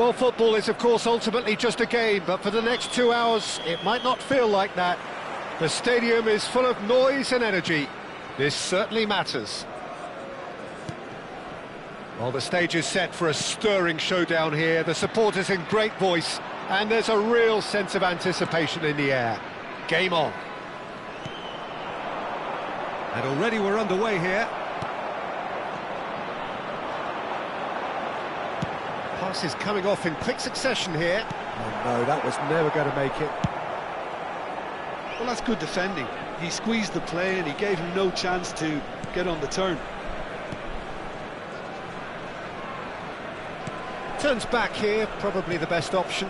Well, football is, of course, ultimately just a game, but for the next 2 hours, it might not feel like that. The stadium is full of noise and energy. This certainly matters. Well, the stage is set for a stirring showdown here. The supporters in great voice, and there's a real sense of anticipation in the air. Game on. And already we're underway here. Pass is coming off in quick succession here. Oh no, that was never going to make it. Well, that's good defending. He squeezed the play and he gave him no chance to get on the turn. Turns back here, probably the best option.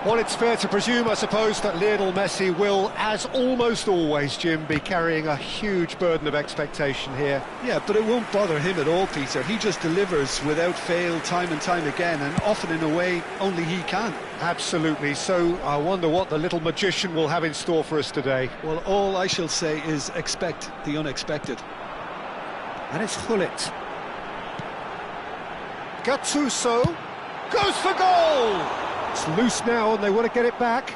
Well, it's fair to presume, I suppose, that Lionel Messi will, as almost always, Jim, be carrying a huge burden of expectation here. Yeah, but it won't bother him at all, Peter. He just delivers without fail time and time again, and often in a way only he can. Absolutely. So I wonder what the little magician will have in store for us today. Well, all I shall say is expect the unexpected. And it's Gullit. Gattuso goes for goal! It's loose now and they want to get it back.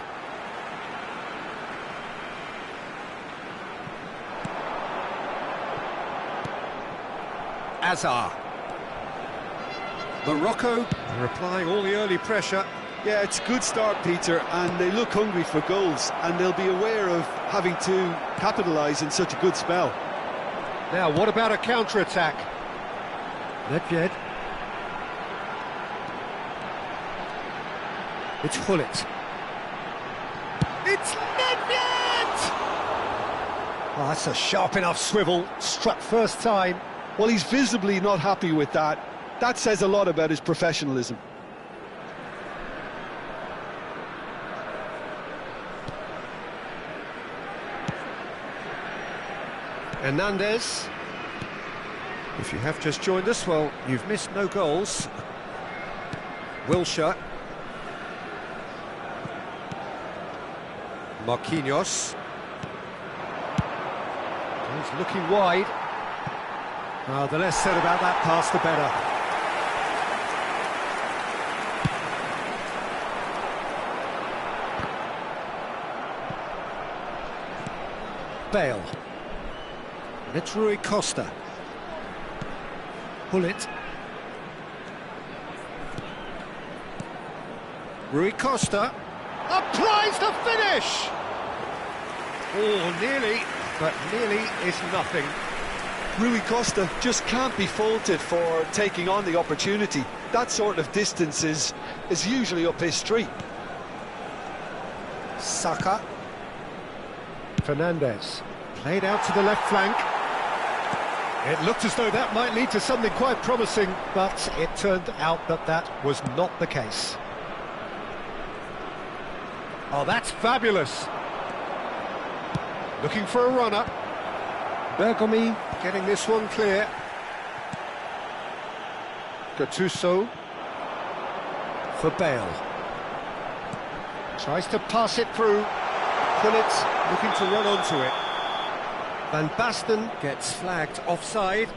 Azar. Morocco are applying all the early pressure. Yeah, it's a good start, Peter, and they look hungry for goals, and they'll be aware of having to capitalise in such a good spell. Now, what about a counter-attack? Nedved. It's Gullit. It's Nedved! Oh, that's a sharp enough swivel, struck first time. Well, he's visibly not happy with that. That says a lot about his professionalism. Hernandez. If you have just joined us, well, you've missed no goals. Wilshere. Marquinhos. He's looking wide. Well, the less said about that pass, the better. Bale. And it's Rui Costa. Gullit. Rui Costa. Applies the finish! Oh, nearly, but nearly is nothing. Rui Costa just can't be faulted for taking on the opportunity. That sort of distance is usually up his street. Saka. Fernandez. Played out to the left flank. It looked as though that might lead to something quite promising, but it turned out that that was not the case. Oh, that's fabulous. Looking for a runner. Bergomi getting this one clear. Gattuso for Bale. Tries to pass it through. Gullit looking to run onto it. Van Basten gets flagged offside.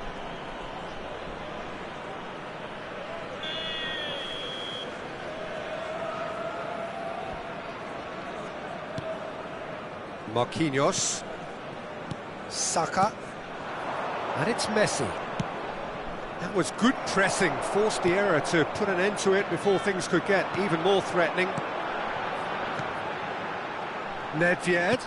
Marquinhos. Saka. And it's Messi. That was good pressing, forced the error to put an end to it before things could get even more threatening. Nedved.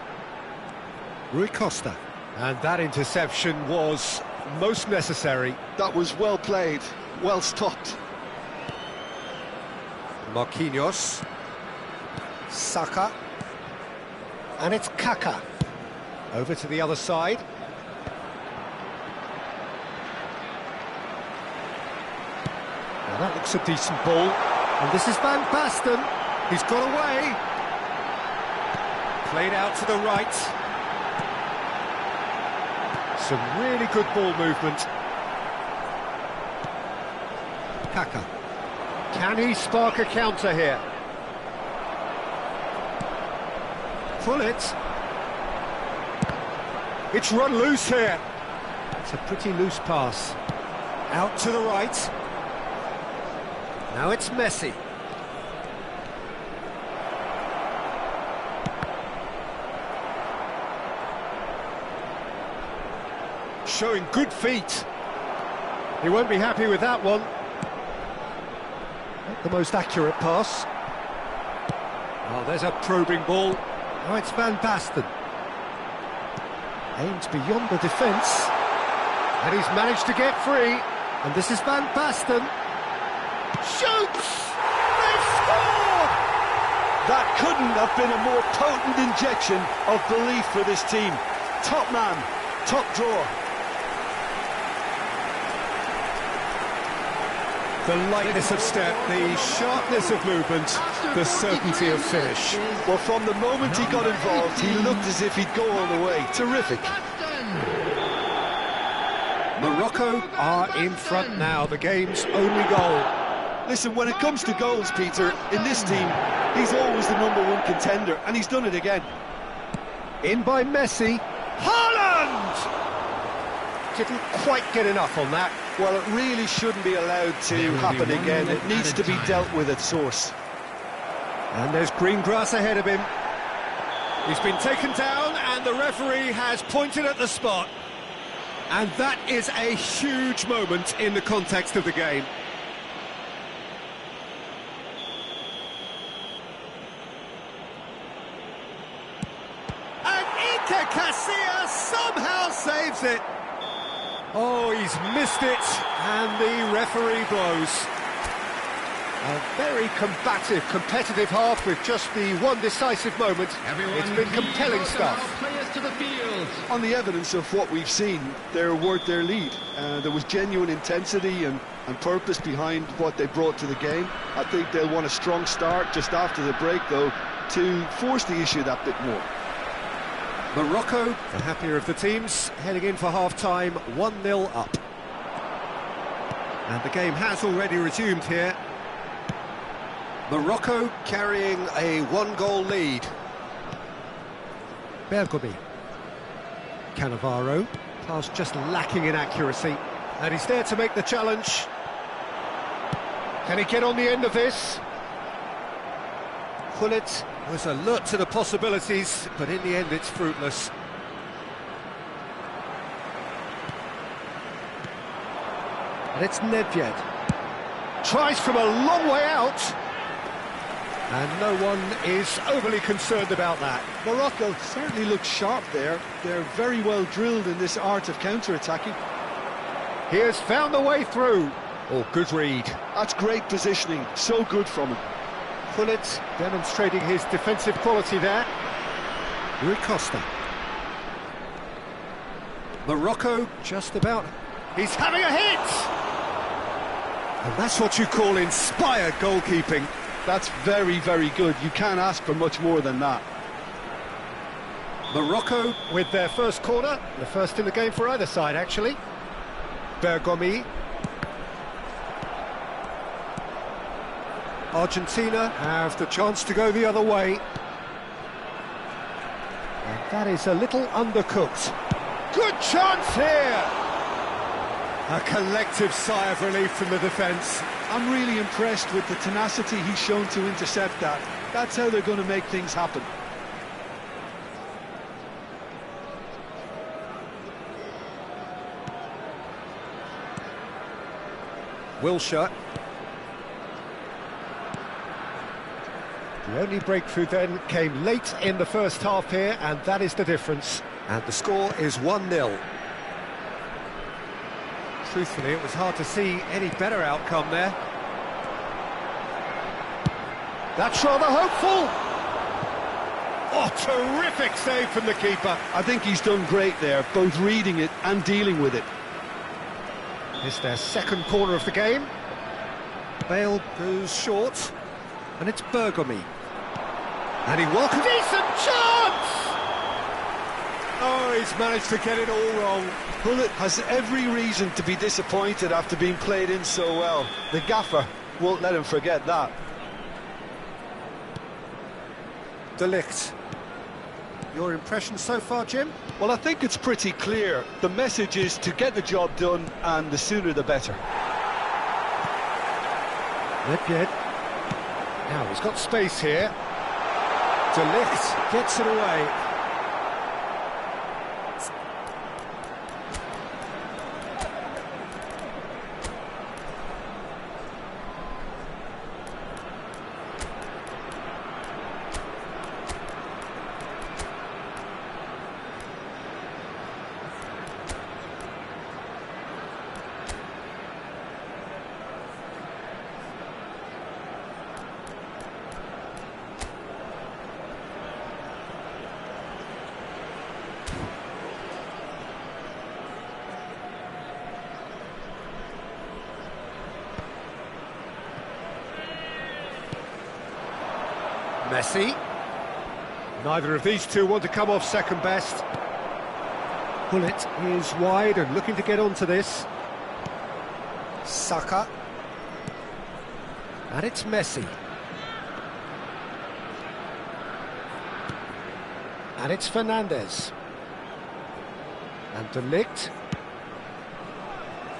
Rui Costa. And that interception was most necessary. That was well played, well stopped. Marquinhos. Saka. And it's Kaka. Over to the other side. Now that looks a decent ball. And this is Van Basten. He's got away. Played out to the right. Some really good ball movement. Kaka. Can he spark a counter here? Gullit. It's run loose here. It's a pretty loose pass. Out to the right. Now it's Messi. Showing good feet. He won't be happy with that one. Not the most accurate pass. Oh, there's a probing ball. Now it's Van Basten. Aimed beyond the defence. And he's managed to get free. And this is Van Basten. Shoots! They've scored! That couldn't have been a more potent injection of belief for this team. Top man, top drawer. The lightness of step, the sharpness of movement, the certainty of finish. Well, from the moment he got involved, he looked as if he'd go all the way. Terrific. Morocco are in front now, the game's only goal. Listen, when it comes to goals, Peter, in this team, he's always the #1 contender, and he's done it again. In by Messi. Haaland! Didn't quite get enough on that. Well, it really shouldn't be allowed to happen again. It needs to be dealt with at source. And there's green grass ahead of him. He's been taken down, and the referee has pointed at the spot. And that is a huge moment in the context of the game. And Iker Casillas somehow saves it. Oh, he's missed it, and the referee blows. A very combative, competitive half with just the one decisive moment. It's been compelling stuff. On the evidence of what we've seen, they're worth their lead. There was genuine intensity and purpose behind what they brought to the game. I think they'll want a strong start just after the break, though, to force the issue that bit more. Morocco, the happier of the teams, heading in for half-time, 1-0 up. And the game has already resumed here. Morocco carrying a one-goal lead. Bergomi. Cannavaro. Pass just lacking in accuracy. And he's there to make the challenge. Can he get on the end of this? Gullit was alert to the possibilities, but in the end it's fruitless. And it's Nedved. Tries from a long way out. And no one is overly concerned about that. Morocco certainly looks sharp there. They're very well drilled in this art of counter-attacking. He has found the way through. Oh, good read. That's great positioning. So good from him. Gullit demonstrating his defensive quality there. Rui Costa. Morocco just about. He's having a hit! And that's what you call inspired goalkeeping. That's very, very good. You can't ask for much more than that. Morocco with their first corner. The first in the game for either side, actually. Bergomi. Argentina have the chance to go the other way. And that is a little undercooked. Good chance here! A collective sigh of relief from the defence. I'm really impressed with the tenacity he's shown to intercept that. That's how they're going to make things happen. Wilshere. The only breakthrough then came late in the first half here, and that is the difference. And the score is 1-0. Truthfully, it was hard to see any better outcome there. That's rather hopeful. Oh, terrific save from the keeper. I think he's done great there, both reading it and dealing with it. It's their second corner of the game. Bale goes short, and it's Bergomi. And he welcomes... Decent chance! Oh, he's managed to get it all wrong. Gullit has every reason to be disappointed after being played in so well. The gaffer won't let him forget that. De Ligt. Your impression so far, Jim? Well, I think it's pretty clear. The message is to get the job done, and the sooner the better. Lepjed. Now he's got space here. De Ligt gets it away. Messi. Neither of these two want to come off second best. Bullet is wide and looking to get onto this. Saka. And it's Messi. And it's Fernandes. And De Ligt.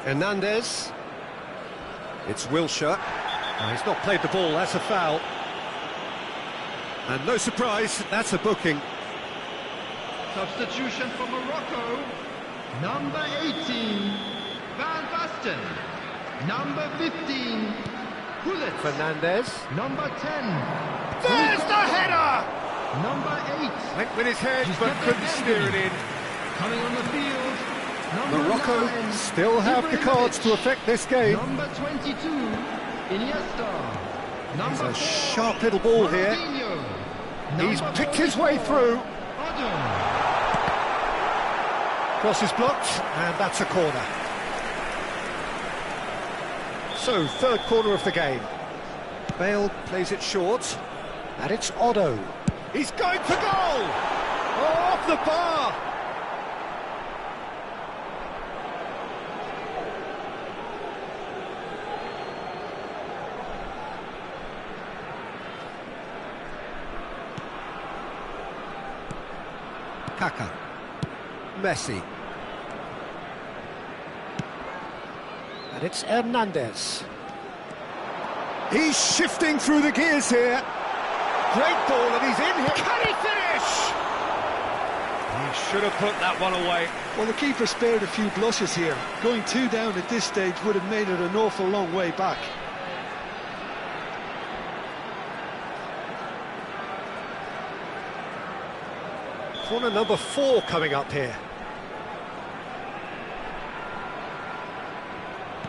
Hernandez. It's Wilshere. Oh, he's not played the ball, that's a foul. And no surprise, that's a booking. Substitution for Morocco, number 18, Van Basten. Number 15, Pullet. Fernandes. Number 10. There's the header! Number 8. Went with his head, but couldn't steer it in. Coming on the field, number Morocco 9, still have the cards to affect this game. Number 22, Iniesta. It's Number a 4, sharp little ball here. Ronaldinho. He's Number picked his way 44, through. Odom. Cross is blocked, and that's a corner. So, third corner of the game. Bale plays it short, and it's Otto. He's going for goal! Oh, off the bar! Kaka. Messi. And it's Hernandez. He's shifting through the gears here. Great ball, and he's in here. Can he finish? He should have put that one away. Well, the keeper spared a few blushes here. Going 2 down at this stage would have made it an awful long way back. Corner number 4 coming up here.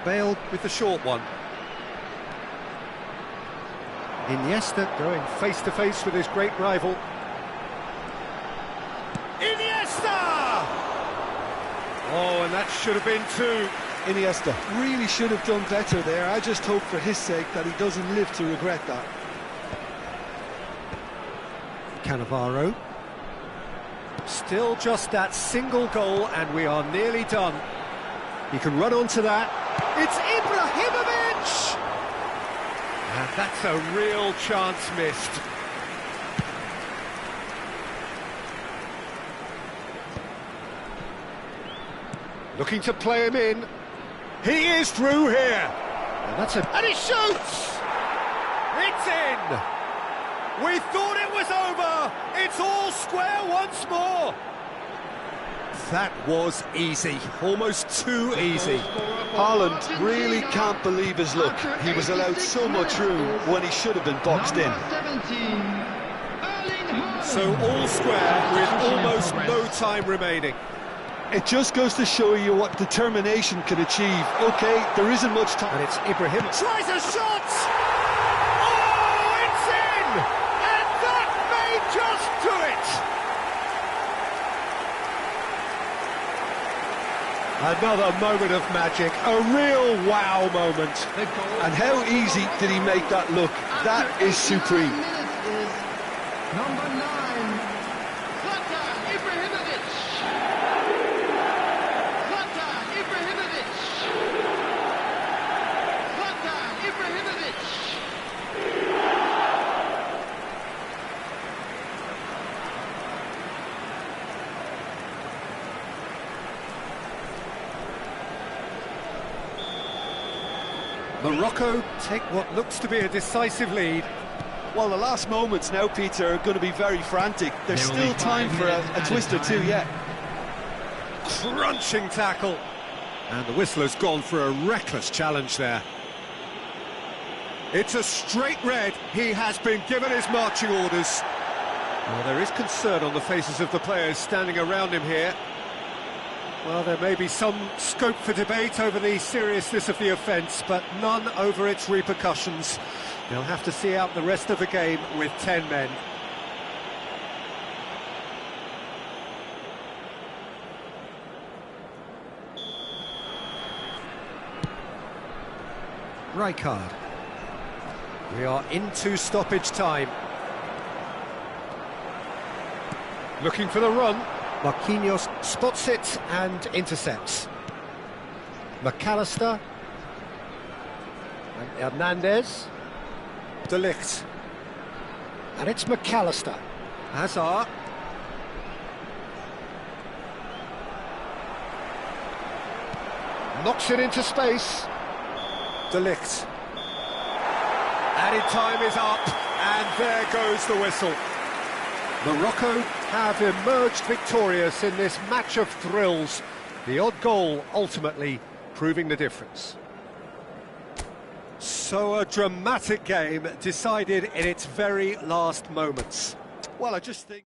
Bale with the short one. Iniesta going face-to-face with his great rival. Iniesta! Oh, and that should have been 2. Iniesta really should have done better there. I just hope for his sake that he doesn't live to regret that. Cannavaro. Still just that single goal, and we are nearly done. He can run onto that. It's Ibrahimovic! And that's a real chance missed. Looking to play him in. He is through here. And he shoots! It's in! We thought it was over! It's all square once more! That was easy, almost too easy. Haaland really can't believe his luck. He was allowed so much room when he should have been boxed in. So all square with almost no time remaining. It just goes to show you what determination can achieve. OK, there isn't much time. And it's Ibrahim. Tries a shot! Oh, it's in! And that may just do it! Another moment of magic, a real wow moment. And how easy did he make that look? That is supreme. Number 9, Zlatan Ibrahimovic. Zlatan Ibrahimovic. Zlatan Ibrahimovic. Morocco take what looks to be a decisive lead. Well, the last moments now, Peter, are going to be very frantic. There's still time for a twist or two yet. Crunching tackle. And the whistler's gone for a reckless challenge there. It's a straight red. He has been given his marching orders. Well, there is concern on the faces of the players standing around him here. Well, there may be some scope for debate over the seriousness of the offence, but none over its repercussions. They'll have to see out the rest of the game with 10 men. Rijkaard. We are into stoppage time. Looking for the run. Marquinhos spots it and intercepts. McAllister. And Hernandez. De Ligt. And it's McAllister. Hazard. Knocks it into space. De Ligt. Added time is up, and there goes the whistle. Morocco have emerged victorious in this match of thrills. The odd goal ultimately proving the difference. So a dramatic game decided in its very last moments. Well, I just think...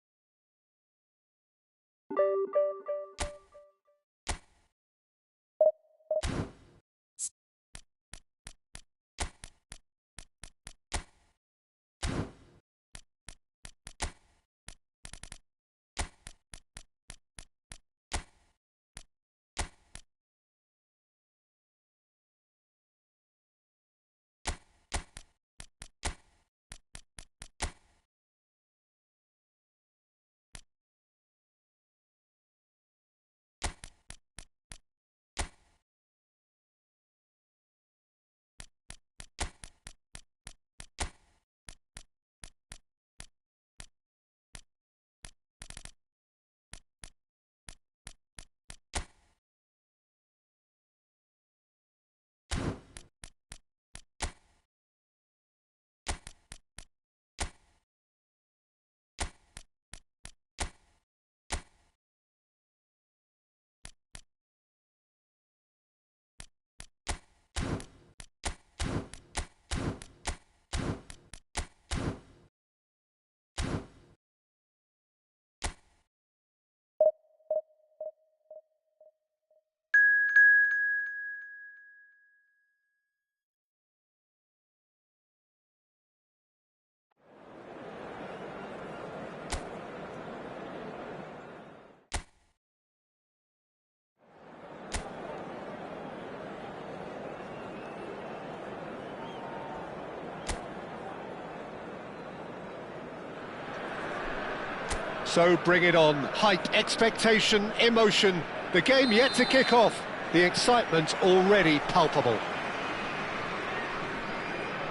So bring it on. Hype, expectation, emotion. The game yet to kick off. The excitement already palpable.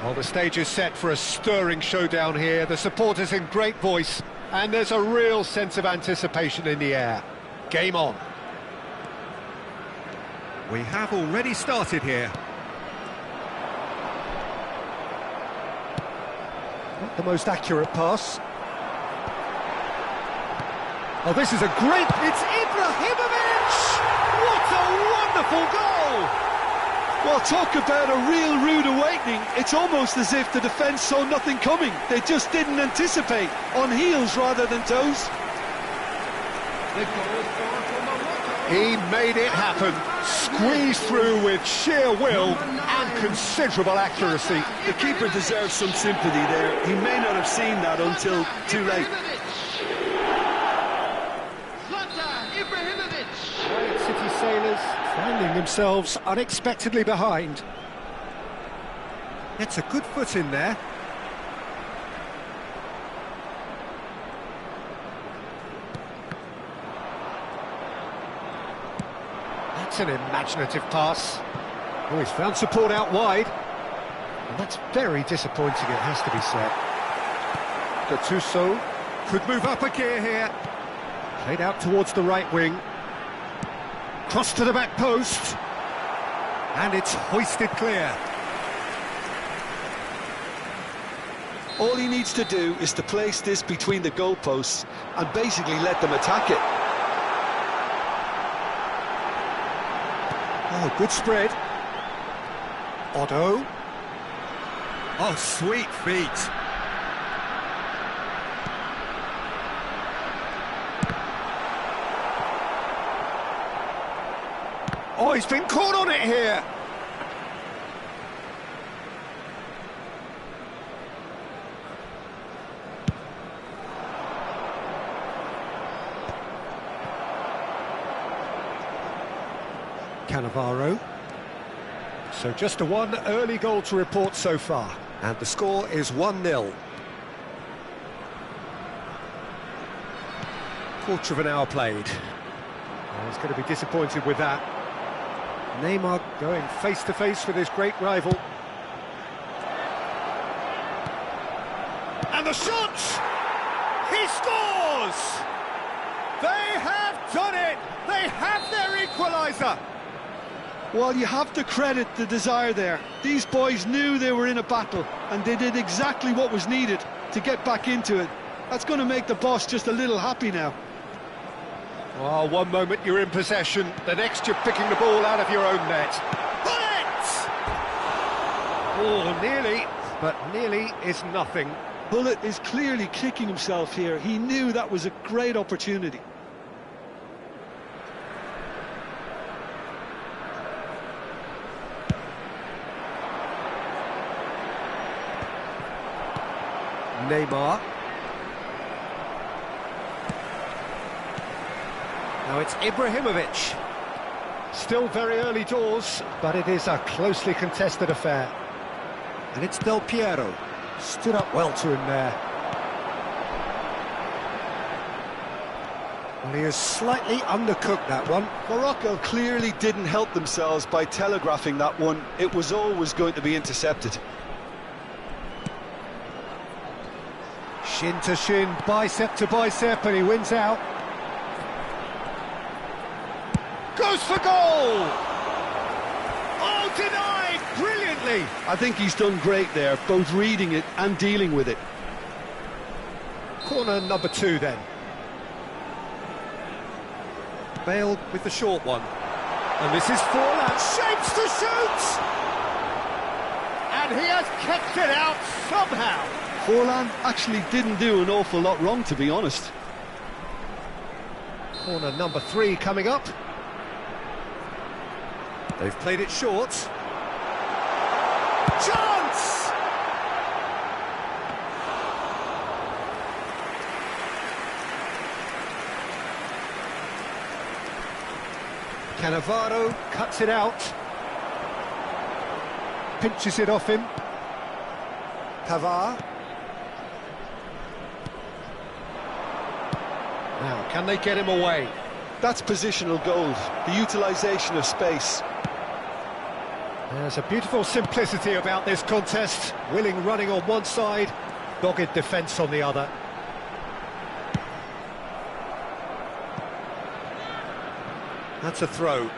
Well, the stage is set for a stirring showdown here. The supporters in great voice, and there's a real sense of anticipation in the air. Game on. We have already started here. Not the most accurate pass. Oh, this is a great... It's Ibrahimovic! What a wonderful goal! Well, talk about a real rude awakening. It's almost as if the defence saw nothing coming. They just didn't anticipate. On heels rather than toes. He made it happen. Squeezed through with sheer will and considerable accuracy. The keeper deserves some sympathy there. He may not have seen that until too late. City sailors finding themselves unexpectedly behind. It's a good foot in there. That's an imaginative pass. Oh, he's found support out wide. And that's very disappointing, it has to be said. Gattuso could move up a gear here. Played out towards the right wing. Cross to the back post. And it's hoisted clear. All he needs to do is to place this between the goalposts and basically let them attack it. Oh, good spread. Otto. Oh, sweet feet. Oh, he's been caught on it here. Cannavaro. So just a one early goal to report so far, and the score is 1-0. Quarter of an hour played. Oh, he's going to be disappointed with that. Neymar going face-to-face with his great rival. And the shot! He scores! They have done it! They have their equaliser! Well, you have to credit the desire there. These boys knew they were in a battle, and they did exactly what was needed to get back into it. That's going to make the boss just a little happy now. Oh, one moment you're in possession, the next you're picking the ball out of your own net. Bullet! Oh, nearly, but nearly is nothing. Bullet is clearly kicking himself here. He knew that was a great opportunity. Neymar. Now it's Ibrahimovic. Still very early doors, but it is a closely contested affair. And it's Del Piero. Stood up well to him there. Well, he has slightly undercooked that one. Morocco clearly didn't help themselves by telegraphing that one. It was always going to be intercepted. Shin to shin, bicep to bicep, and he wins out. Goes for goal! Oh, denied brilliantly! I think he's done great there, both reading it and dealing with it. Corner number 2 then. Bale with the short one. And this is Forlan, shapes to shoot! And he has kept it out somehow. Forlan actually didn't do an awful lot wrong, to be honest. Corner number 3 coming up. They've played it short. Chance! Cannavaro cuts it out. Pinches it off him. Pavard. Now, can they get him away? That's positional gold, the utilisation of space. There's a beautiful simplicity about this contest. Willing running on one side, dogged defence on the other. That's a throw.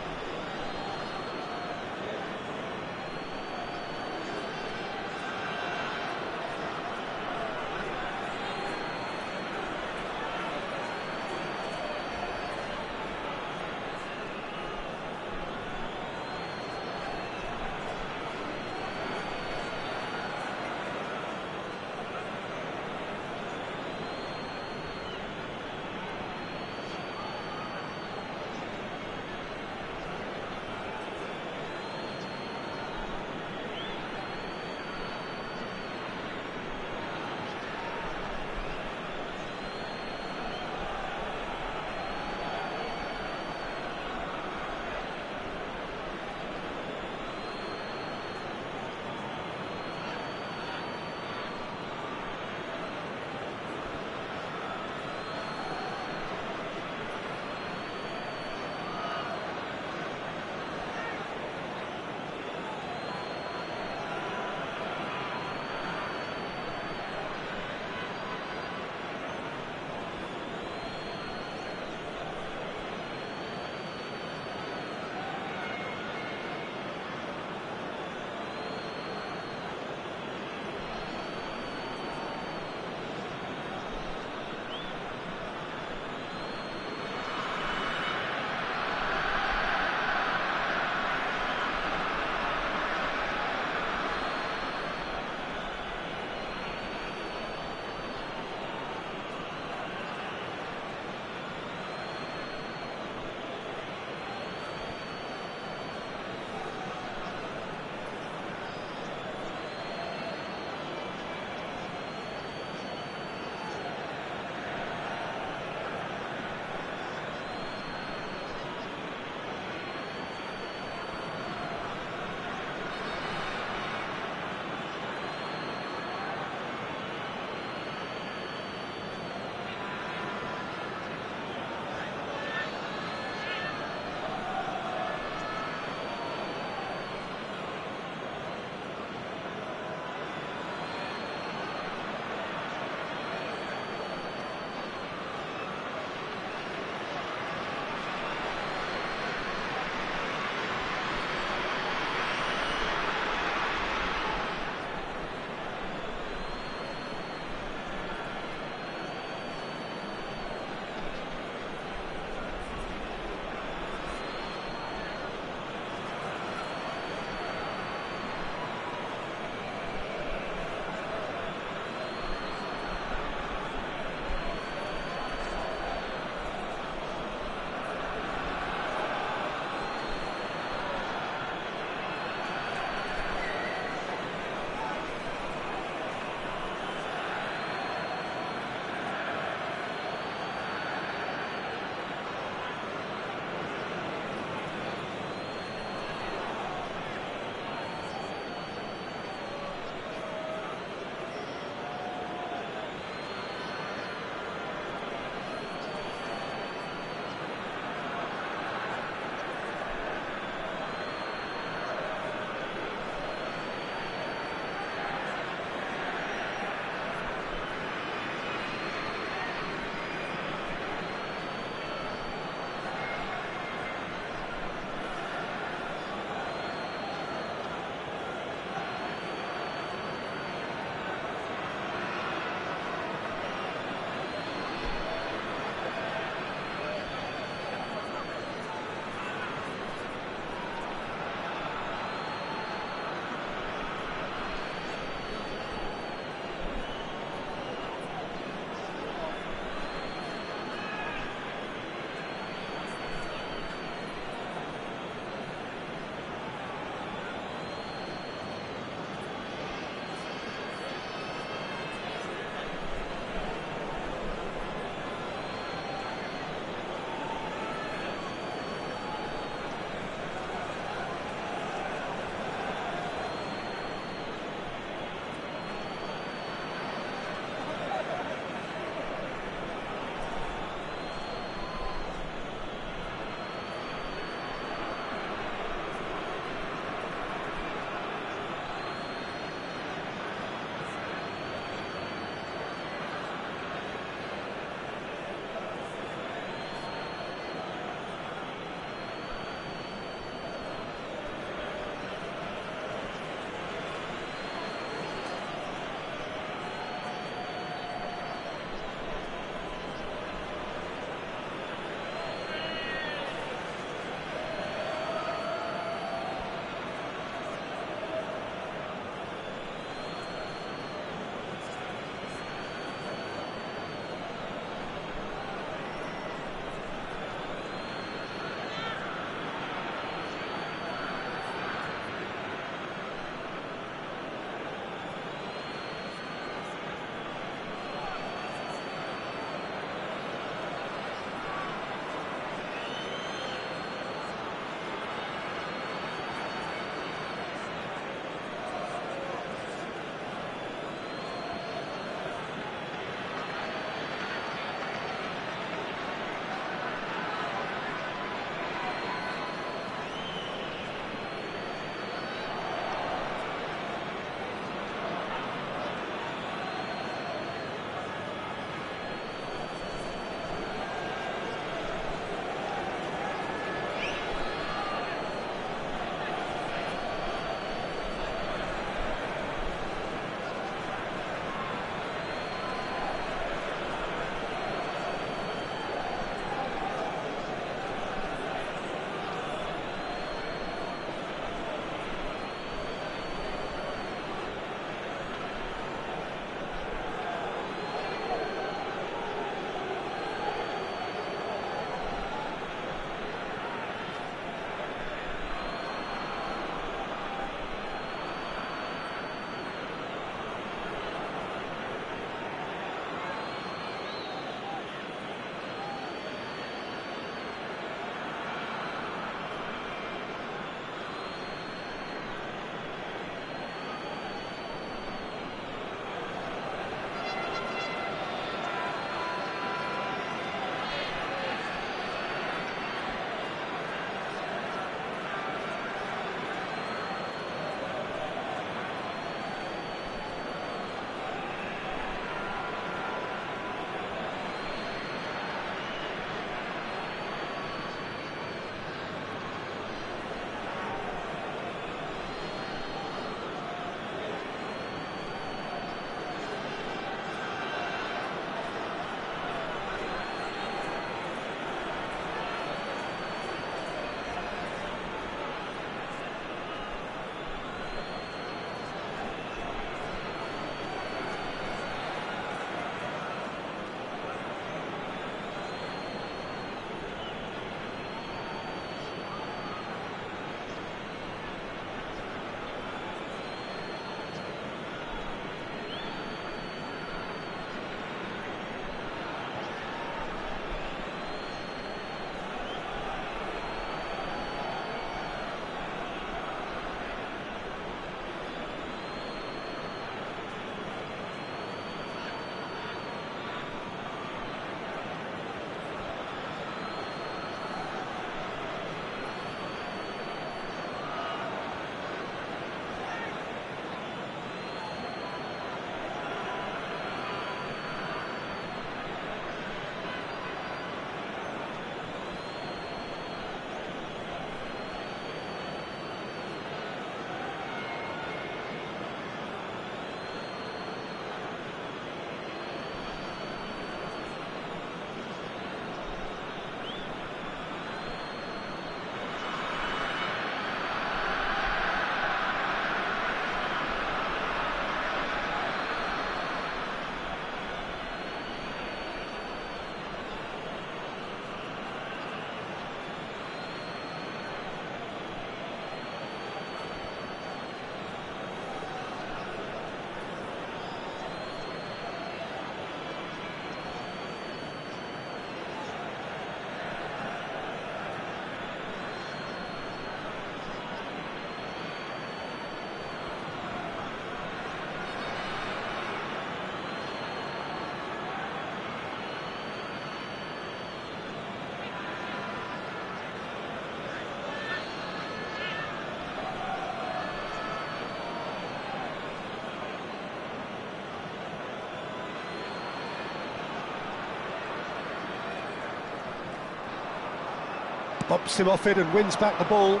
Bumps him off it and wins back the ball.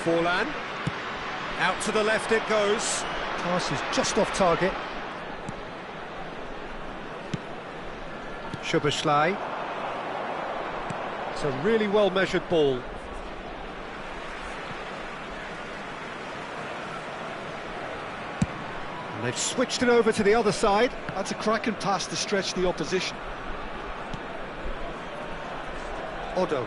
Forlan. Out to the left it goes. Pass is just off target. Szoboszlai. It's a really well-measured ball. And they've switched it over to the other side. That's a cracking pass to stretch the opposition. Odo.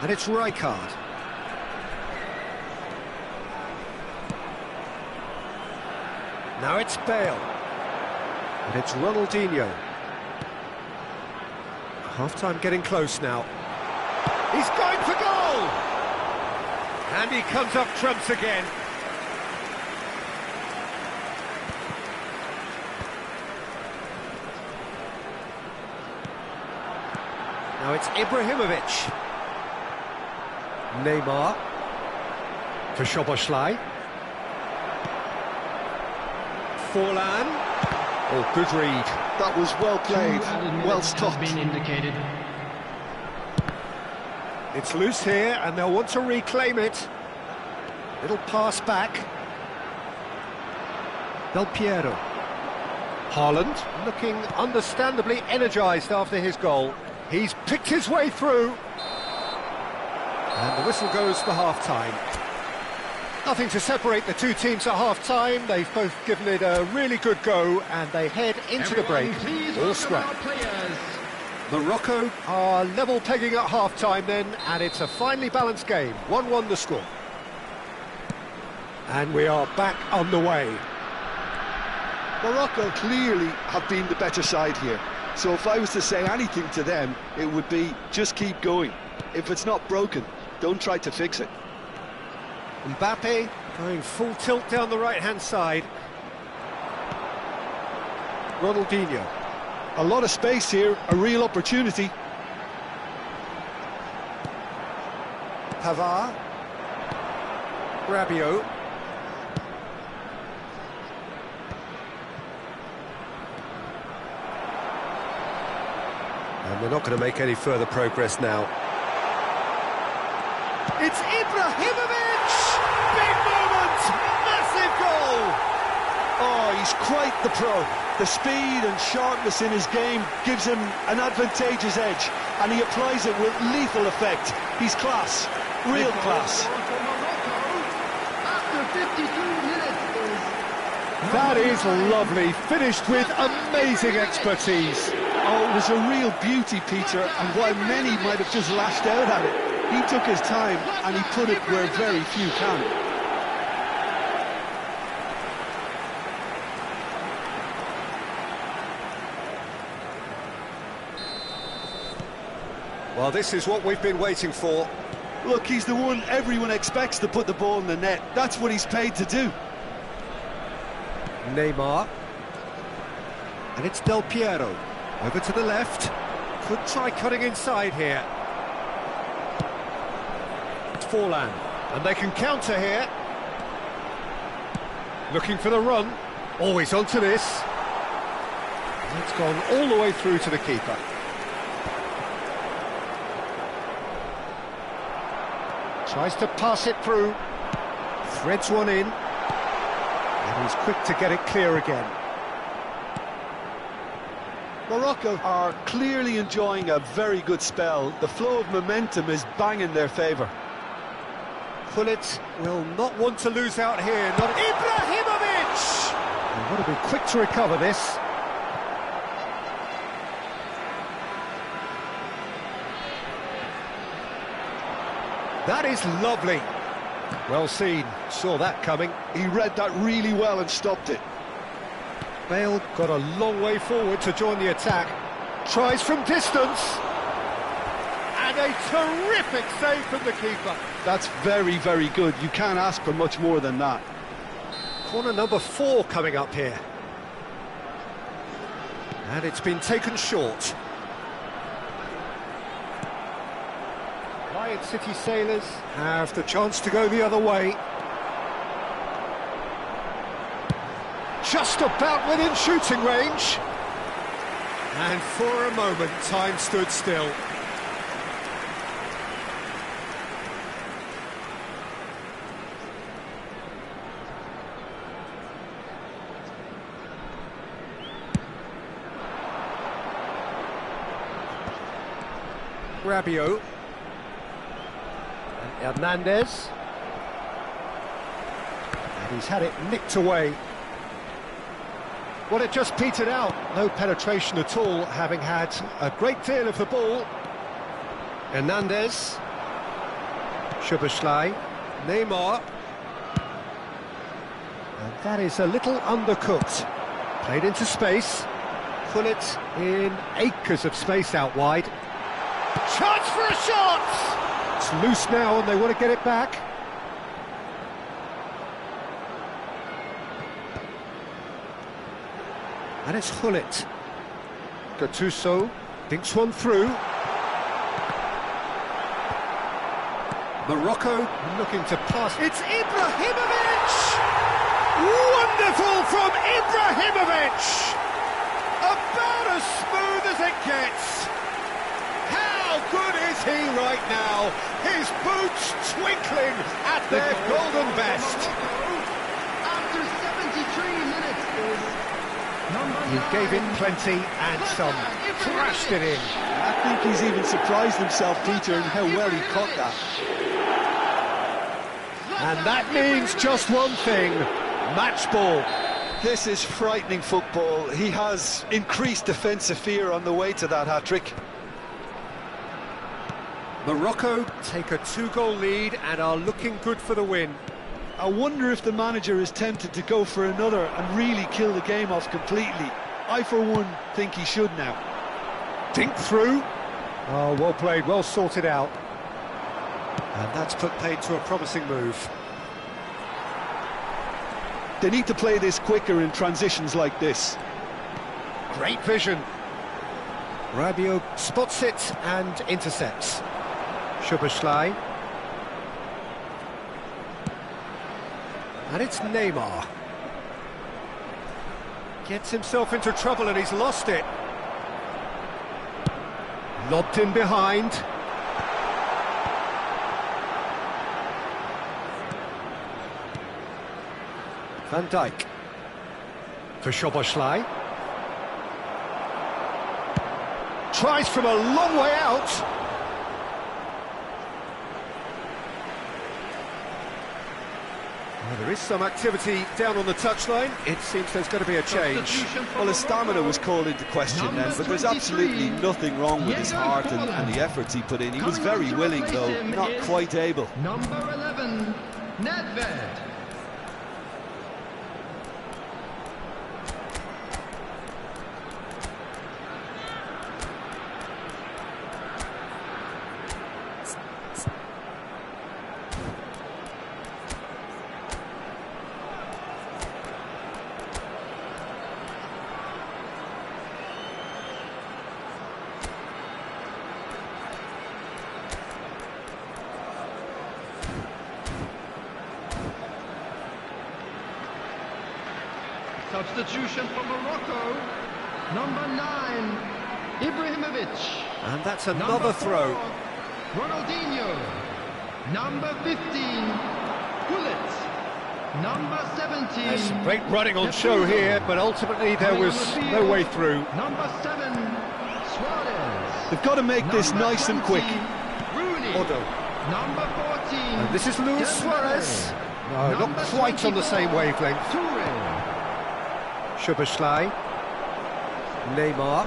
And it's Rijkaard. Now it's Bale. And it's Ronaldinho. Half-time getting close now. He's going for goal! And he comes up trumps again. Now it's Ibrahimovic. Neymar. To Szoboszlai. Forlan. Oh, good read. That was well played, well stopped. Been indicated. It's loose here, and they'll want to reclaim it. Little pass back. Del Piero. Haaland, looking understandably energised after his goal. He's picked his way through. And the whistle goes for half-time. Nothing to separate the two teams at half-time. They've both given it a really good go, and they head into the break. All scrap. Morocco are level pegging at half-time then, and it's a finely balanced game. 1-1 the score. And we are back on the way. Morocco clearly have been the better side here. So if I was to say anything to them, it would be just keep going. If it's not broken, don't try to fix it. Mbappe going full tilt down the right-hand side. Ronaldinho. A lot of space here, a real opportunity. Pavard. Rabiot. And they're not going to make any further progress now. It's Ibrahimovic! Big moment! Massive goal! Oh, he's quite the pro. The speed and sharpness in his game gives him an advantageous edge, and he applies it with lethal effect. He's class, real class. After 52 minutes. That is lovely, finished with amazing expertise. Oh, it was a real beauty, Peter, and while many might have just lashed out at it, he took his time and he put it where very few can. Well, this is what we've been waiting for. Look, he's the one everyone expects to put the ball in the net. That's what he's paid to do. Neymar. And it's Del Piero. Over to the left. Could try cutting inside here. It's Forlan. And they can counter here. Looking for the run. Always onto this. And it's gone all the way through to the keeper. Tries to pass it through. Threads one in. And he's quick to get it clear again. Morocco are clearly enjoying a very good spell. The flow of momentum is bang in their favour. Pullet will not want to lose out here. Not Ibrahimovic! And would have been quick to recover this. That is lovely. Well seen. Saw that coming. He read that really well and stopped it. Bale got a long way forward to join the attack. Tries from distance. And a terrific save from the keeper. That's very, very good. You can't ask for much more than that. Corner number 4 coming up here. And it's been taken short. Riot City Sailors have the chance to go the other way. Just about within shooting range. And for a moment, time stood still. Rabiot. And Hernandez. And he's had it nicked away. Well, it just petered out. No penetration at all, having had a great deal of the ball. Hernandez. Szoboszlai. Neymar. And that is a little undercooked. Played into space. Gullit in acres of space out wide. Chance for a shot! It's loose now and they want to get it back. And it's Gullit. Gattuso dinks one through. Morocco looking to pass. It's Ibrahimovic! Wonderful from Ibrahimovic! About as smooth as it gets. How good is he right now? His boots twinkling at their golden best. After 73 minutes is number He 9. gave in plenty and some, thrashed it in. I think he's even surprised himself, Peter, in how well he caught that. And that means just one thing, match ball. This is frightening football. He has increased defensive fear on the way to that hat-trick. Morocco take a 2-goal lead and are looking good for the win. I wonder if the manager is tempted to go for another and really kill the game off completely. I, for one, think he should now. Dink through. Oh, well played, well sorted out. And that's put paid to a promising move. They need to play this quicker in transitions like this. Great vision. Rabiot spots it and intercepts. Szoboszlai. And it's Neymar. Gets himself into trouble and he's lost it. Lobbed in behind. Van Dijk. For Szoboszlai. Tries from a long way out. Well, there is some activity down on the touchline. It seems there's going to be a change. Well, his stamina was called into question then, but there's absolutely nothing wrong with his heart and the efforts he put in. He was very willing, though, not quite able. Number 11, Nedved. Substitution for Morocco, number 9, Ibrahimovic. And that's another Number throw. 4, Ronaldinho. Number 15, Gullit. Number 17. There's some great running on show here, but ultimately there was no way through. Number 7, Suarez. They've got to make this Number nice and quick. 20, Rooney. Odo. Number 14. And this is Luis Dembele. Suarez. No, not Number quite on the same 24, wavelength. Toure. Szoboszlai. Neymar.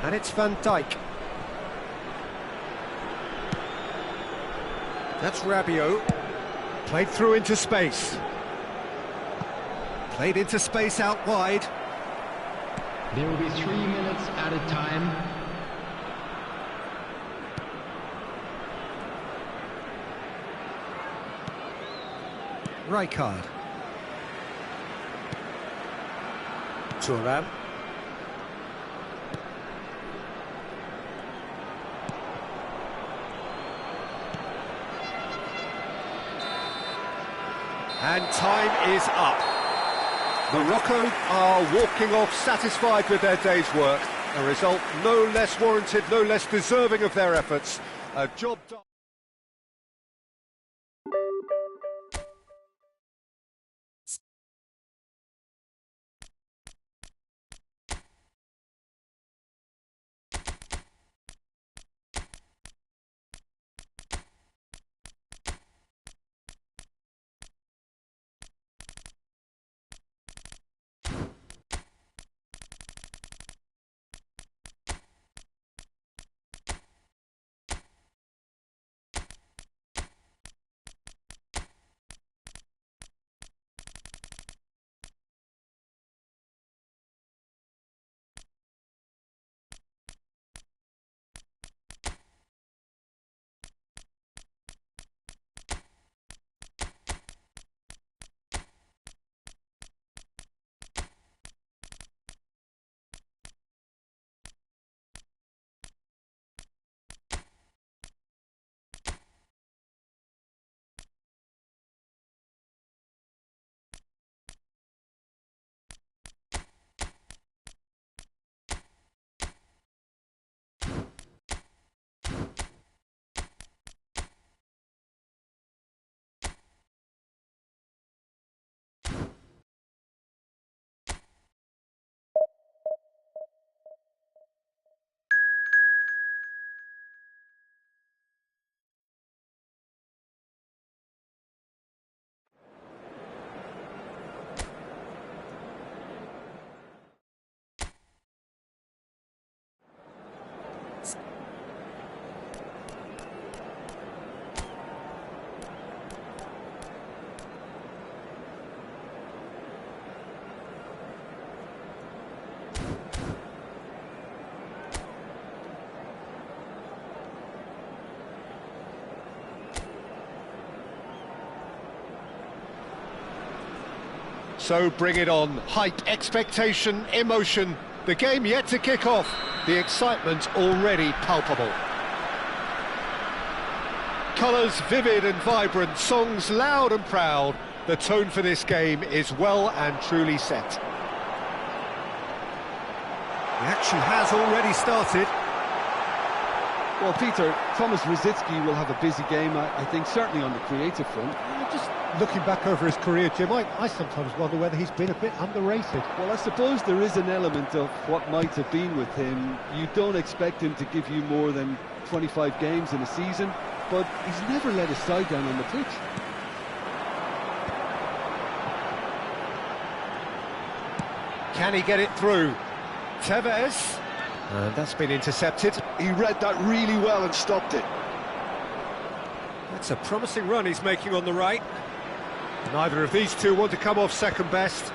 And it's Van Dijk. That's Rabiot. Played through into space. Played into space out wide. There will be 3 minutes at a time. Rijkaard. Thuram. And time is up. Morocco are walking off satisfied with their day's work. A result no less warranted, no less deserving of their efforts. A job done. So bring it on. Hype, expectation, emotion. The game yet to kick off. The excitement already palpable. Colours vivid and vibrant, songs loud and proud. The tone for this game is well and truly set. The action has already started. Well, Peter, Thomas Rosicky will have a busy game, I think, certainly on the creative front. Just looking back over his career, Jim, I sometimes wonder whether he's been a bit underrated. Well, I suppose there is an element of what might have been with him. You don't expect him to give you more than 25 games in a season, but he's never let his side down on the pitch. Can he get it through? Tevez. And that's been intercepted. He read that really well and stopped it. That's a promising run he's making on the right. Neither of these two want to come off second best.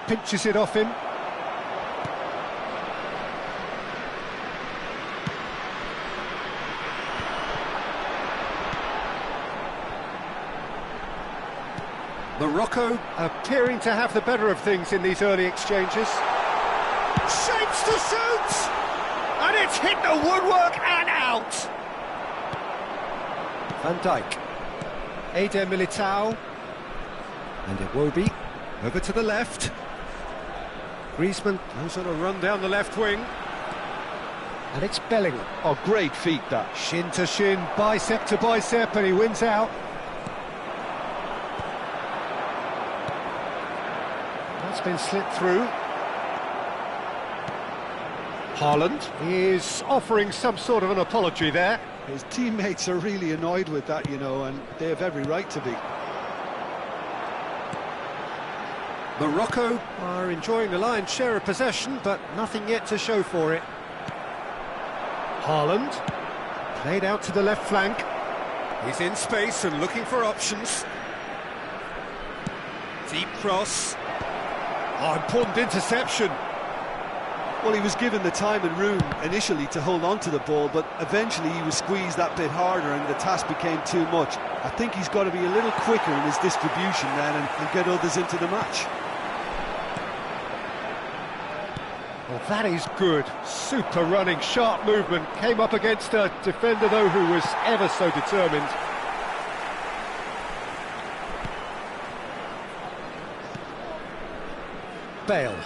Pinches it off him. Morocco appearing to have the better of things in these early exchanges. Shapes to shoot! And it's hit the woodwork and out! Van Dijk. Eder Militao. And Iwobi over to the left. Griezmann goes on a run down the left wing. And it's Bellingham. Oh, great feat, that. Shin to shin, bicep to bicep, and he wins out. That's been slipped through. Haaland is offering some sort of an apology there. His teammates are really annoyed with that, you know, and they have every right to be. Morocco are enjoying the lion's share of possession, but nothing yet to show for it. Haaland, played out to the left flank. He's in space and looking for options. Deep cross. Oh, important interception. Well, he was given the time and room initially to hold on to the ball, but eventually he was squeezed that bit harder and the task became too much. I think he's got to be a little quicker in his distribution then and get others into the match. Well, that is good. Super running, sharp movement. Came up against a defender, though, who was ever so determined. Bale.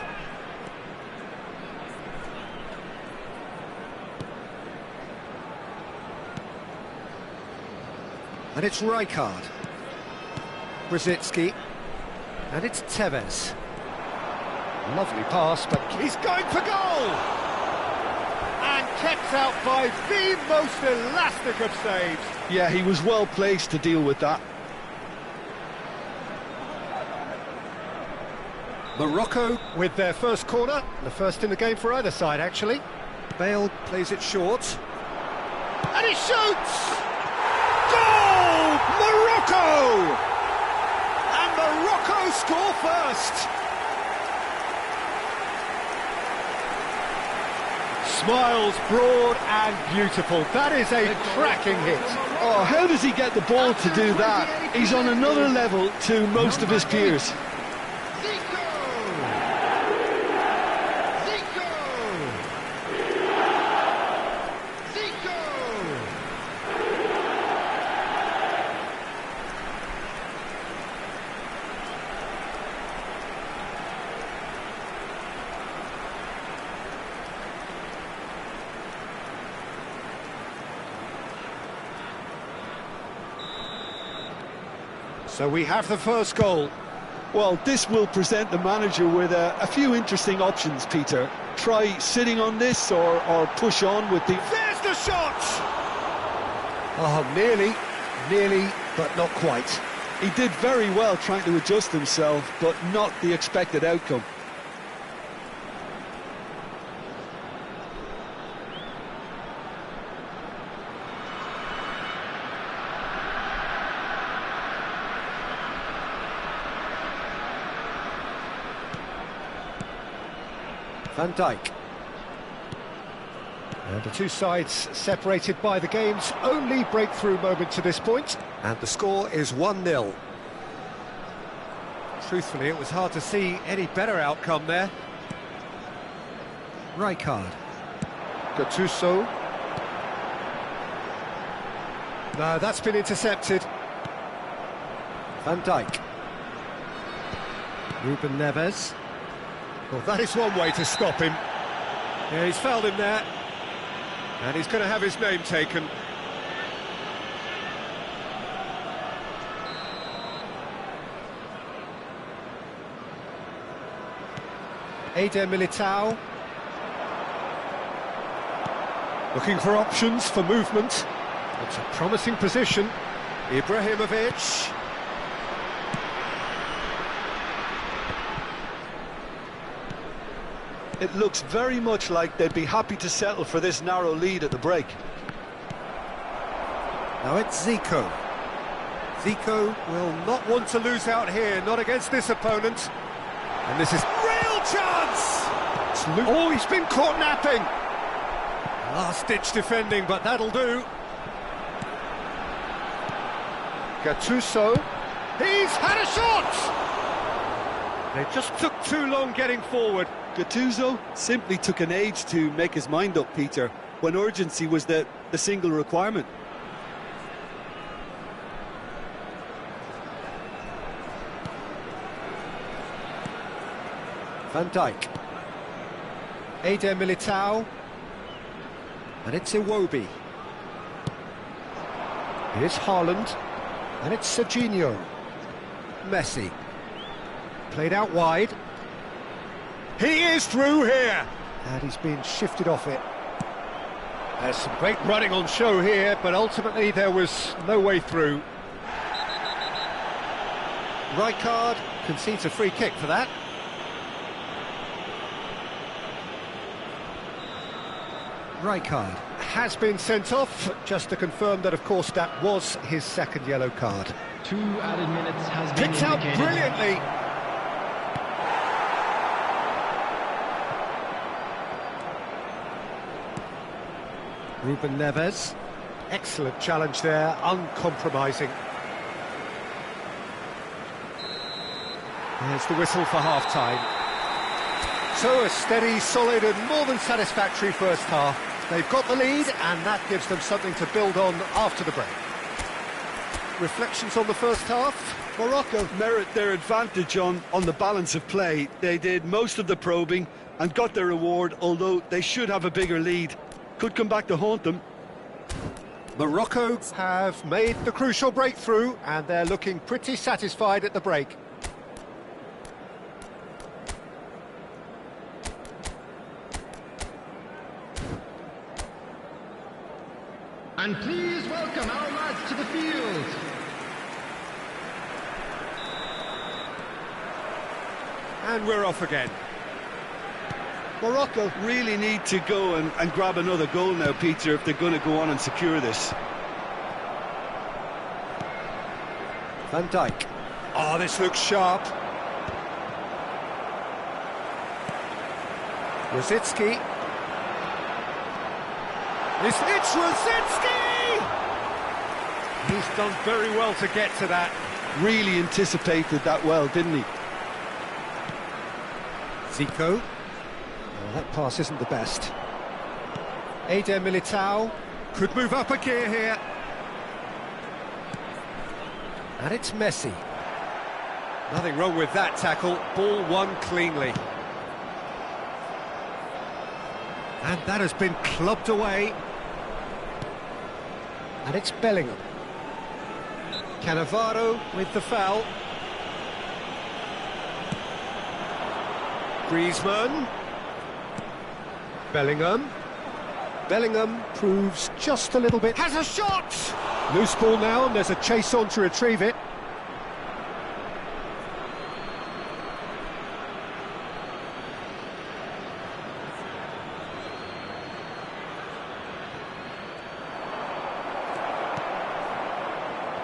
And it's Rijkaard. Brzezinski. And it's Tevez. Lovely pass, but he's going for goal! And kept out by the most elastic of saves. Yeah, he was well placed to deal with that. Morocco with their first corner, the first in the game for either side, actually. Bale plays it short. And he shoots! Goal! Morocco! And Morocco score first! Smiles broad and beautiful. That is a cracking hit. Oh, how does he get the ball to do that? He's on another level to most of his peers. So we have the first goal. Well, this will present the manager with a few interesting options, Peter. Try sitting on this or push on with the... There's the shot! Oh, nearly, but not quite. He did very well trying to adjust himself, but not the expected outcome. Van Dijk. And the two sides separated by the game's only breakthrough moment to this point. And the score is 1-0. Truthfully, it was hard to see any better outcome there. Rijkaard. Gattuso. No, that's been intercepted. Van Dijk. Ruben Neves. Well, that is one way to stop him. Yeah, he's fouled him there. And he's going to have his name taken. Eder Militao. Looking for options for movement. It's a promising position. Ibrahimovic. It looks very much like they'd be happy to settle for this narrow lead at the break. Now it's Zico. Zico will not want to lose out here, not against this opponent. And this is real chance! Oh, he's been caught napping. Last-ditch defending, but that'll do. Gattuso. He's had a shot! They just took too long getting forward. Gattuso simply took an age to make his mind up, Peter, when urgency was the single requirement. Van Dijk. Eder Militao. And it's Iwobi. Here's Haaland. And it's Serginho. Messi. Played out wide. He is through here! And he's been shifted off it. There's some great running on show here, but ultimately there was no way through. Rijkaard concedes a free kick for that. Rijkaard has been sent off, just to confirm that, of course, that was his second yellow card. 2 added minutes has been Picked out indicated. brilliantly. Ruben Neves. Excellent challenge there, uncompromising. There's the whistle for half-time. So a steady, solid and more than satisfactory first half. They've got the lead and that gives them something to build on after the break. reflections on the first half? Morocco merit their advantage on the balance of play. They did most of the probing and got their reward, although they should have a bigger lead. Could come back to haunt them. Morocco have made the crucial breakthrough, and they're looking pretty satisfied at the break. And please welcome our lads to the field. And we're off again. Morocco really need to go and grab another goal now, Peter, if they're going to go on and secure this. Van Dijk. Oh, this looks sharp. Rosicki. It's Rosicki! He's done very well to get to that. Really anticipated that well, didn't he? Zico. Oh, that pass isn't the best. Eder Militao could move up a gear here. And it's Messi. Nothing wrong with that tackle. Ball won cleanly. And that has been clubbed away. And it's Bellingham. Cannavaro with the foul. Griezmann. Bellingham. Bellingham proves just a little bit. Has a shot! Loose ball now, and there's a chase on to retrieve it.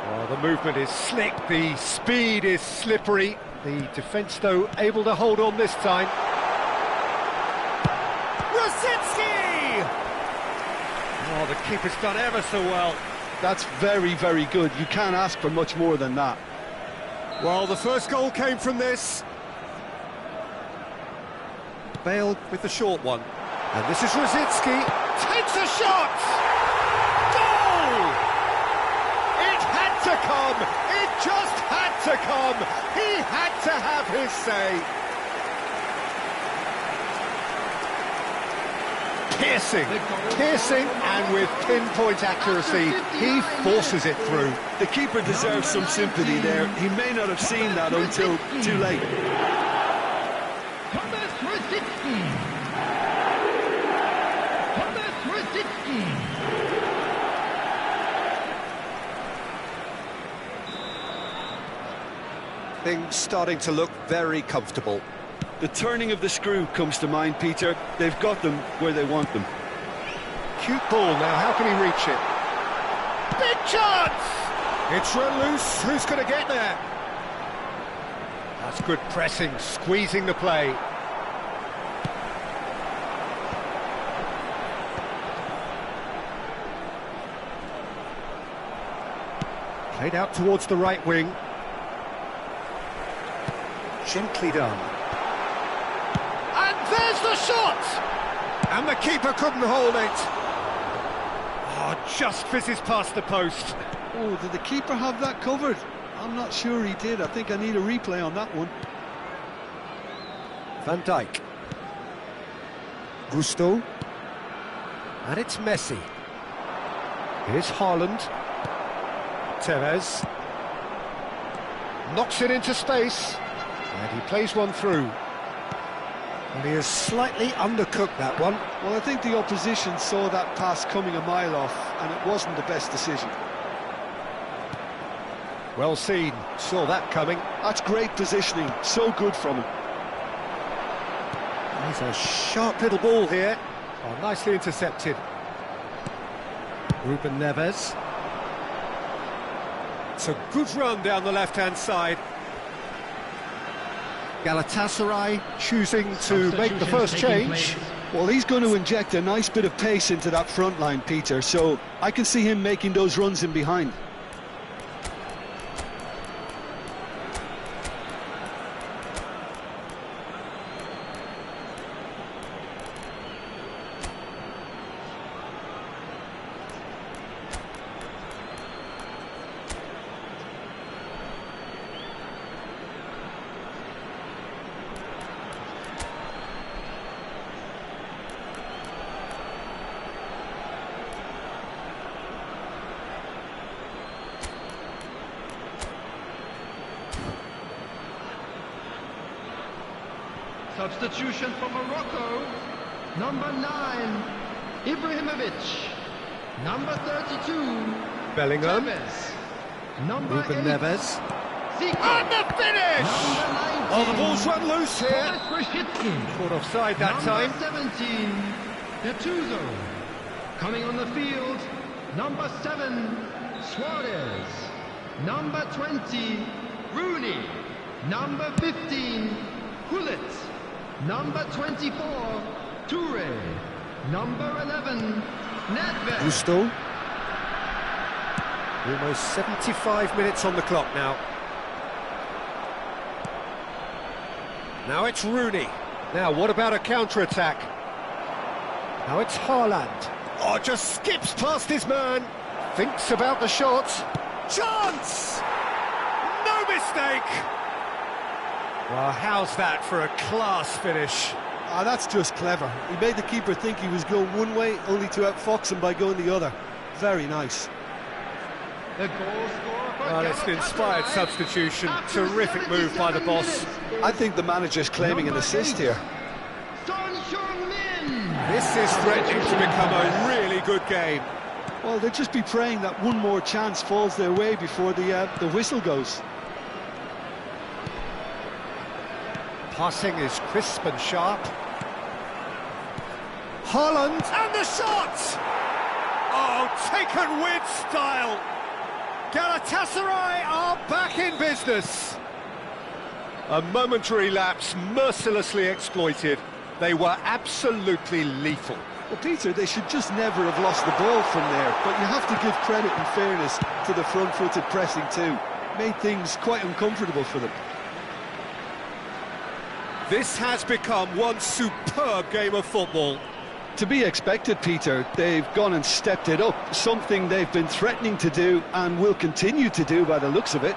Oh, the movement is slick, the speed is slippery. The defence, though, able to hold on this time. Rosicki! Oh, the keeper's done ever so well. That's very, very good. You can't ask for much more than that. Well, the first goal came from this. Bale with the short one. And this is Rosicki. Takes a shot! Goal! It had to come! It just had to come! He had to have his say. Piercing, and with pinpoint accuracy, he forces it through. The keeper deserves some sympathy there. He may not have seen that until too late. Things starting to look very comfortable. The turning of the screw comes to mind, Peter. They've got them where they want them. Cute ball now, how can he reach it? Big chance! It's run loose, who's going to get there? That's good pressing, squeezing the play. Played out towards the right wing. Gently done. And there's the shot! And the keeper couldn't hold it. Oh, just fizzes past the post. Oh, did the keeper have that covered? I'm not sure he did. I think I need a replay on that one. Van Dijk. Gusto. And it's Messi. Here's Haaland. Tevez. Knocks it into space. And he plays one through. And he has slightly undercooked that one. Well, I think the opposition saw that pass coming a mile off, and it wasn't the best decision. Well seen, saw that coming. That's great positioning, so good from him. He's a sharp little ball here. Oh, nicely intercepted. Ruben Neves. It's a good run down the left-hand side. Galatasaray choosing to make the first change. Well, he's going to inject a nice bit of pace into that front line, Peter, so I can see him making those runs in behind. Substitution for Morocco. Number 9, Ibrahimovic. Number 32, Bellingham. Tevez. Number Ruben 8, Neves. Zico. And the finish! Number 19, Oh, the ball's run loose here. Thomas Rashidson. Caught offside that time. Number 17, Gattuso. Coming on the field, number 7, Suarez. Number 20, Rooney. Number 15, Gullit. Number 24, Toure. Number 11, Nedved. Gusto. Almost 75 minutes on the clock now. Now it's Rooney. Now what about a counter-attack? Now it's Haaland. Oh, just skips past his man. Thinks about the shot. Chance! No mistake! Well, how's that for a class finish? Ah, that's just clever. He made the keeper think he was going one way, only to outfox him by going the other. Very nice. The goal scorer for Well, it's an inspired substitution. Terrific move by the boss. I think the manager's claiming an assist here. Son Heung-min. This is threatening to become a really good game. Well, they'll just be praying that one more chance falls their way before the whistle goes. Passing is crisp and sharp. Haaland, and the shot! Oh, taken with style. Galatasaray are back in business. A momentary lapse mercilessly exploited. They were absolutely lethal. Well, Peter, they should just never have lost the ball from there, but you have to give credit and fairness to the front-footed pressing too. Made things quite uncomfortable for them. This has become one superb game of football. To be expected, Peter. They've gone and stepped it up, something they've been threatening to do and will continue to do by the looks of it.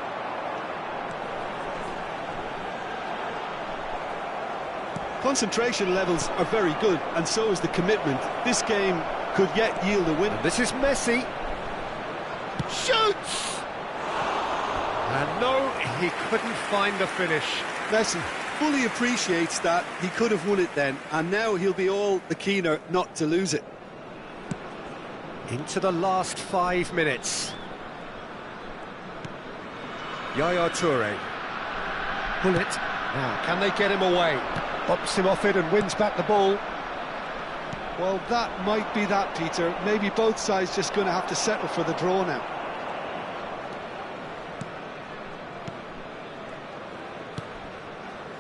Concentration levels are very good, and so is the commitment. This game could yet yield a win. And this is Messi. Shoots! And no, he couldn't find the finish. Messi fully appreciates that he could have won it then, and now he'll be all the keener not to lose it. Into the last 5 minutes. Yaya Toure. Gullit. Now, can they get him away? Bumps him off it and wins back the ball. Well, that might be that, Peter. Maybe both sides just going to have to settle for the draw now.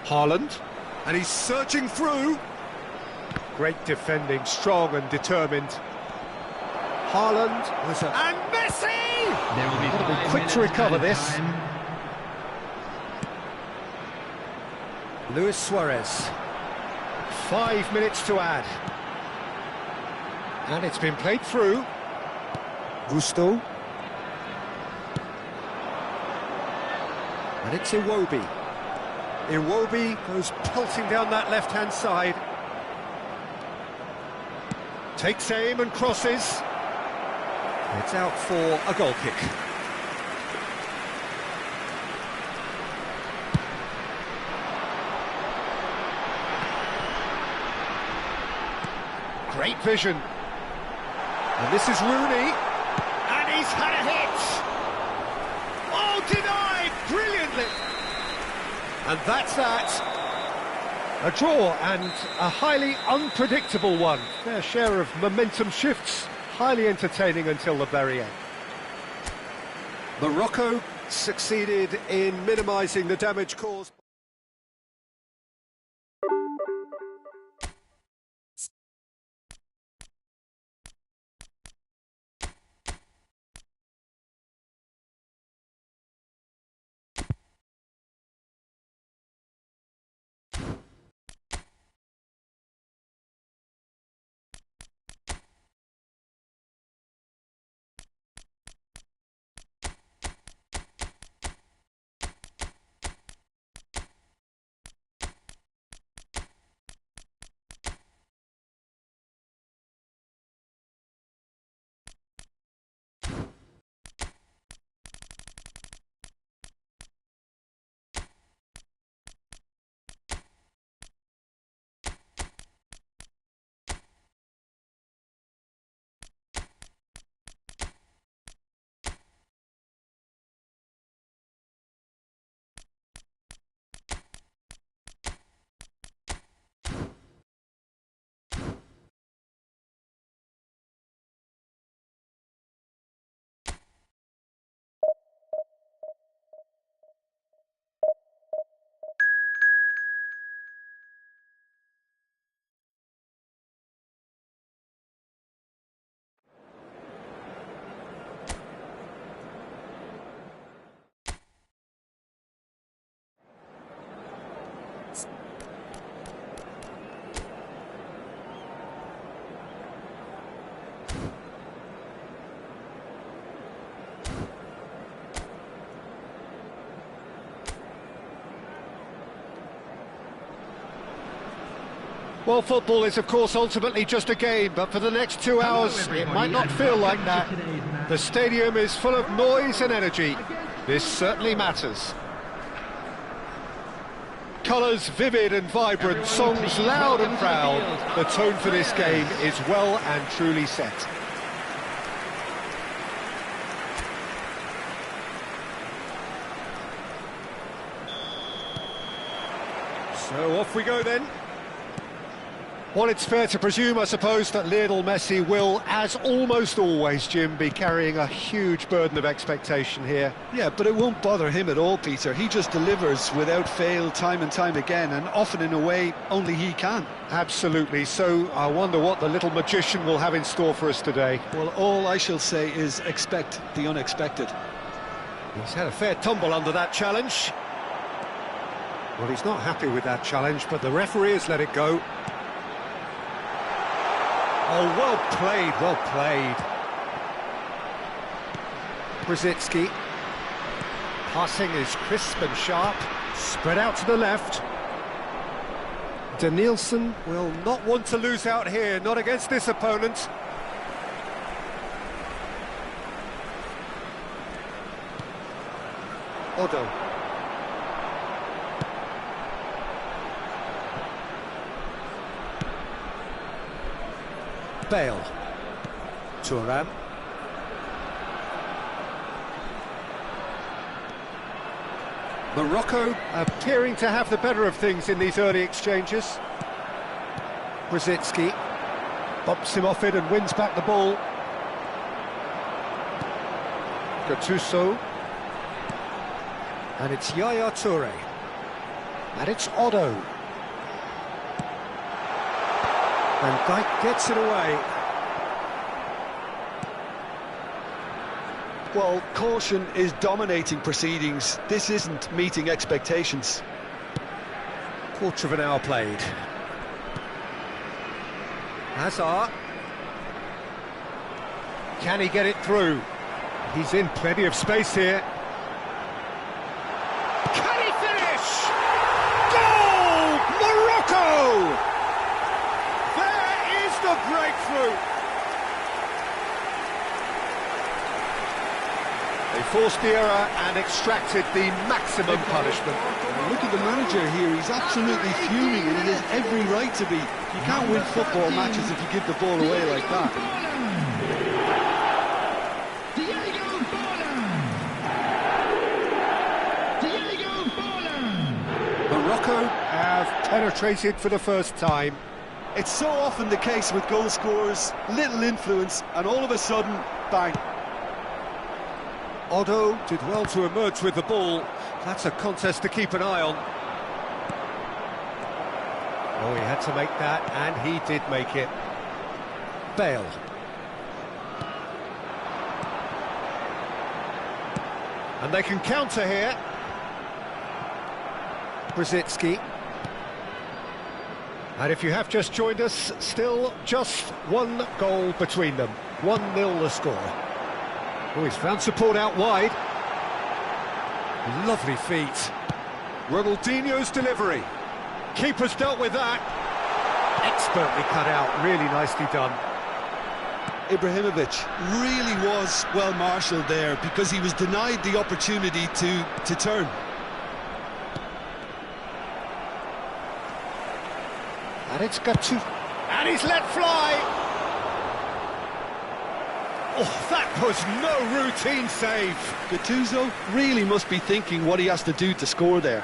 Haaland, and he's surging through. Great defending, strong and determined. Haaland was and Messi! There will be Gotta be 5 quick to minutes recover added this. time. Luis Suarez. 5 minutes to add. And it's been played through. Gusto. And it's Iwobi. Iwobi goes pelting down that left-hand side. Takes aim and crosses. It's out for a goal kick. Great vision. And this is Rooney. And he's had a hit. Oh, denied brilliantly. And that's that. A draw and a highly unpredictable one. Fair share of momentum shifts. Highly entertaining until the very end. Morocco succeeded in minimising the damage caused. Well, football is, of course, ultimately just a game, but for the next 2 hours, it might not feel like that. The stadium is full of noise and energy. This certainly matters. Colours vivid and vibrant, songs loud and proud. The tone for this game is well and truly set. So off we go then. Well, it's fair to presume, I suppose, that Lionel Messi will, as almost always, Jim, be carrying a huge burden of expectation here. Yeah, but it won't bother him at all, Peter. He just delivers without fail time and time again, and often in a way only he can. Absolutely. So I wonder what the little magician will have in store for us today. Well, all I shall say is expect the unexpected. He's had a fair tumble under that challenge. Well, he's not happy with that challenge, but the referee has let it go. Oh, well played, well played. Brzezinski. Passing is crisp and sharp. Spread out to the left. Danielson will not want to lose out here, not against this opponent. Odo. Bale. Thuram. Morocco appearing to have the better of things in these early exchanges. Brzezinski bumps him off it and wins back the ball. Gattuso. And it's Yaya Toure. And it's Odo. And Dijk gets it away. Well, caution is dominating proceedings. This isn't meeting expectations. Quarter of an hour played. Hazard. Can he get it through? He's in plenty of space here. Can he finish? Goal! Morocco! There is the breakthrough. They forced the error and extracted the maximum punishment. Look at the manager here, he's absolutely fuming and he has every right to be. You can't win football matches if you give the ball away like that. Morocco have penetrated for the first time. It's so often the case with goal scorers, little influence and all of a sudden, bang. Odo did well to emerge with the ball. That's a contest to keep an eye on. Oh, he had to make that, and he did make it. Bale. And they can counter here. Brzezinski. And if you have just joined us, still just one goal between them. 1-0 the score. Oh, he's found support out wide. Lovely feet. Ronaldinho's delivery. Keeper's dealt with that. Expertly cut out, really nicely done. Ibrahimovic really was well marshalled there because he was denied the opportunity to turn. And it's got to... And he's let fly! Oh, that was no routine save. Gattuso really must be thinking what he has to do to score there.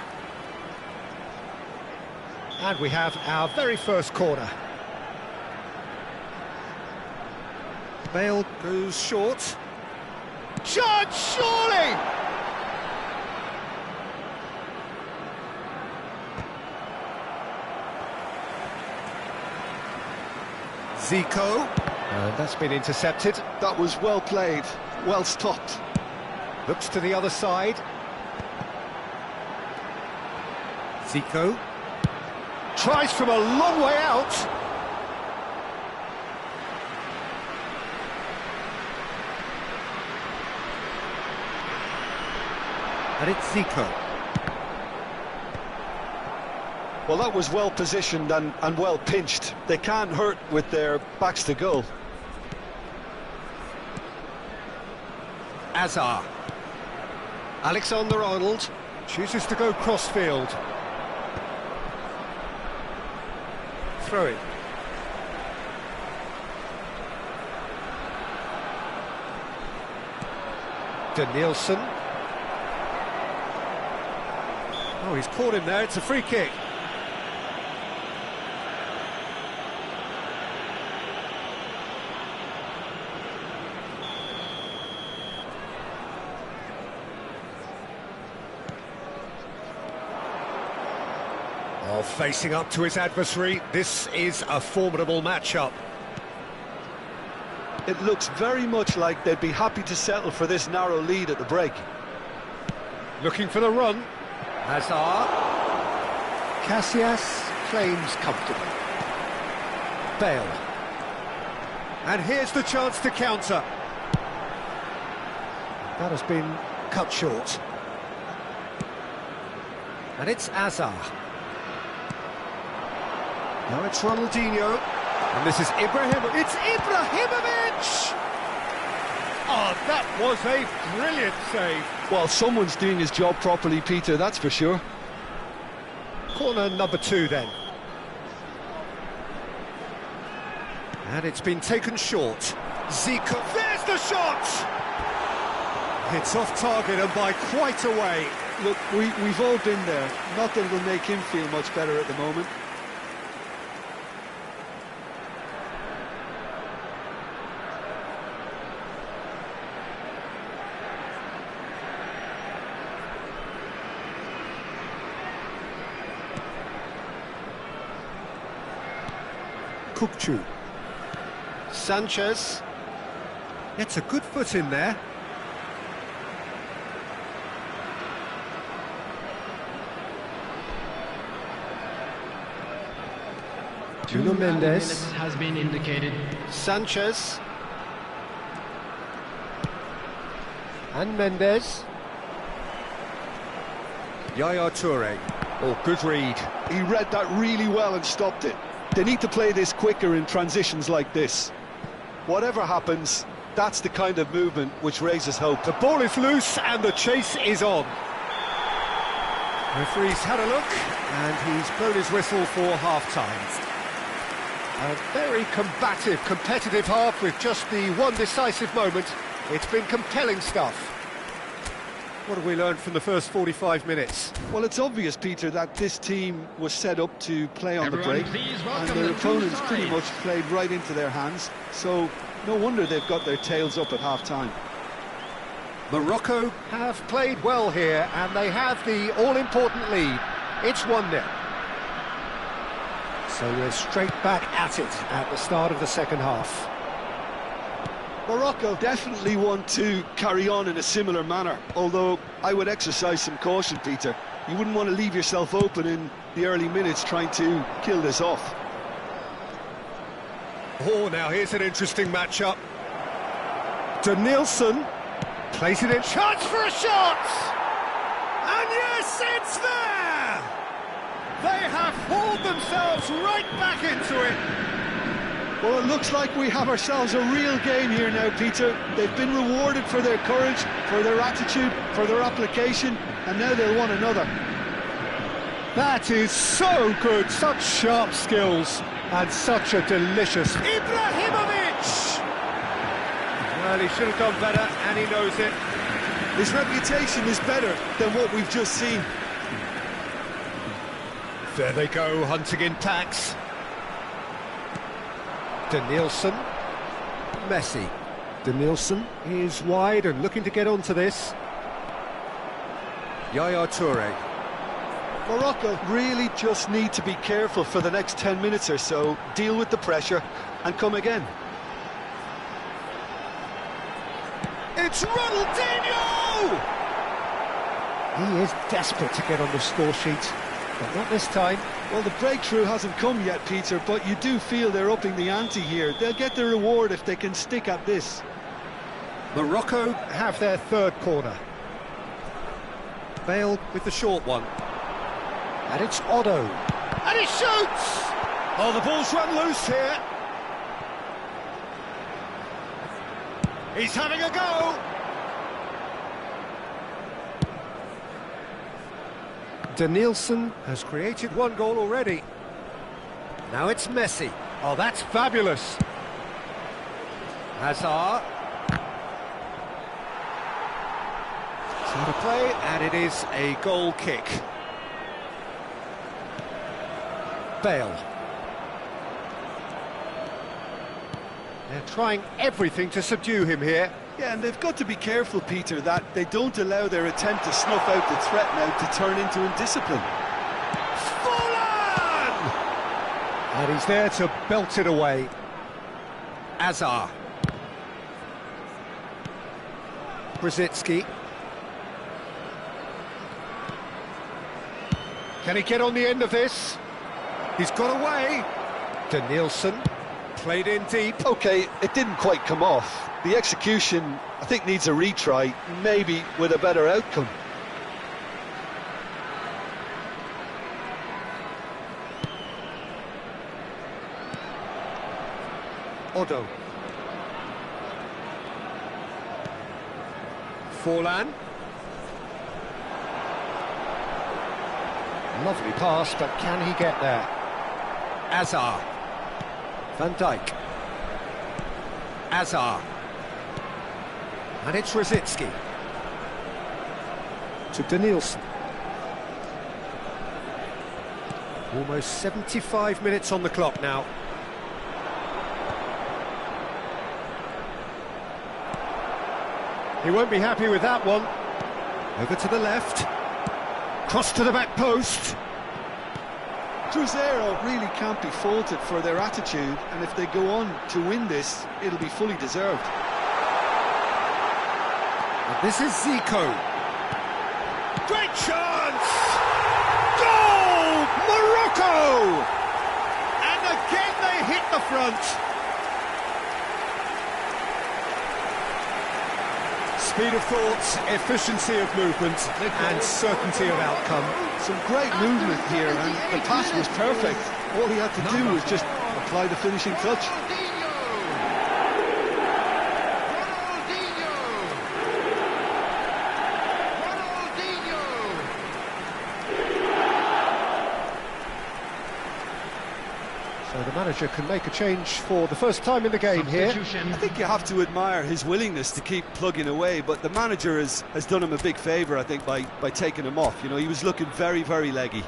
And we have our very first corner. Bale goes short. Judge, surely! Zico. And that's been intercepted. That was well played, well stopped. Looks to the other side. Zico. Tries from a long way out. And it's Zico. Well, that was well positioned and well pinched. They can't hurt with their backs to goal. Azar. Alexander-Arnold chooses to go crossfield. Throw it. Danielson. Oh, he's caught him there. It's a free kick. Oh, facing up to his adversary, this is a formidable matchup. It looks very much like they'd be happy to settle for this narrow lead at the break. Looking for the run. Hazard. Casillas claims comfortably. Bale. And here's the chance to counter. That has been cut short. And it's Azar. Now it's Ronaldinho. And this is Ibrahimovic. It's Ibrahimovic! Oh, that was a brilliant save. Well, someone's doing his job properly, Peter, that's for sure. Corner number 2 then. And it's been taken short. Zico, there's the shot! It's off target and by quite a way. Look, we've all been there. Not that it'll make him feel much better at the moment. Kukçu. Sanchez. It's a good foot in there. Nuno Mendes has been indicated. Sanchez. And Mendes. Yaya Toure. Oh, good read. He read that really well and stopped it. They need to play this quicker in transitions like this. Whatever happens, that's the kind of movement which raises hope. The ball is loose and the chase is on. Referee's had a look and he's blown his whistle for half-time. A very combative, competitive half with just the one decisive moment. It's been compelling stuff. What have we learned from the first 45 minutes? Well, it's obvious, Peter, that this team was set up to play on the break, and their opponents pretty much played right into their hands, so no wonder they've got their tails up at half-time. Morocco have played well here, and they have the all-important lead. It's 1-0. So we're straight back at it at the start of the second half. Morocco definitely want to carry on in a similar manner, although I would exercise some caution, Peter. You wouldn't want to leave yourself open in the early minutes trying to kill this off. Oh, now here's an interesting matchup. Danielson plays it in. Chance for a shot! And yes, it's there! They have hauled themselves right back into it. Well, it looks like we have ourselves a real game here now, Peter. They've been rewarded for their courage, for their attitude, for their application, and now they'll want another. That is so good, such sharp skills, and such a delicious... Ibrahimovic! Well, he should have done better, and he knows it. His reputation is better than what we've just seen. There they go, hunting in packs. Danielson. Messi. Danielson is wide and looking to get onto this. Yaya Toure. Morocco really just need to be careful for the next 10 minutes or so, deal with the pressure and come again. It's Ronaldinho! He is desperate to get on the score sheet, but not this time. Well, the breakthrough hasn't come yet, Peter, but you do feel they're upping the ante here. They'll get their reward if they can stick at this. Morocco have their third corner. Bale with the short one. And it's Otto. And he shoots! Oh, the ball's run loose here. He's having a go! Danielson has created one goal already. Now it's Messi. Oh, that's fabulous. Hazard. It's out of play, and it is a goal kick. Bale. They're trying everything to subdue him here. Yeah, and they've got to be careful, Peter, that they don't allow their attempt to snuff out the threat now to turn into indiscipline. Fallen! And he's there to belt it away. Hazard. Brzezinski. Can he get on the end of this? He's got away. Danielson played in deep. OK, it didn't quite come off. The execution, I think, needs a retry, maybe with a better outcome. Odo. Forlan. Lovely pass, but can he get there? Hazard. Van Dijk. Hazard. And it's Rositzky. To Danielson. Almost 75 minutes on the clock now. He won't be happy with that one. Over to the left. Cross to the back post. Cruzeiro really can't be faulted for their attitude, and if they go on to win this, it'll be fully deserved. And this is Zico. Great chance! Goal! Morocco! And again they hit the front. Speed of thought, efficiency of movement, and certainty of outcome. Some great movement here, and the pass was perfect. All he had to do was just apply the finishing touch. So the manager can make a change for the first time in the game here. I think you have to admire his willingness to keep plugging away, but the manager has done him a big favour, I think, by taking him off. You know, he was looking very, very leggy.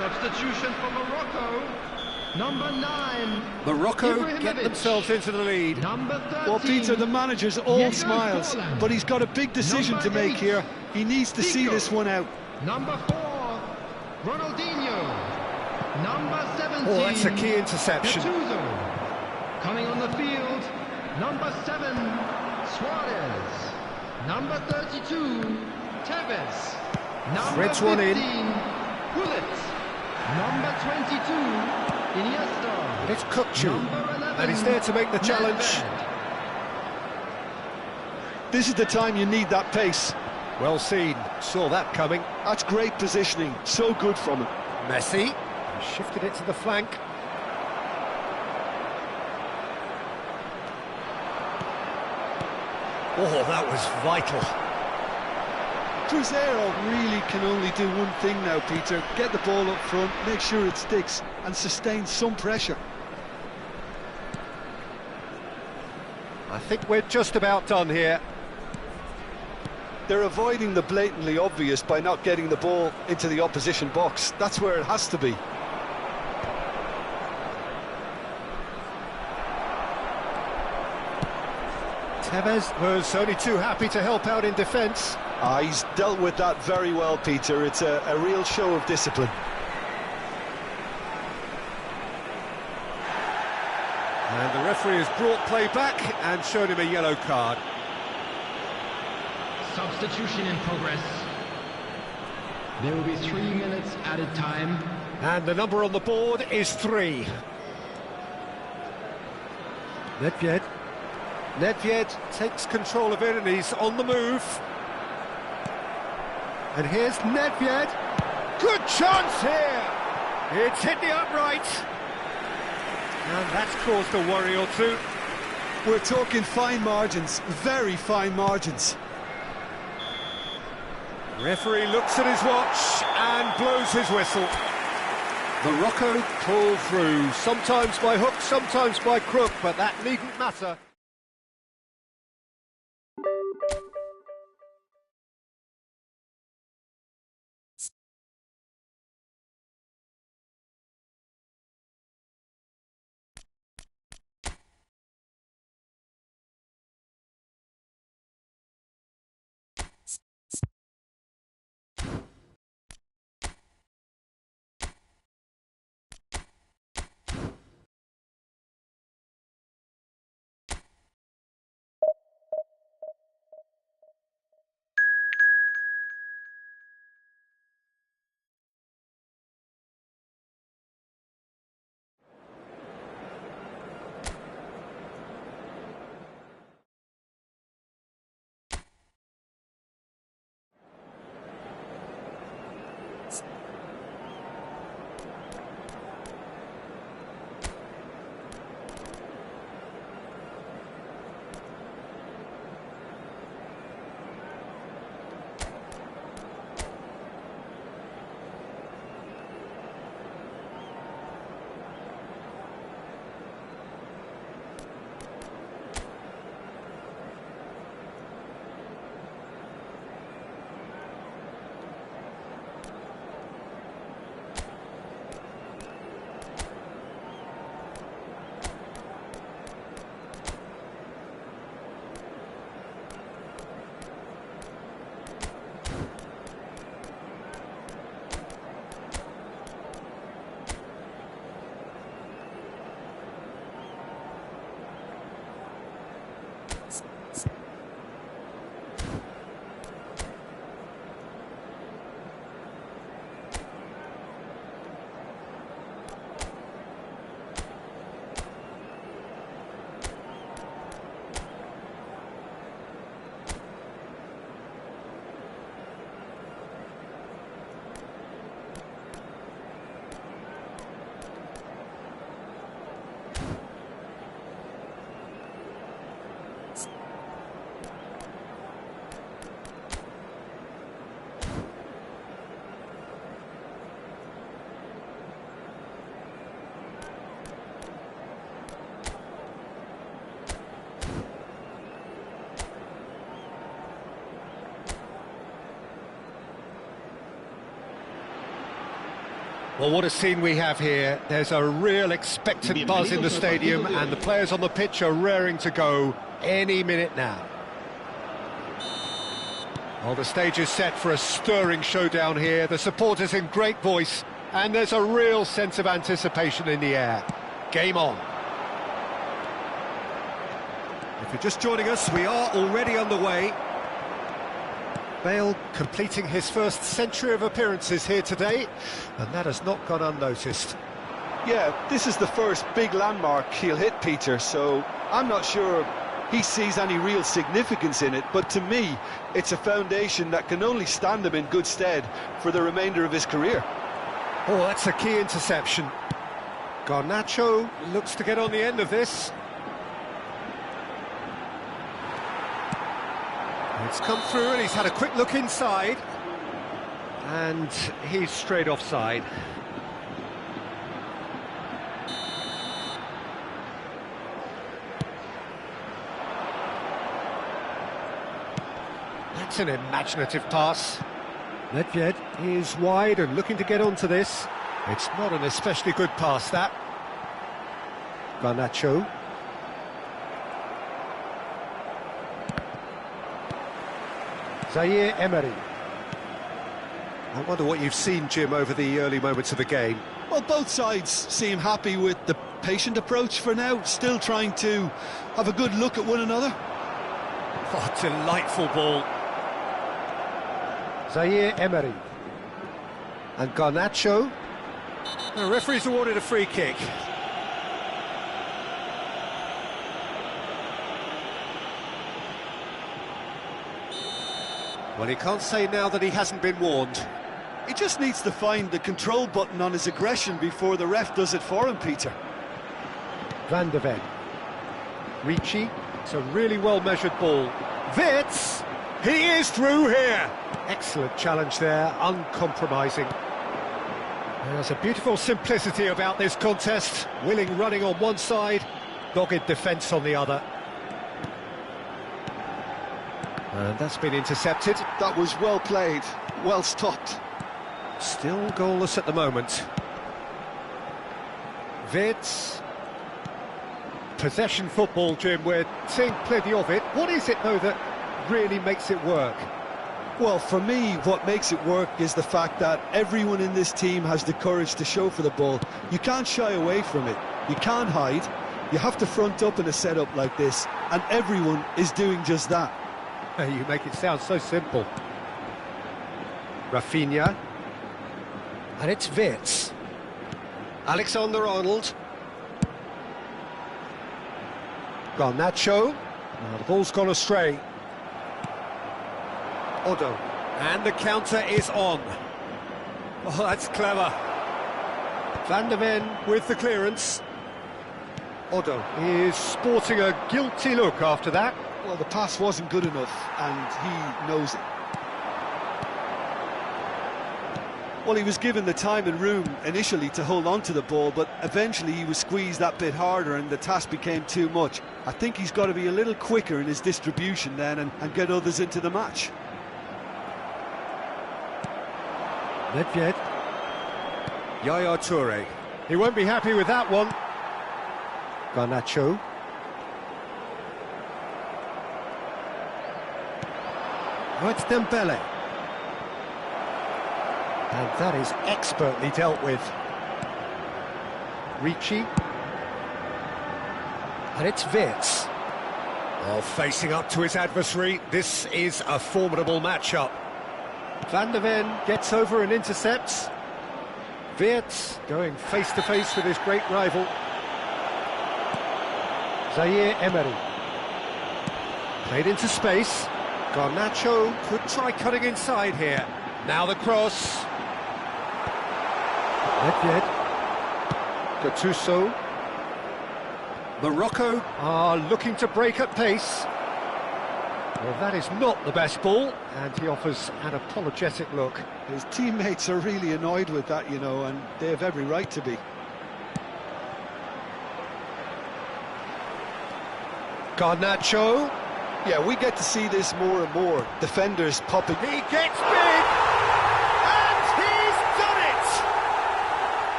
Substitution for Morocco. Number 9. Morocco get themselves into the lead. Number 13. Well, Peter, the manager's all smiles, but he's got a big decision to make here. He needs to see this one out. Number 4, Ronaldinho. Number 17. Oh, that's a key interception. Gattuso. Coming on the field, number 7, Suarez. Number 32, Tevez. Number Threads one in. 15, Bullet. Number 22, Iniesta. It's Kukçu, and he's there to make the challenge. This is the time you need that pace. Well seen, saw that coming. That's great positioning, so good from him. Messi shifted it to the flank. Oh, that was vital. Cruzeiro really can only do one thing now, Peter. Get the ball up front, make sure it sticks, and sustain some pressure. I think we're just about done here. They're avoiding the blatantly obvious by not getting the ball into the opposition box. That's where it has to be. Tevez was only too happy to help out in defence. He's dealt with that very well, Peter. It's a real show of discipline. And the referee has brought play back and shown him a yellow card. Substitution in progress. There will be 3 minutes added time. And the number on the board is 3. Nedved takes control of it and he's on the move. And here's Nedved. Good chance here! It's hit the upright. And that's caused a worry or two. We're talking fine margins, very fine margins. Referee looks at his watch and blows his whistle. Morocco pull through, sometimes by hook, sometimes by crook, but that needn't matter. Well, what a scene we have here. There's a real expectant buzz in the stadium and the players on the pitch are raring to go any minute now. Well, the stage is set for a stirring showdown here. The supporters in great voice and there's a real sense of anticipation in the air. Game on. If you're just joining us, we are already underway. Bale completing his first century of appearances here today, and that has not gone unnoticed. Yeah, this is the first big landmark he'll hit, Peter, so I'm not sure he sees any real significance in it, but to me, it's a foundation that can only stand him in good stead for the remainder of his career. Oh, that's a key interception. Garnacho looks to get on the end of this. It's come through and he's had a quick look inside. And he's straight offside. That's an imaginative pass. Nedved is wide and looking to get onto this. It's not an especially good pass, that. Zaire Emery. I wonder what you've seen, Jim, over the early moments of the game. Well, both sides seem happy with the patient approach for now, still trying to have a good look at one another. Oh, delightful ball. Zaire Emery. And Garnacho. The referee's awarded a free kick. Well, he can't say now that he hasn't been warned. He just needs to find the control button on his aggression before the ref does it for him, Peter. Van de Ven. Ricci. It's a really well-measured ball. Wits! He is through here! Excellent challenge there, uncompromising. There's a beautiful simplicity about this contest. Willing running on one side, dogged defence on the other. And that's been intercepted. That was well played, well stopped. Still goalless at the moment. Wits. Possession football, Jim, we're seeing plenty of it. What is it, though, that really makes it work? Well, for me, what makes it work is the fact that everyone in this team has the courage to show for the ball. You can't shy away from it. You can't hide. You have to front up in a setup like this, and everyone is doing just that. You make it sound so simple. Rafinha. And it's Wits. Alexander-Arnold. Garnacho. Now the ball's gone astray. Odo. And the counter is on. Oh, that's clever. Van de Ven with the clearance. Odo is sporting a guilty look after that. Well, the pass wasn't good enough, and he knows it. Well, he was given the time and room initially to hold on to the ball, but eventually he was squeezed that bit harder and the task became too much. I think he's got to be a little quicker in his distribution then and get others into the match. Nedved. Yaya Toure. He won't be happy with that one. Garnacho. Oh, it's Dembele. And that is expertly dealt with. Ricci. And it's Wits. Oh, facing up to his adversary, this is a formidable matchup. Van de Ven gets over and intercepts. Wits going face-to-face with his great rival. Zaire Emery. Played into space. Garnacho could try cutting inside here. Now the cross. Nedved. Gattuso. Morocco are looking to break at pace. Well, that is not the best ball, and he offers an apologetic look. His teammates are really annoyed with that, you know, and they have every right to be. Garnacho. Yeah, we get to see this more and more. Defenders popping. He gets big! And he's done it!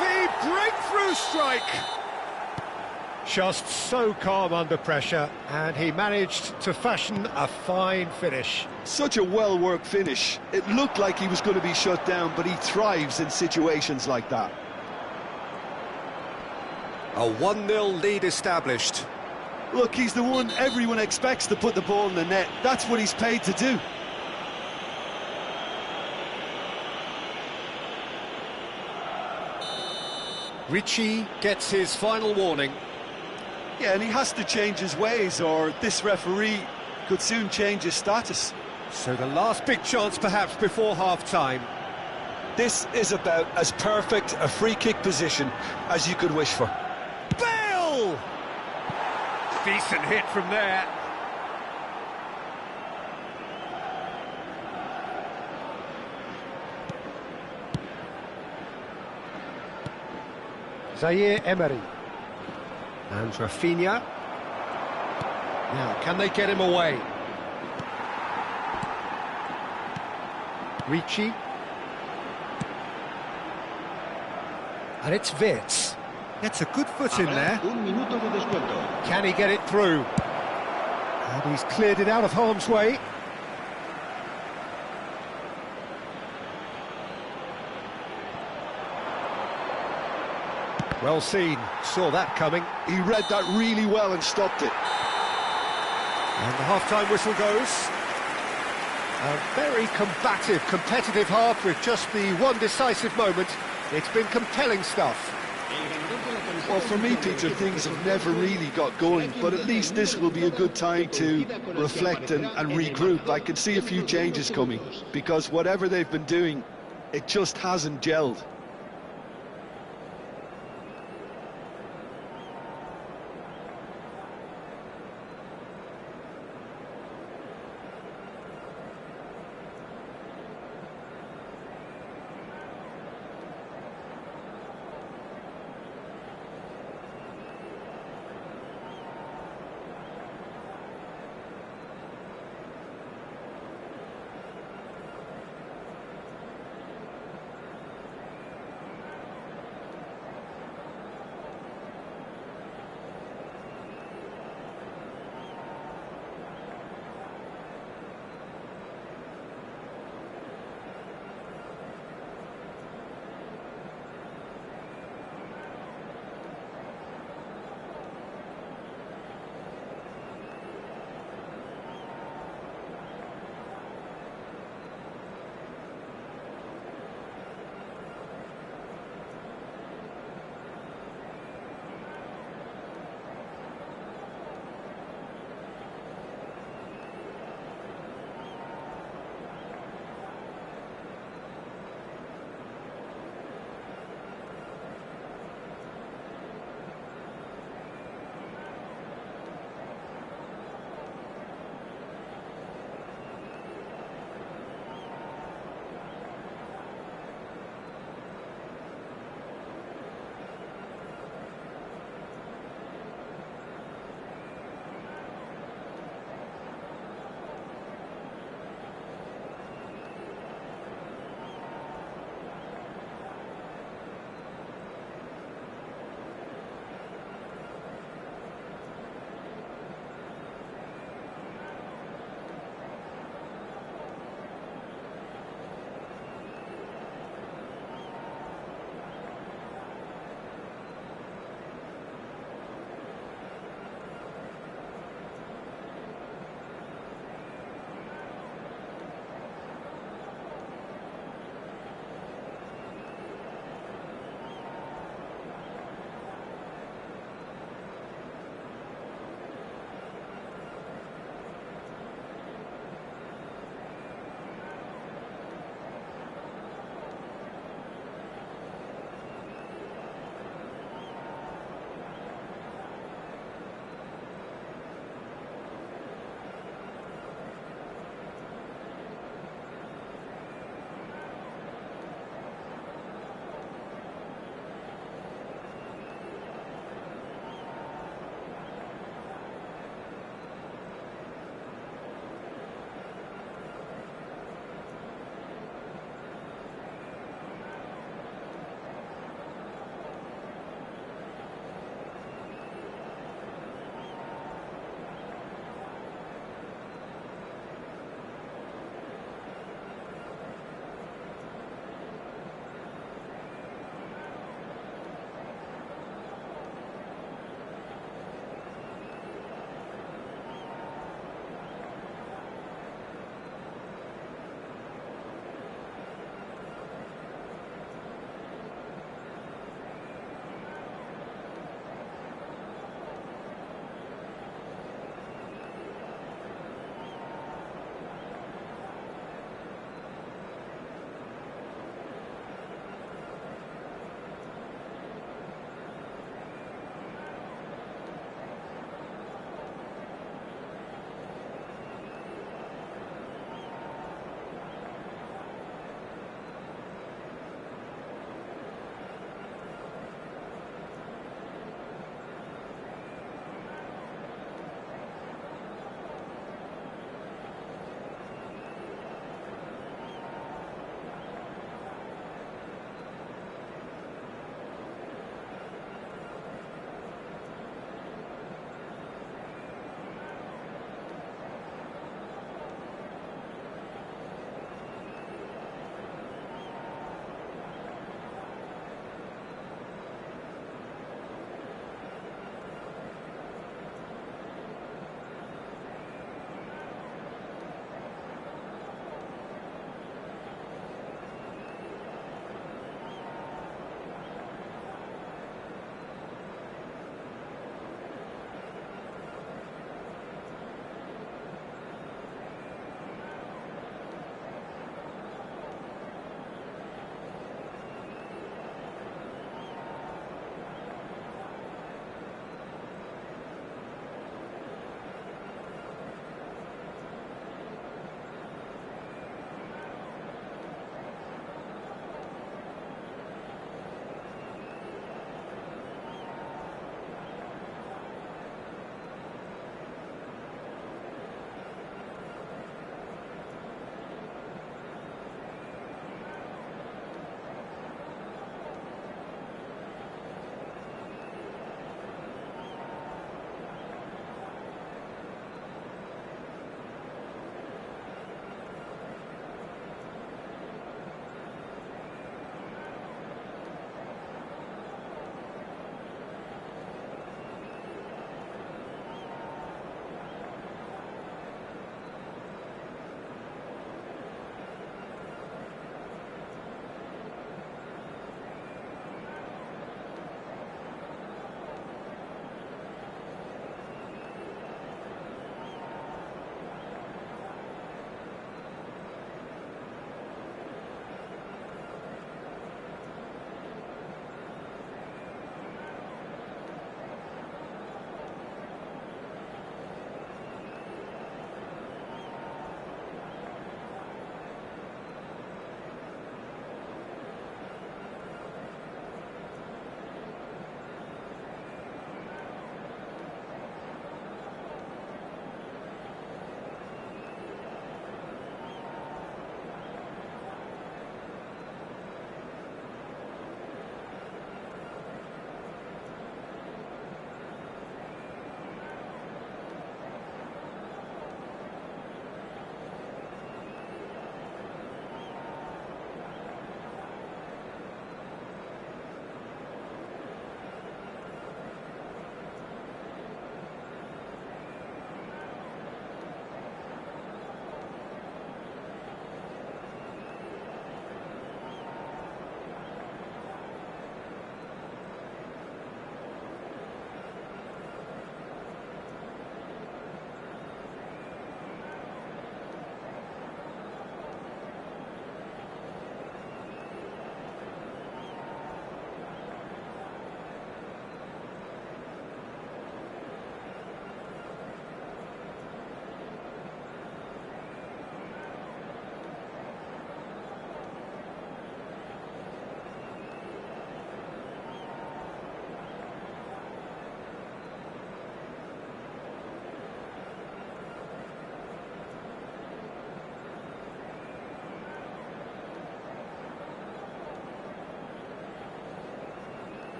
The breakthrough strike! Just so calm under pressure, and he managed to fashion a fine finish. Such a well-worked finish. It looked like he was going to be shut down, but he thrives in situations like that. A 1-0 lead established. Look, he's the one everyone expects to put the ball in the net. That's what he's paid to do. Ricci gets his final warning. Yeah, and he has to change his ways, or this referee could soon change his status. So the last big chance perhaps before half-time. This is about as perfect a free-kick position as you could wish for. Bale! Decent hit from there. Zaire Emery. And Rafinha. Now, can they get him away? Ricci. And it's Wits. Gets a good foot in there. Can he get it through? And he's cleared it out of harm's way. Well seen, saw that coming. He read that really well and stopped it. And the half-time whistle goes. A very combative, competitive half with just the one decisive moment. It's been compelling stuff. Well, for me, Peter, things have never really got going, but at least this will be a good time to reflect and regroup. I can see a few changes coming, because whatever they've been doing, it just hasn't gelled.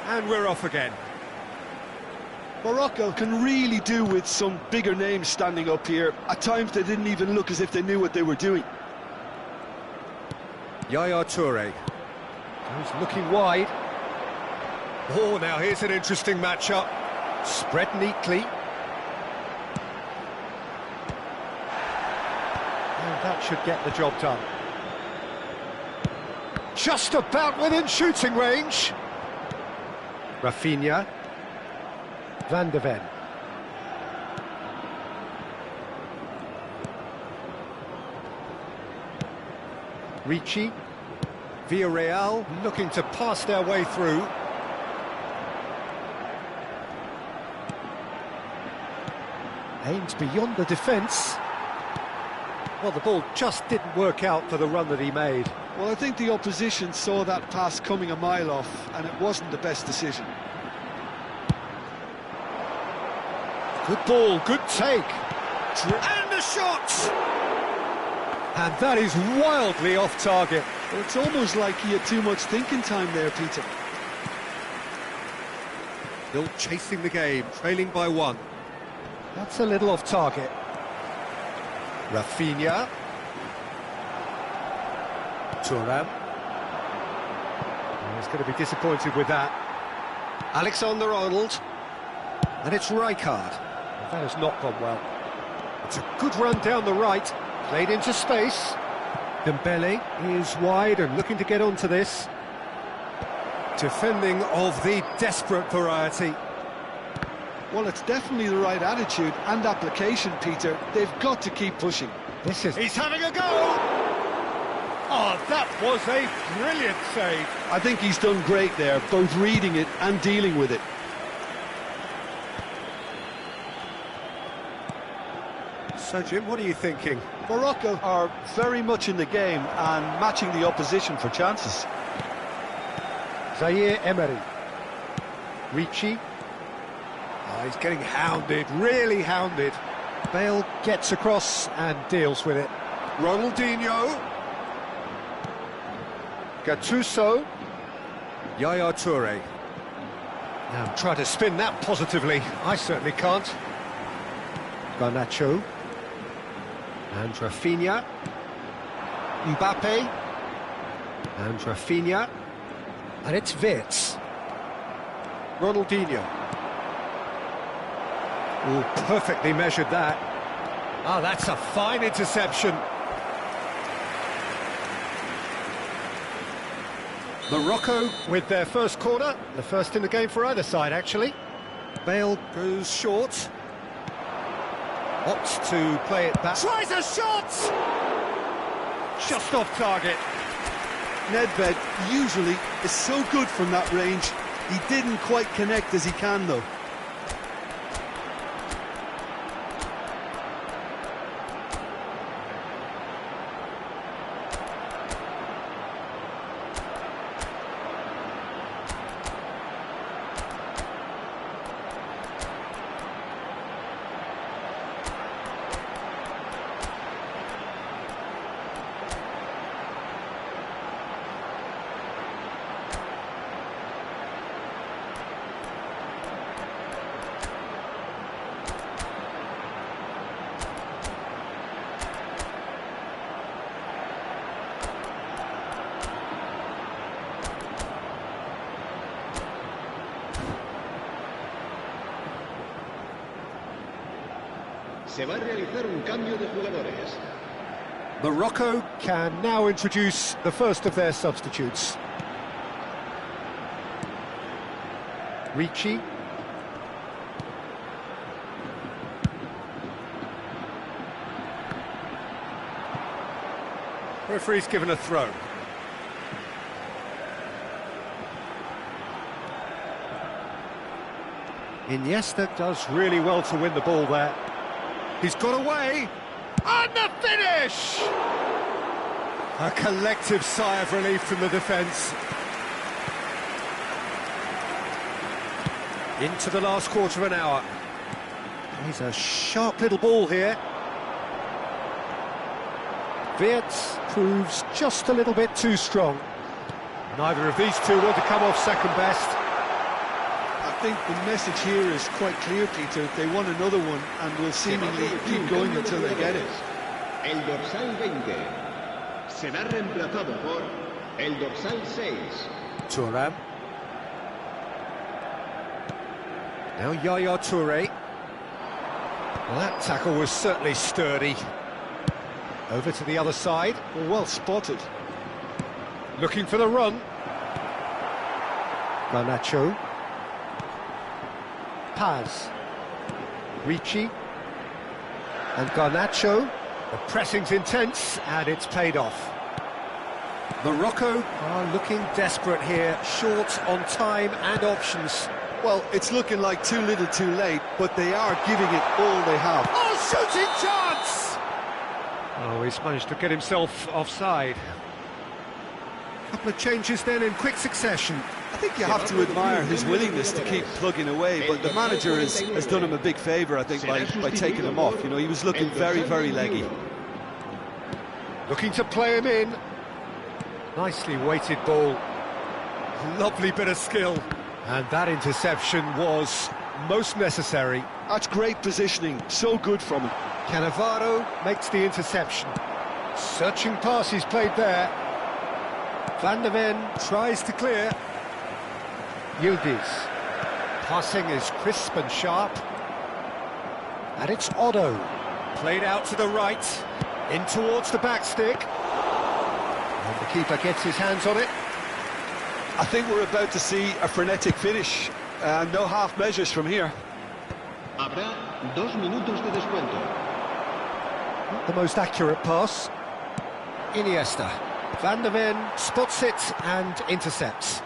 And we're off again. Morocco can really do with some bigger names standing up here. At times they didn't even look as if they knew what they were doing. Yaya Toure goes looking wide. Oh, now here's an interesting matchup. Spread neatly. And that should get the job done. Just about within shooting range. Rafinha. Van de Ven. Ricci. Villarreal looking to pass their way through. Aims beyond the defence. Well, the ball just didn't work out for the run that he made. Well, I think the opposition saw that pass coming a mile off, and it wasn't the best decision. Good ball, good take. And the shot! And that is wildly off target. Well, it's almost like he had too much thinking time there, Peter. Still chasing the game, trailing by one. That's a little off target. Rafinha. Thuram. He's going to be disappointed with that. Alexander-Arnold. And it's Rijkaard. That has not gone well. It's a good run down the right. Played into space. Dembele is wide and looking to get onto this. Defending of the desperate variety. Well, it's definitely the right attitude and application, Peter. They've got to keep pushing. He's having a go! Oh, that was a brilliant save. I think he's done great there, both reading it and dealing with it. So, Jim, what are you thinking? Morocco are very much in the game and matching the opposition for chances. Zaire Emery. Ricci. Oh, he's getting hounded, really hounded. Bale gets across and deals with it. Ronaldinho. Gattuso. Yaya Toure. Now try to spin that positively. I certainly can't. Garnacho. And Rafinha. Mbappe. And Rafinha. And it's Wirtz. Ronaldinho. Oh, perfectly measured that. Ah, that's a fine interception. Morocco with their first corner. The first in the game for either side, actually. Bale goes short. Opts to play it back. Tries a shot! Just off target. Nedved usually is so good from that range. He didn't quite connect as he can, though. Se va a realizar un cambio de jugadores. Morocco can now introduce the first of their substitutes. Ricci. Referee's given a throw. Iniesta does really well to win the ball there. He's got away, and the finish! A collective sigh of relief from the defence. Into the last quarter of an hour. He's a sharp little ball here. Wirtz proves just a little bit too strong. Neither of these two want to come off second best. think the message here is quite clear, Peter. They want another one and will seemingly keep going until they get it. El dorsal 20 será reemplazado por el dorsal 6. Thuram. Now Yaya Toure. Well, that tackle was certainly sturdy. Over to the other side. Well spotted. Looking for the run. Garnacho. Paz. Ricci. And Garnacho. The pressing's intense, and it's paid off. Morocco are looking desperate here, short on time and options. Well, it's looking like too little too late, but they are giving it all they have. Oh, shooting chance! Oh, he's managed to get himself offside. Couple of changes then in quick succession. I think you have to admire his willingness to keep plugging away, but the manager has done him a big favour, I think, by taking him off. You know, he was looking very, very leggy. Looking to play him in. Nicely weighted ball. Lovely bit of skill. And that interception was most necessary. That's great positioning, so good from him. Cannavaro makes the interception. Searching pass he's played there. Van der Ven tries to clear. Yildiz. Passing is crisp and sharp. And it's Otto. Played out to the right. In towards the back stick. And the keeper gets his hands on it. I think we're about to see a frenetic finish. No half measures from here. Habrá 2 minutos de descuento. Not the most accurate pass. Iniesta. Van der Ven spots it and intercepts.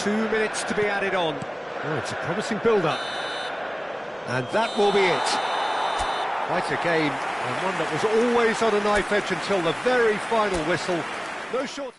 2 minutes to be added on. Oh, it's a promising build-up. And that will be it. Quite a game, and one that was always on a knife edge until the very final whistle. No short...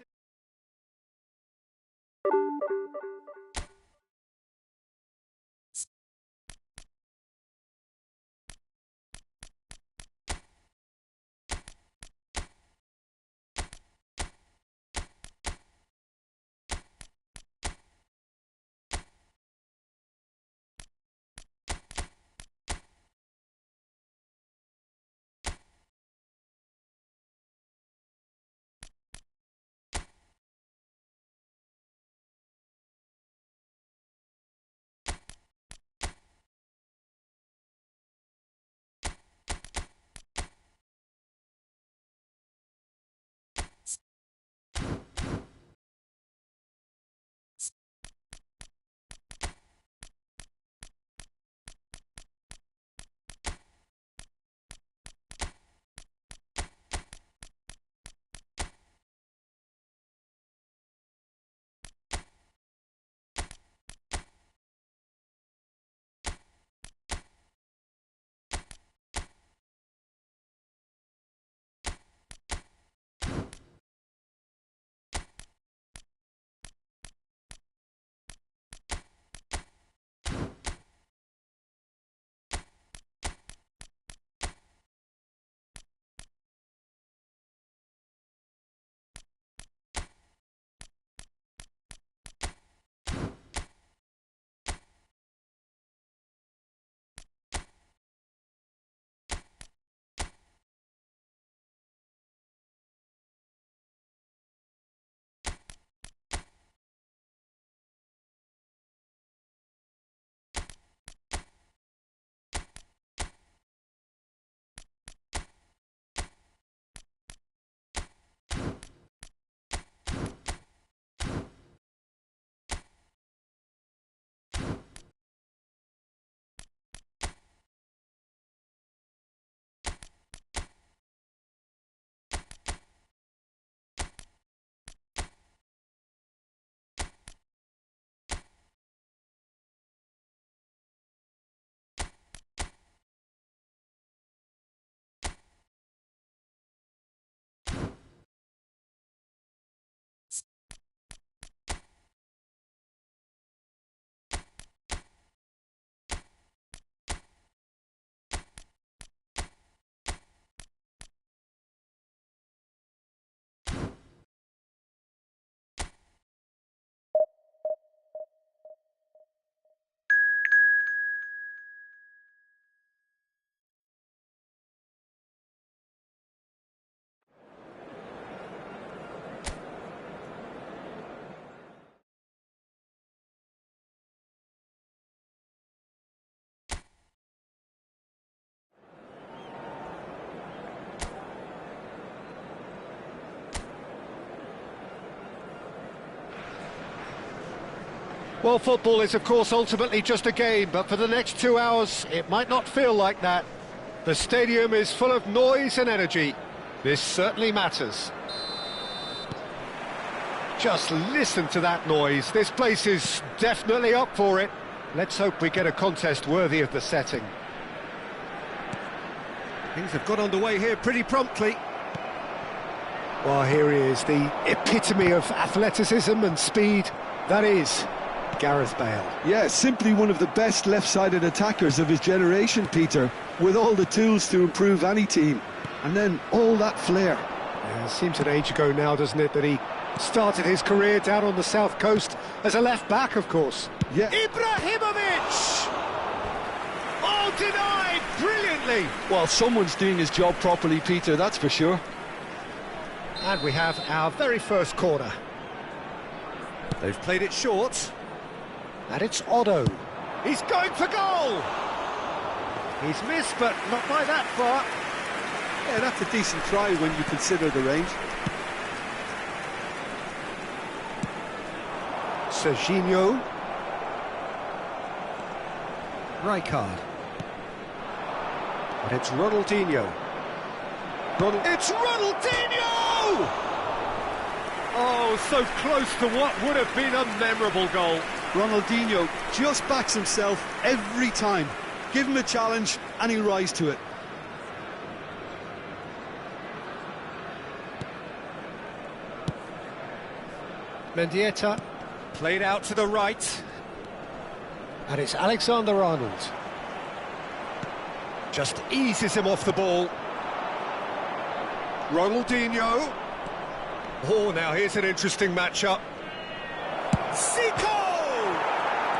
Well, football is, of course, ultimately just a game, but for the next 2 hours, it might not feel like that. The stadium is full of noise and energy. This certainly matters. Just listen to that noise. This place is definitely up for it. Let's hope we get a contest worthy of the setting. Things have got underway here pretty promptly. Well, here he is, the epitome of athleticism and speed. That is Gareth Bale. Yeah, simply one of the best left-sided attackers of his generation, Peter, with all the tools to improve any team. And then all that flair. Yeah, it seems an age ago now, doesn't it, that he started his career down on the south coast as a left-back, of course. Yeah. Ibrahimovic! Oh, denied brilliantly! Well, someone's doing his job properly, Peter, that's for sure. And we have our very first corner. They've played it short. And it's Otto. He's going for goal! He's missed, but not by that far. Yeah, that's a decent try when you consider the range. Serginho. Rijkaard. And it's Ronaldinho. It's Ronaldinho! Oh, so close to what would have been a memorable goal. Ronaldinho just backs himself every time. Give him a challenge and he'll rise to it. Mendieta. Played out to the right. And it's Alexander-Arnold. Just eases him off the ball. Ronaldinho. Oh, now here's an interesting matchup. Zico!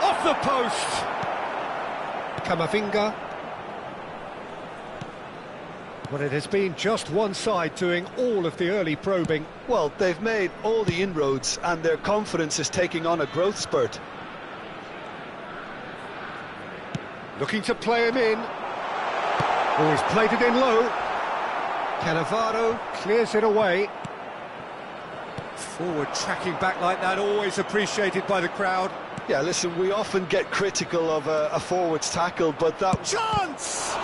Off the post. Camavinga. Well, it has been just one side doing all of the early probing. Well, they've made all the inroads and their confidence is taking on a growth spurt. Looking to play him in. Oh, he's played it in low. Cannavaro clears it away. Forward tracking back like that, always appreciated by the crowd. Yeah, listen, we often get critical of a forward's tackle, but that... Chance!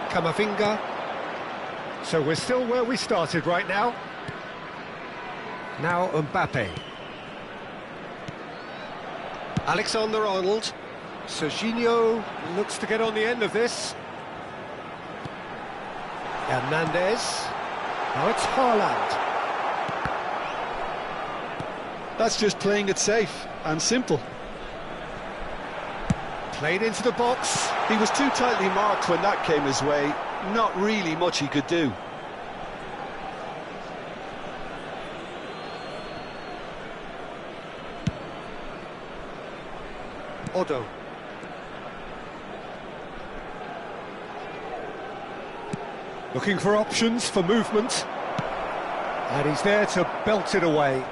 Camavinga. So we're still where we started right now. Now Mbappe. Alexander-Arnold. Serginho looks to get on the end of this. Hernandez. Now it's Haaland. That's just playing it safe and simple. Played into the box. He was too tightly marked when that came his way. Not really much he could do. Otto. Looking for options for movement. And he's there to belt it away.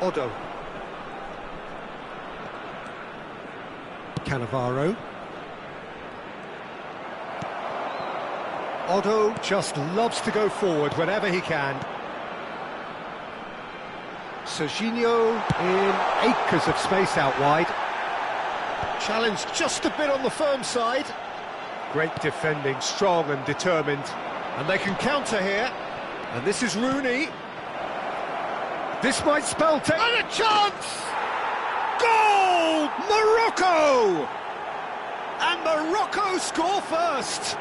Otto. Cannavaro. Otto just loves to go forward whenever he can. Serginho in acres of space out wide. Challenged just a bit on the firm side. Great defending, strong and determined. And they can counter here. And this is Rooney. This might spell... And a chance! Goal! Morocco! And Morocco score first.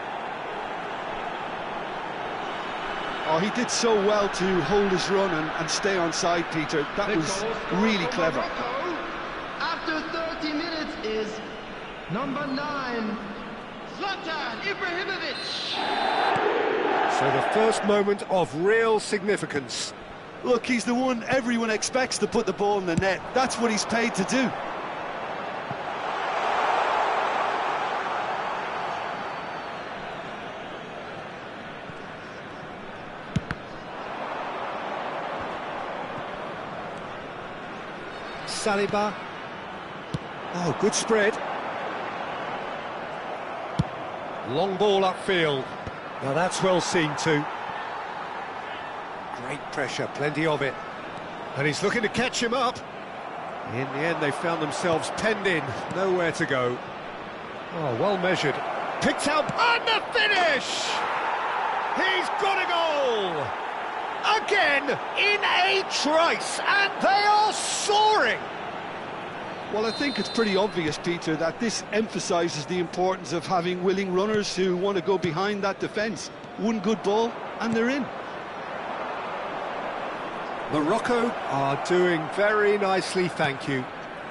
Oh, he did so well to hold his run and stay on side, Peter. That was really clever. Morocco, after 30 minutes, is number 9, Zlatan Ibrahimovic. So the first moment of real significance. Look, he's the one everyone expects to put the ball in the net. That's what he's paid to do. Saliba. Oh, good spread. Long ball upfield. Now that's well seen too. Great pressure, plenty of it. And he's looking to catch him up. In the end, they found themselves penned in, nowhere to go. Oh, well measured. Picked out, and the finish! He's got a goal! Again, in a trice, and they are soaring! Well, I think it's pretty obvious, Peter, that this emphasises the importance of having willing runners who want to go behind that defence. One good ball, and they're in. Morocco are doing very nicely, thank you.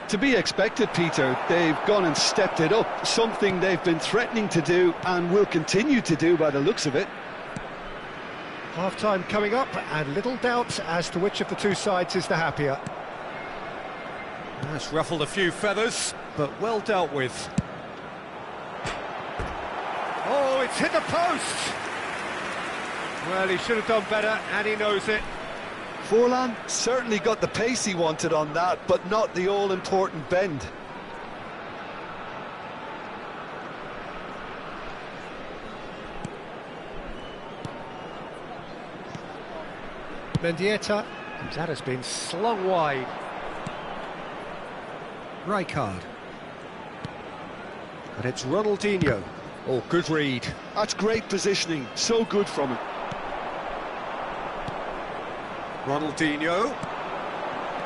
To be expected, Peter. They've gone and stepped it up, something they've been threatening to do and will continue to do by the looks of it. Half-time coming up, and little doubt as to which of the two sides is the happier. That's ruffled a few feathers, but well dealt with. Oh, it's hit the post! Well, he should have done better, and he knows it. Forlan certainly got the pace he wanted on that, but not the all-important bend. Mendieta, that has been slung wide. Rijkaard. And it's Ronaldinho. Oh, good read. That's great positioning, so good from him. Ronaldinho.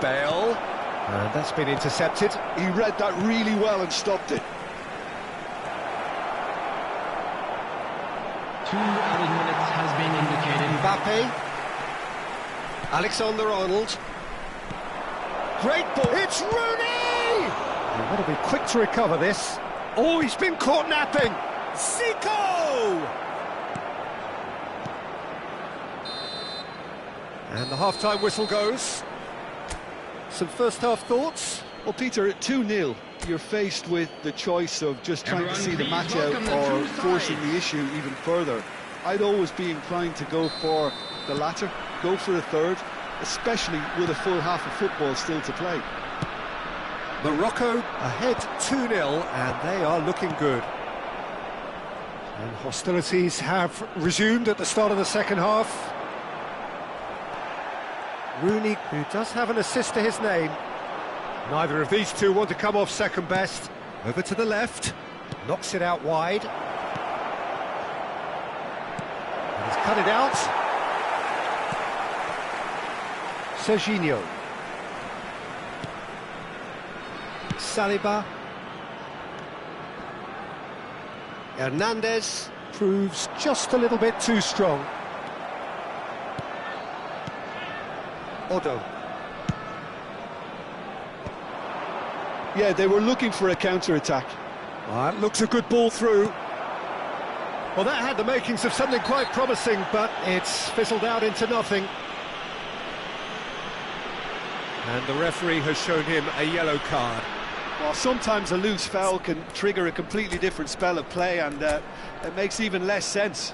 Bale. And that's been intercepted. He read that really well and stopped it. 2 added minutes has been indicated. Mbappe. Alexander-Arnold. Great ball. It's Rooney! They've got to be quick to recover this. Oh, he's been caught napping. Zico! And the half-time whistle goes. Some first-half thoughts? Well, Peter, at 2-0, you're faced with the choice of just trying to see the match out or forcing the issue even further. I'd always be inclined to go for the latter, go for a third, especially with a full half of football still to play. Morocco ahead 2-0, and they are looking good. And hostilities have resumed at the start of the second half. Rooney, who does have an assist to his name. Neither of these two want to come off second best. Over to the left, knocks it out wide. And he's cut it out. Serginho. Saliba. Hernandez proves just a little bit too strong. Odo. Yeah, they were looking for a counter-attack. That looks a good ball through. Well, that had the makings of something quite promising, but it's fizzled out into nothing. And the referee has shown him a yellow card. Well, sometimes a loose foul can trigger a completely different spell of play, and it makes even less sense.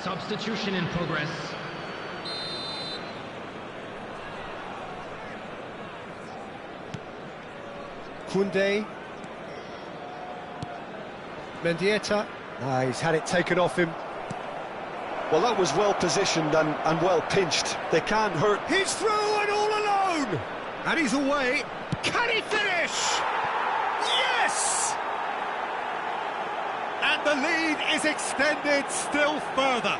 Substitution in progress. Koundé. Mendieta. He's had it taken off him. Well, that was well positioned and well pinched. They can't hurt. He's through and all alone! And he's away. Can he finish? Yes! And the lead is extended still further.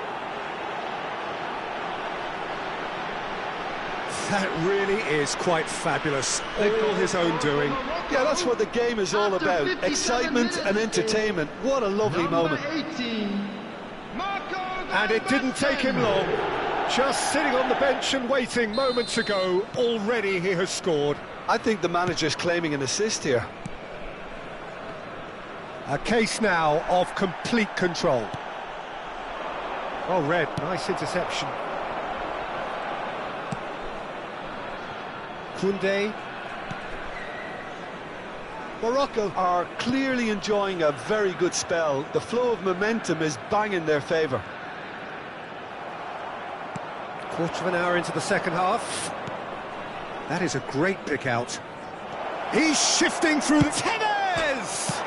That really is quite fabulous. All his own doing. Yeah, that's what the game is all about. Excitement and entertainment. What a lovely moment. 18. And it didn't take him long. Just sitting on the bench and waiting moments ago, already he has scored. I think the manager's claiming an assist here. A case now of complete control. Oh, Red, nice interception. Koundé. Morocco are clearly enjoying a very good spell. The flow of momentum is bang in their favour. Quarter of an hour into the second half. That is a great pick out. He's shifting through the... Tevez!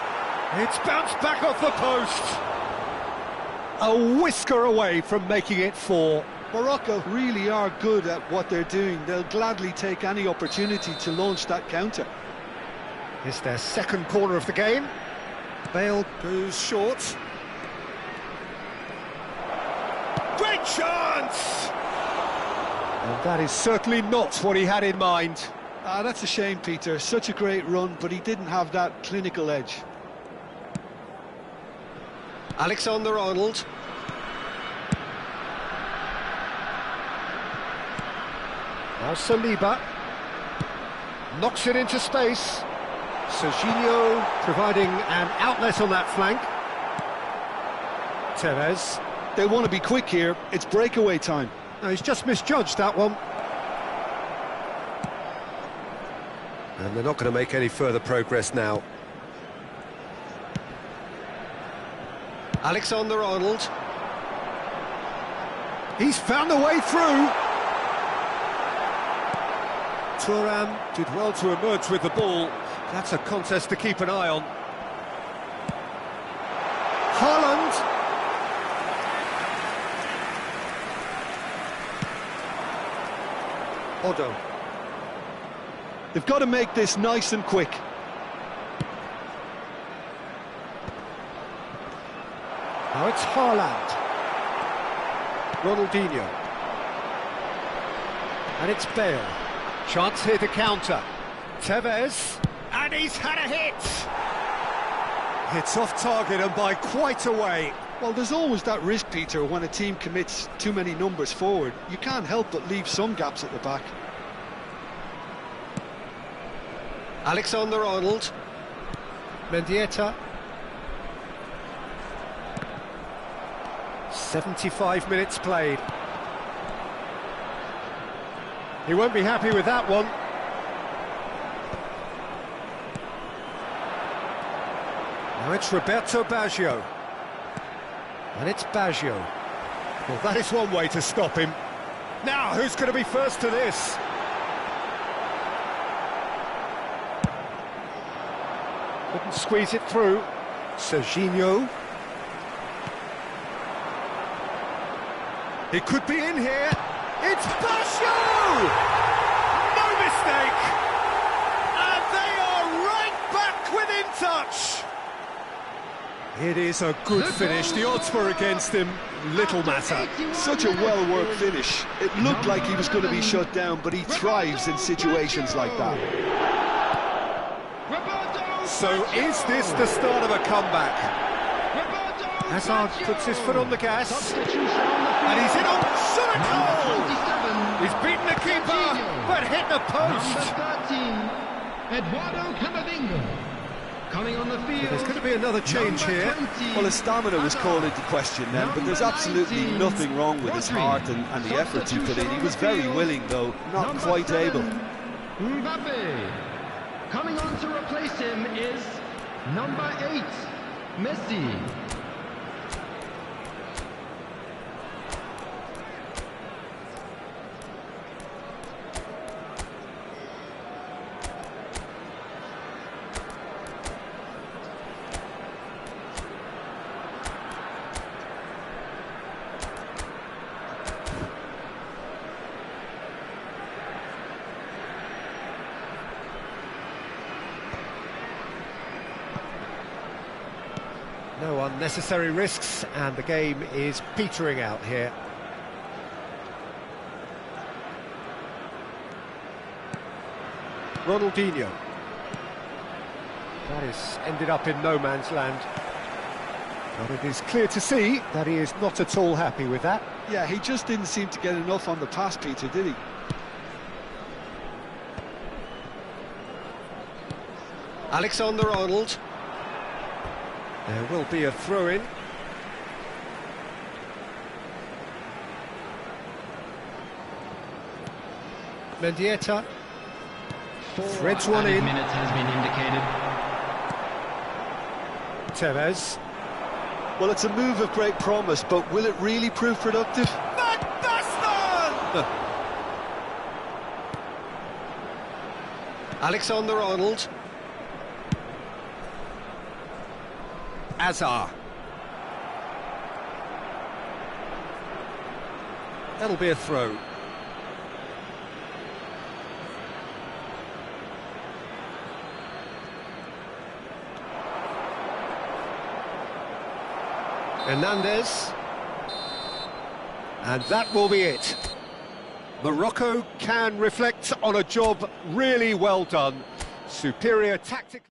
It's bounced back off the post. A whisker away from making it 4. Morocco really are good at what they're doing. They'll gladly take any opportunity to launch that counter. It's their second corner of the game. Bale goes short. Great chance! And that is certainly not what he had in mind. That's a shame, Peter. Such a great run, but he didn't have that clinical edge. Alexander-Arnold. Now Saliba. Knocks it into space. Serginho providing an outlet on that flank. Tevez. They want to be quick here. It's breakaway time. No, he's just misjudged that one. And they're not going to make any further progress now. Alexander-Arnold. He's found a way through. Thuram did well to emerge with the ball. That's a contest to keep an eye on. Haaland. Odo. They've got to make this nice and quick. Now it's Haaland. Ronaldinho. And it's Bale. Chance here to counter. Tevez. And he's had a hit! It's off target and by quite a way. Well, there's always that risk, Peter, when a team commits too many numbers forward. You can't help but leave some gaps at the back. Alexander-Arnold. Mendieta. 75 minutes played. He won't be happy with that one. Now it's Roberto Baggio. And it's Baggio. Well, that is one way to stop him. Now, who's going to be first to this? Couldn't squeeze it through. Serginho. It could be in here. It's Baggio! No mistake! And they are right back within touch! It is a good finish. The odds were against him. Little matter. Such a well-worked finish. It looked like he was going to be shut down, but he thrives in situations like that. So is this the start of a comeback? Hazard puts his foot on the gas. And he's in on shot goal! He's beaten the keeper, but hit the post. Eduardo Camavinga. Coming on the field. There's going to be another change here. Well, his stamina was called into question then, but there's absolutely nothing wrong with his heart and the effort he put in. He was very willing, though, not quite able. Mbappe. Coming on to replace him is number 8, Messi. No unnecessary risks, and the game is petering out here. Ronaldinho. That is ended up in no man's land. But it is clear to see that he is not at all happy with that. Yeah, he just didn't seem to get enough on the pass, Peter, did he? Alexander-Arnold. There will be a throw-in. Mendieta. Threads one in. Minutes has been indicated. Tevez. Well, it's a move of great promise, but will it really prove productive? Alexander-Arnold. Azar. That'll be a throw. Hernandez. And that will be it. Morocco can reflect on a job really well done. Superior tactical.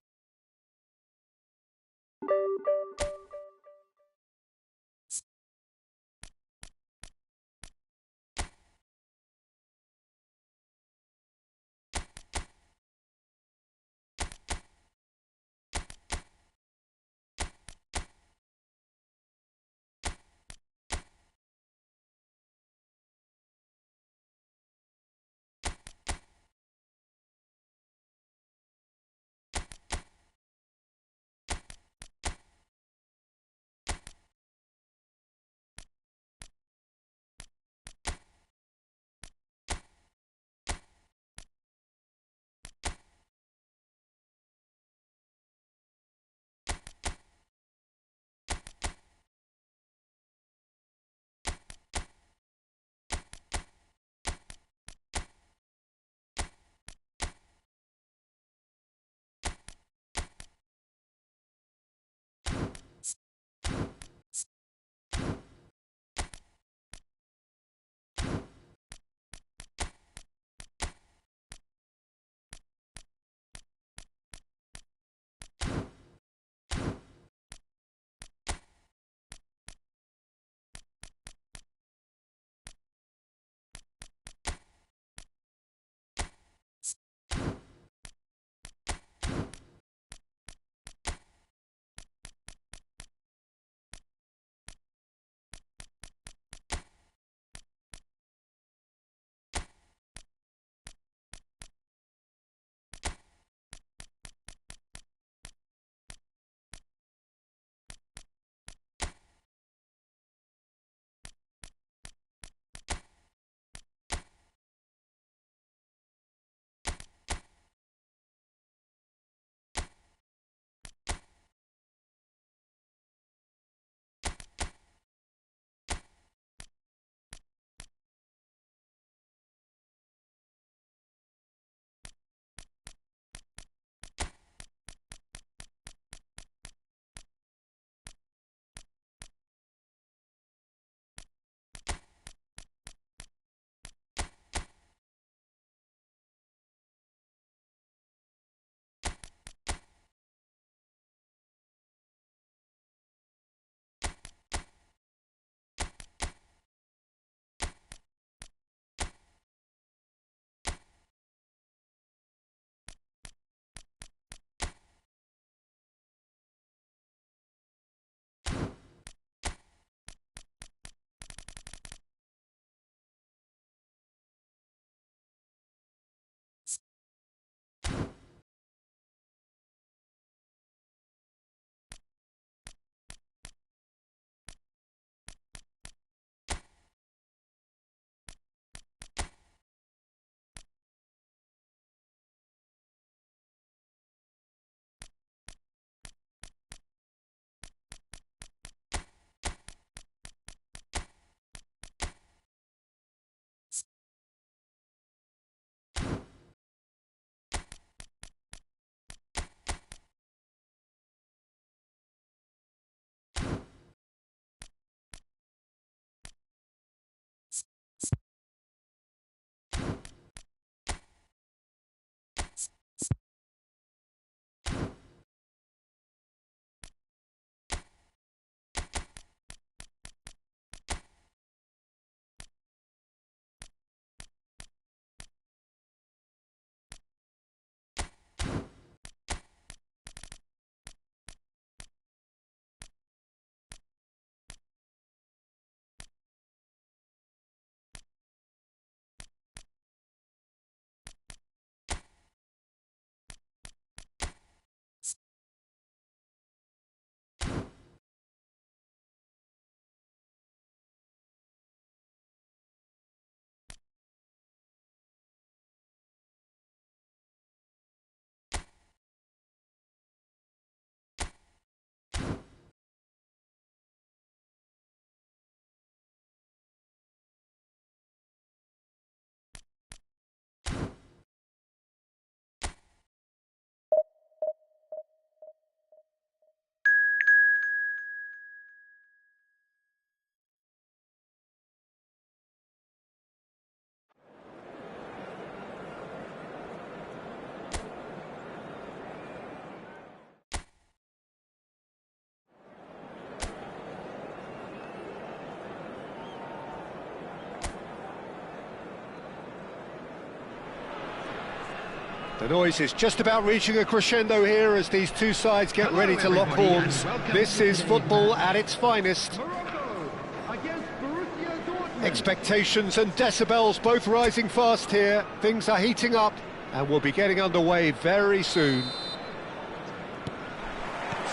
The noise is just about reaching a crescendo here as these two sides get ready to lock everybody, horns. and welcome This to is the football match. at its finest. Morocco against Borussia Dortmund. Expectations and decibels both rising fast here. Things are heating up and we'll be getting underway very soon.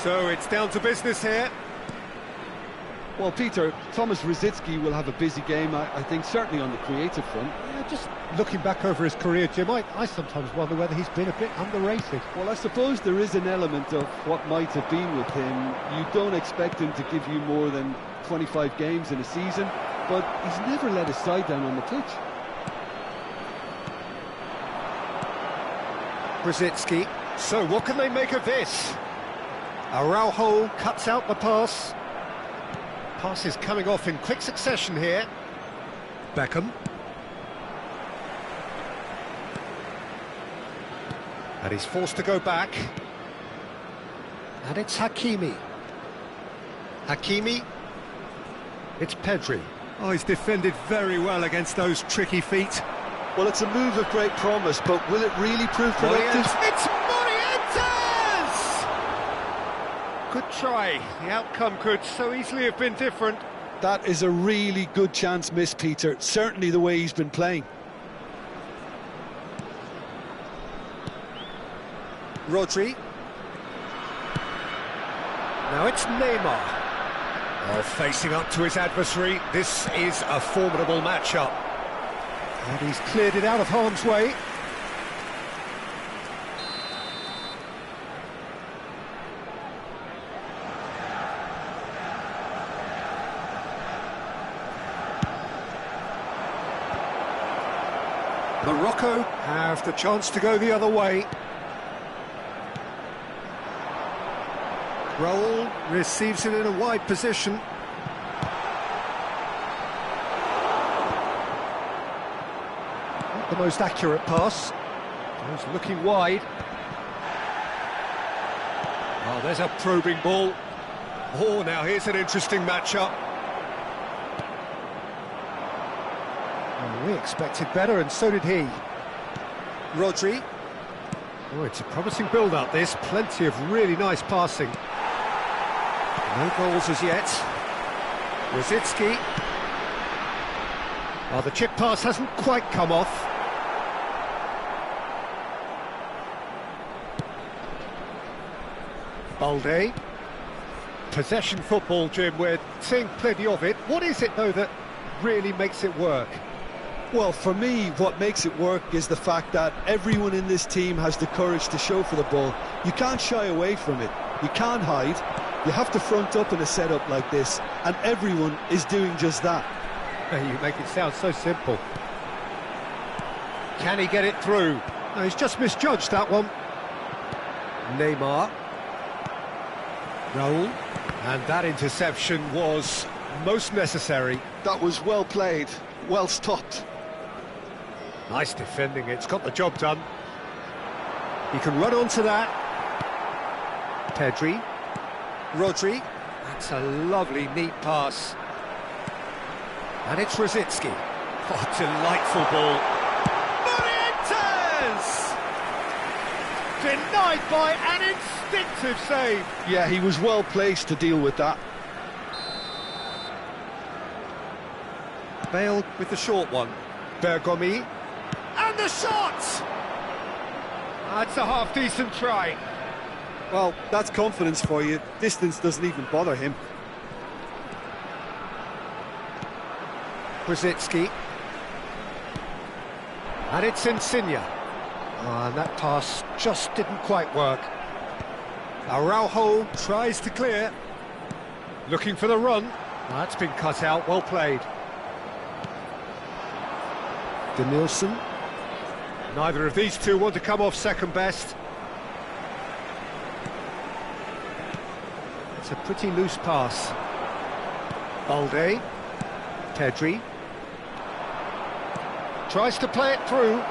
So it's down to business here. Well, Peter, Thomas Rosicky will have a busy game, I think, certainly on the creative front. Yeah, just looking back over his career, Jim, I sometimes wonder whether he's been a bit underrated. Well, I suppose there is an element of what might have been with him. You don't expect him to give you more than 25 games in a season, but he's never let his side down on the pitch. Rosicky. So what can they make of this? Araujo cuts out the pass. Pass is coming off in quick succession here. Beckham. And he's forced to go back. And it's Hakimi. Hakimi. It's Pedri. Oh, he's defended very well against those tricky feet. Well, it's a move of great promise, but will it really prove productive? It's Morientes! Good try. The outcome could so easily have been different. That is a really good chance missed, Peter. Certainly the way he's been playing. Rodri. Now it's Neymar. Oh, facing up to his adversary. This is a formidable matchup. And he's cleared it out of harm's way. Morocco have the chance to go the other way. Raul receives it in a wide position. Not the most accurate pass. He's looking wide. Oh, there's a probing ball. Oh, now here's an interesting matchup. Oh, we expected better, and so did he. Rodri. Oh, it's a promising build-up, this. Plenty of really nice passing. No goals as yet. Rosicky. Oh, the chip pass hasn't quite come off. Balde. Possession football, Jim, we're seeing plenty of it. What is it, though, that really makes it work? Well, for me, what makes it work is the fact that everyone in this team has the courage to show for the ball. You can't shy away from it. You can't hide. You have to front up in a setup like this, and everyone is doing just that. You make it sound so simple. Can he get it through? No, he's just misjudged that one. Neymar. Raul. And that interception was most necessary. That was well played, well stopped. Nice defending, it's got the job done. He can run onto that. Pedri. Rodri. That's a lovely, neat pass. And it's Rosicky. Oh, delightful ball. Morientes! Denied by an instinctive save. Yeah, he was well placed to deal with that. Bale with the short one. Bergomi. And the shot! That's a half-decent try. Well, that's confidence for you. Distance doesn't even bother him. Rosicky. And it's Insigne. Oh, and that pass just didn't quite work. Araujo tries to clear. Looking for the run. Oh, that's been cut out, well played. Denilson. Neither of these two want to come off second best. It's a pretty loose pass. Balde. Pedri. Tries to play it through.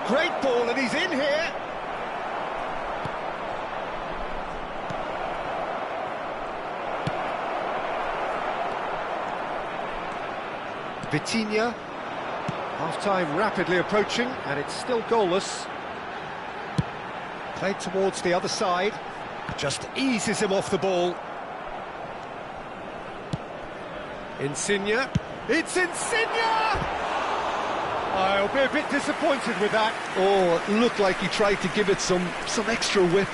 Great ball, and he's in here. Vitinha. Half-time rapidly approaching, and it's still goalless. Played towards the other side. Just eases him off the ball. Insigne. It's Insigne! I'll be a bit disappointed with that. Oh, it looked like he tried to give it some extra whip.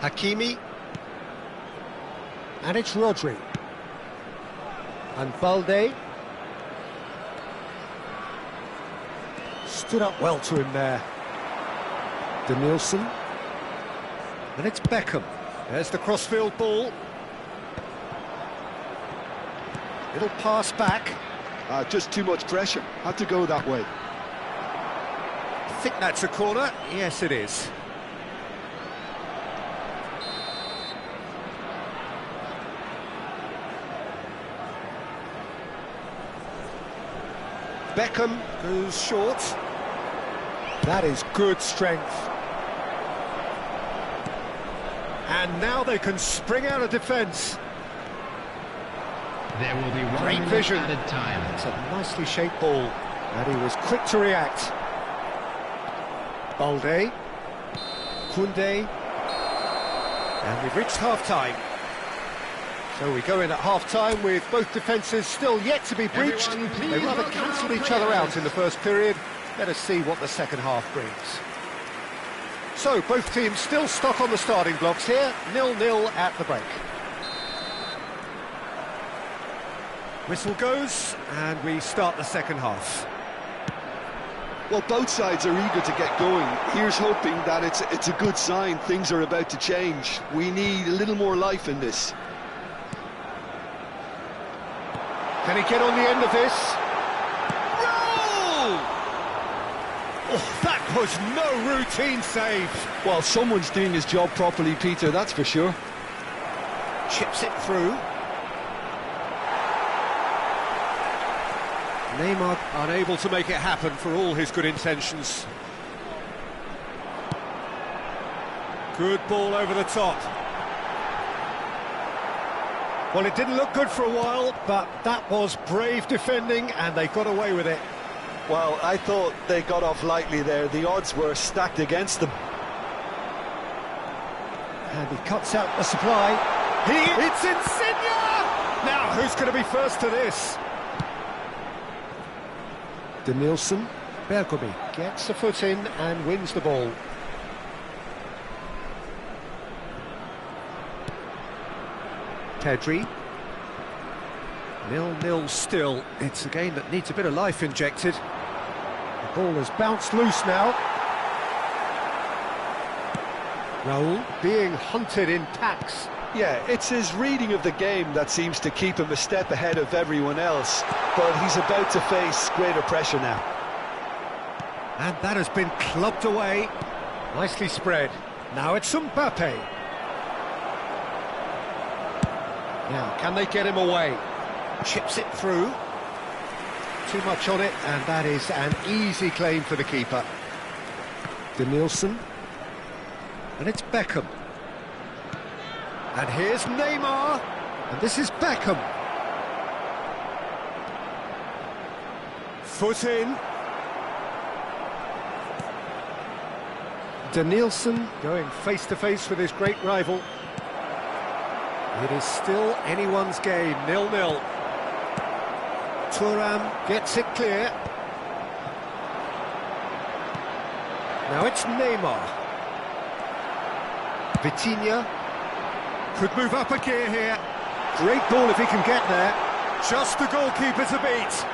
Hakimi. And it's Rodri. And Balde. Stood up well to him there. Danielson. And it's Beckham. There's the crossfield ball. It'll pass back. Just too much pressure. Had to go that way. I think that's a corner. Yes, it is. Beckham goes short. That is good strength. And now they can spring out of defence. There will be one Great minute vision. added time. It's a nicely shaped ball. And he was quick to react. Balde. Koundé. And we've reached half-time. So we go in at half-time with both defences still yet to be breached. Everyone, please They rather look cancelled around each other out players. in the first period. Let us see what the second half brings. So both teams still stuck on the starting blocks here. 0-0 at the break. Whistle goes and we start the second half. Well, both sides are eager to get going. Here's hoping that it's a good sign. Things are about to change. We need a little more life in this. Can he get on the end of this? Roll! Oh, that was no routine save. Well, someone's doing his job properly, Peter, that's for sure. Chips it through. Neymar unable to make it happen for all his good intentions. Good ball over the top. Well, it didn't look good for a while, but that was brave defending and they got away with it. Well, I thought they got off lightly there. The odds were stacked against them. And he cuts out the supply. It's Insigne! Now, who's going to be first to this? Danielson. Bergomi gets a foot in and wins the ball. Pedri. 0-0 still. It's a game that needs a bit of life injected. The ball has bounced loose now. Raul being hunted in packs. Yeah, it's his reading of the game that seems to keep him a step ahead of everyone else, but he's about to face greater pressure now. And that has been clubbed away. Nicely spread. Now it's Mbappe. Now, can they get him away? Chips it through. Too much on it, and that is an easy claim for the keeper. Danielson. And it's Beckham. And here's Neymar. And this is Beckham. Foot in. Danielson going face-to-face with his great rival. It is still anyone's game, 0-0. Thuram gets it clear. Now it's Neymar. Vitinha could move up a gear here. Great ball if he can get there. Just the goalkeeper to beat.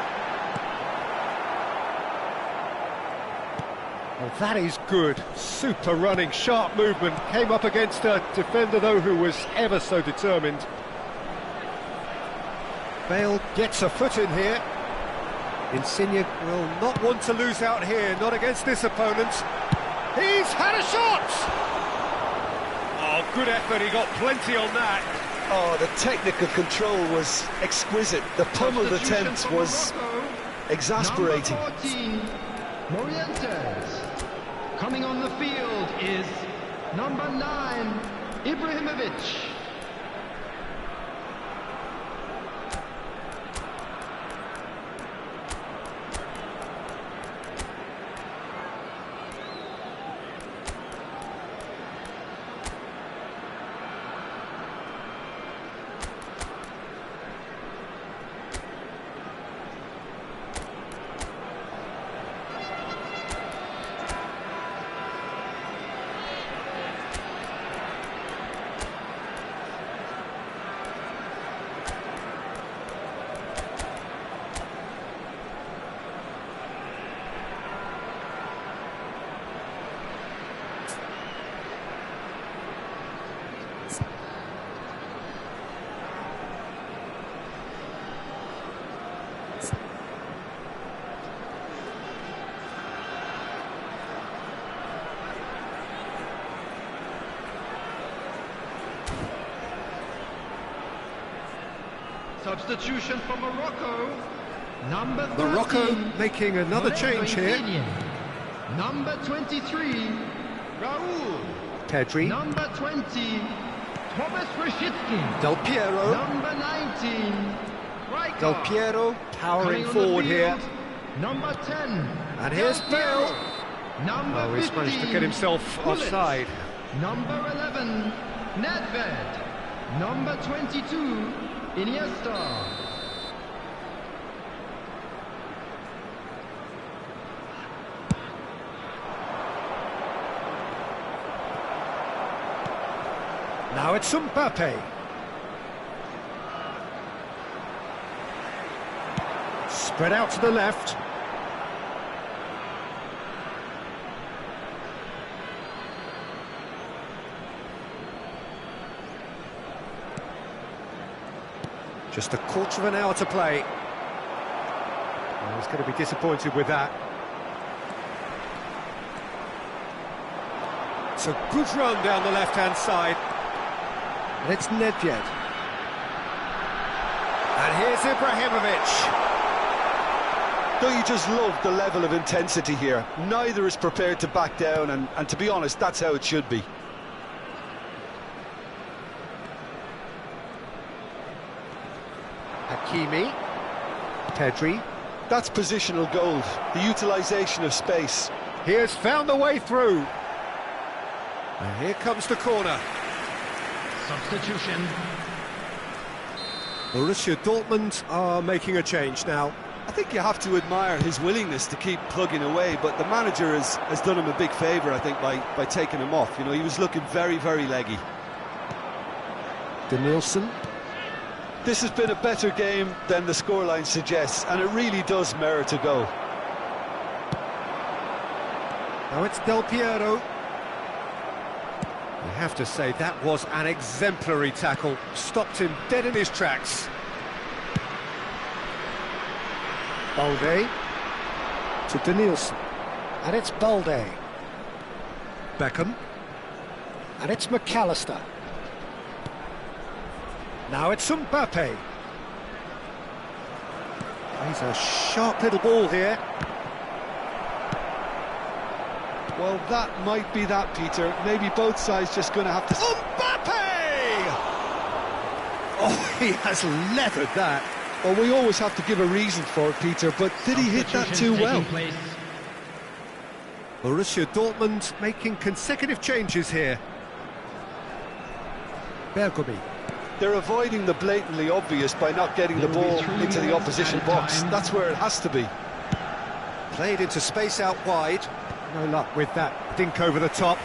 Well, that is good. Super running, sharp movement. Came up against a defender, though, who was ever so determined. Bale gets a foot in here. Insigne will not want to lose out here, not against this opponent. He's had a shot! Oh, good effort, he got plenty on that. Oh, the technical control was exquisite. The pummeled Substitution attempt for was Morocco. Exasperating. Number 14, Morientes. Coming on the field is number 9, Ibrahimovic. Substitution for Morocco. Number 13, Morocco making another change here. Number 23, Raoul. Pedri. Number 20, Thomas Rashitsky. Del Piero. Number 19, Rijkaard. Del Piero powering Coming on the forward here. field, Number 10. And here's Del Piero. Bale. Number Oh, he's 15, managed to get himself Gullit. offside. Number 11, Nedved. Number 22, Iniesta. Now it's Mbappe. Spread out to the left. Just a quarter of an hour to play. Well, he's going to be disappointed with that. It's a good run down the left-hand side. And it's Nedved. And here's Ibrahimovic. Don't you just love the level of intensity here? Neither is prepared to back down, and to be honest, that's how it should be. Hakimi. Pedri. That's positional gold, the utilisation of space. He has found the way through. And here comes the corner. Substitution. Borussia Dortmund are making a change now. I think you have to admire his willingness to keep plugging away, but the manager has done him a big favour, I think, by taking him off. You know, he was looking very, very leggy. Danielson. This has been a better game than the scoreline suggests, and it really does merit a go. Now it's Del Piero. You have to say that was an exemplary tackle. Stopped him dead in his tracks. Balde to Danielson. And it's Balde. Beckham. And it's McAllister. Now it's Mbappe. He's a sharp little ball here. Well, that might be that, Peter. Maybe both sides just going to have to... Mbappe! Oh, he has leathered that. Well, we always have to give a reason for it, Peter, but did he hit that too well? Borussia Dortmund making consecutive changes here. Bergomi. They're avoiding the blatantly obvious by not getting the ball into the opposition box. That's where it has to be. Played into space out wide. No luck with that dink over the top.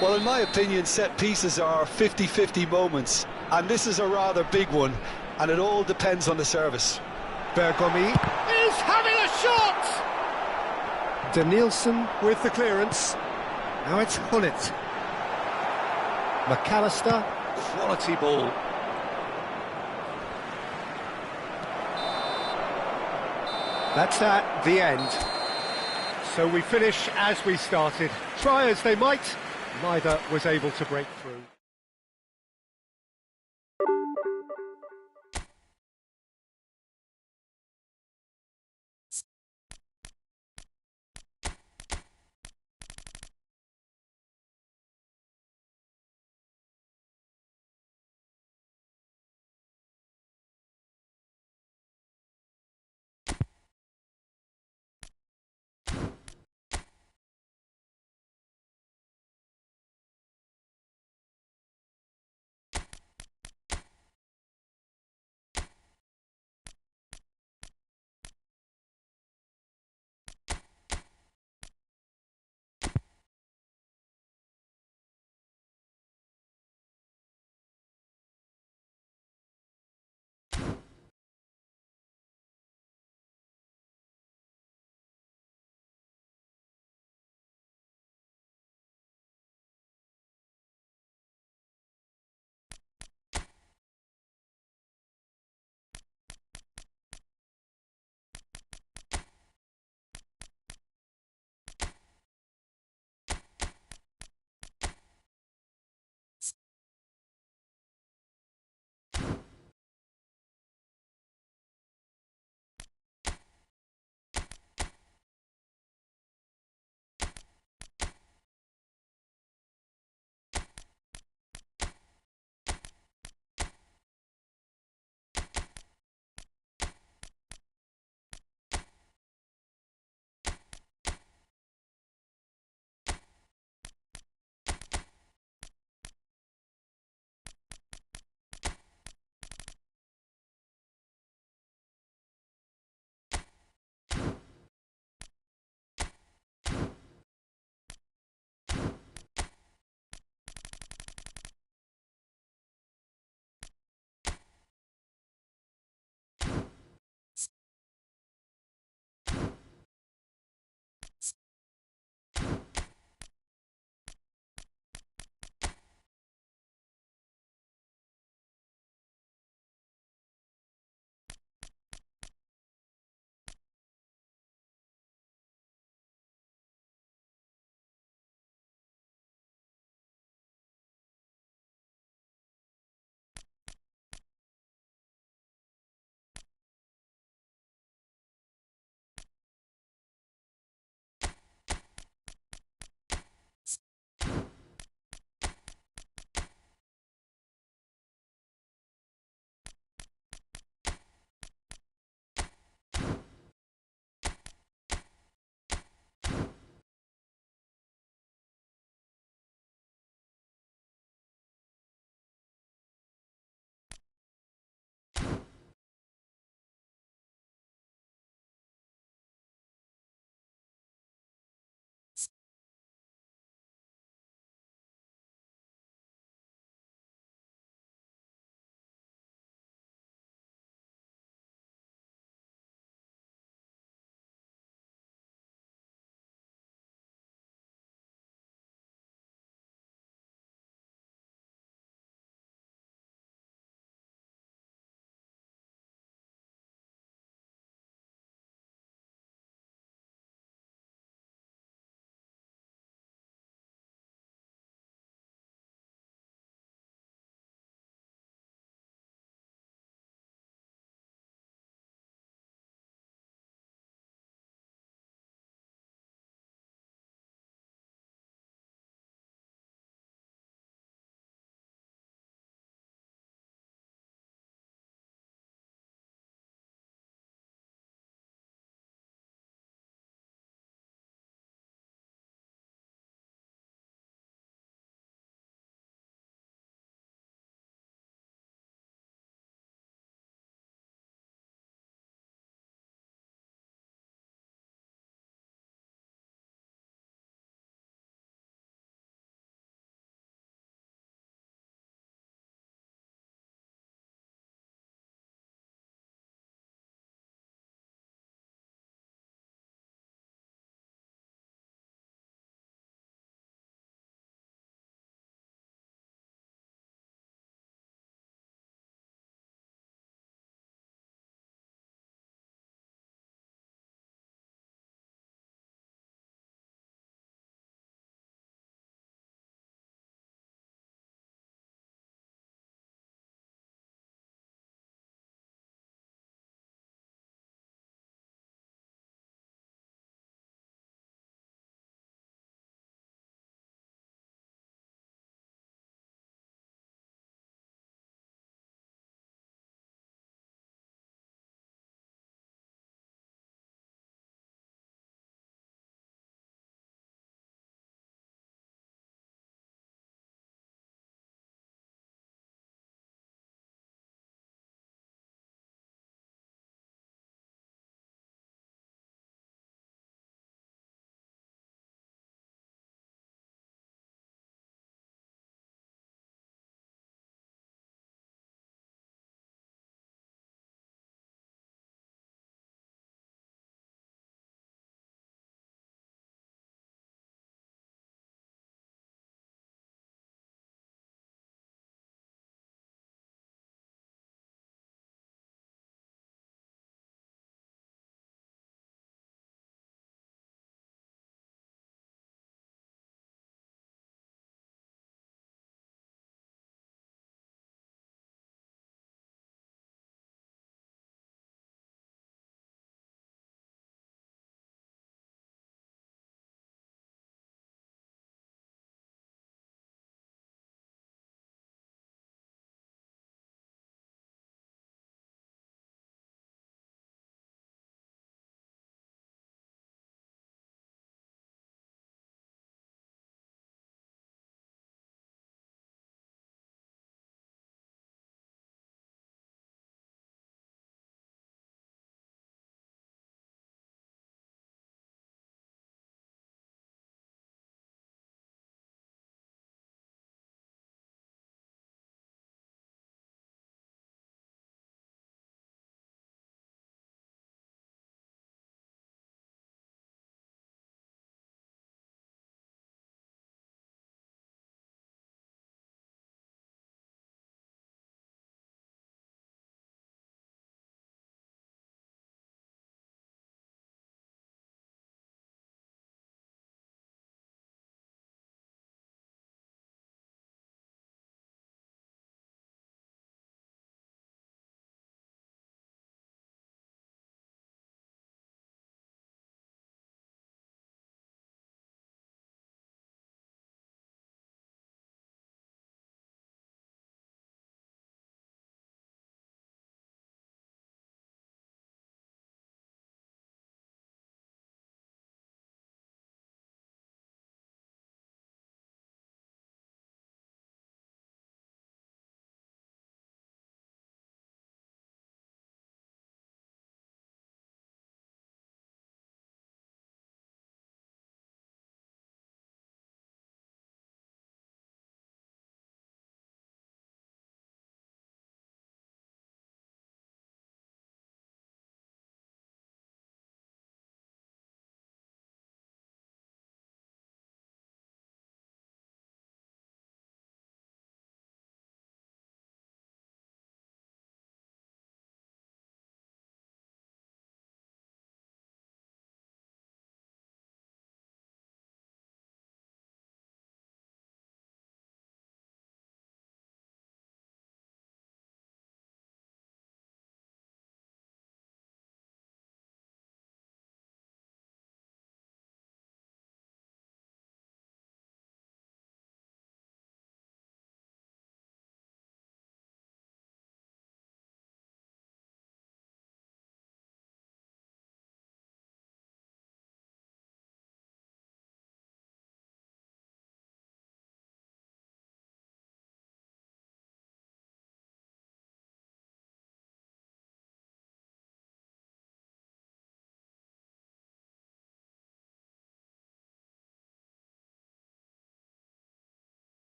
Well, in my opinion, set pieces are 50-50 moments, and this is a rather big one, and it all depends on the service. Bergomi is having a shot! Danielson with the clearance. Now it's Gullit. McAllister, quality ball. That's at the end. So we finish as we started. Try as they might, neither was able to break through.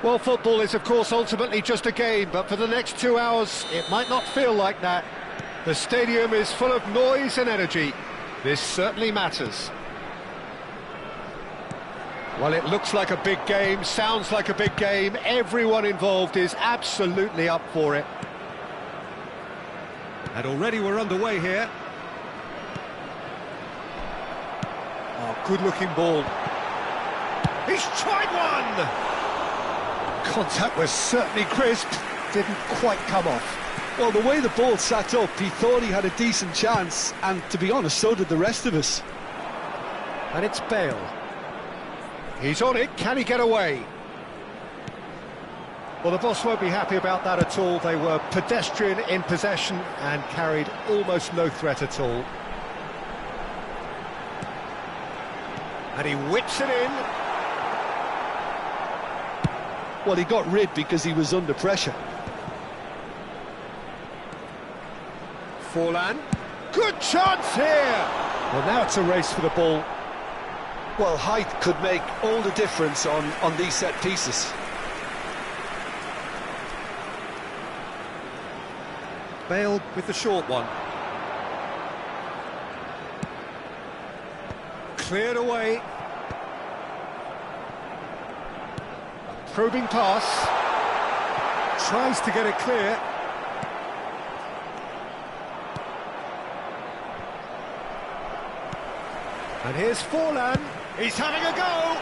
Well, football is, of course, ultimately just a game, but for the next 2 hours, it might not feel like that. The stadium is full of noise and energy. This certainly matters. Well, it looks like a big game, sounds like a big game. Everyone involved is absolutely up for it. And already we're underway here. Oh, good-looking ball. He's tried one! Contact was certainly crisp, didn't quite come off. Well, the way the ball sat up, he thought he had a decent chance, and to be honest, so did the rest of us. And it's Bale. He's on it, can he get away? Well, the boss won't be happy about that at all. They were pedestrian in possession and carried almost no threat at all. And he whips it in. Well, he got rid because he was under pressure. Forlan. Good chance here! Well, now it's a race for the ball. Well, height could make all the difference on these set pieces. Bale with the short one. Cleared away. Probing pass. Tries to get it clear. And here's Forlan. He's having a go!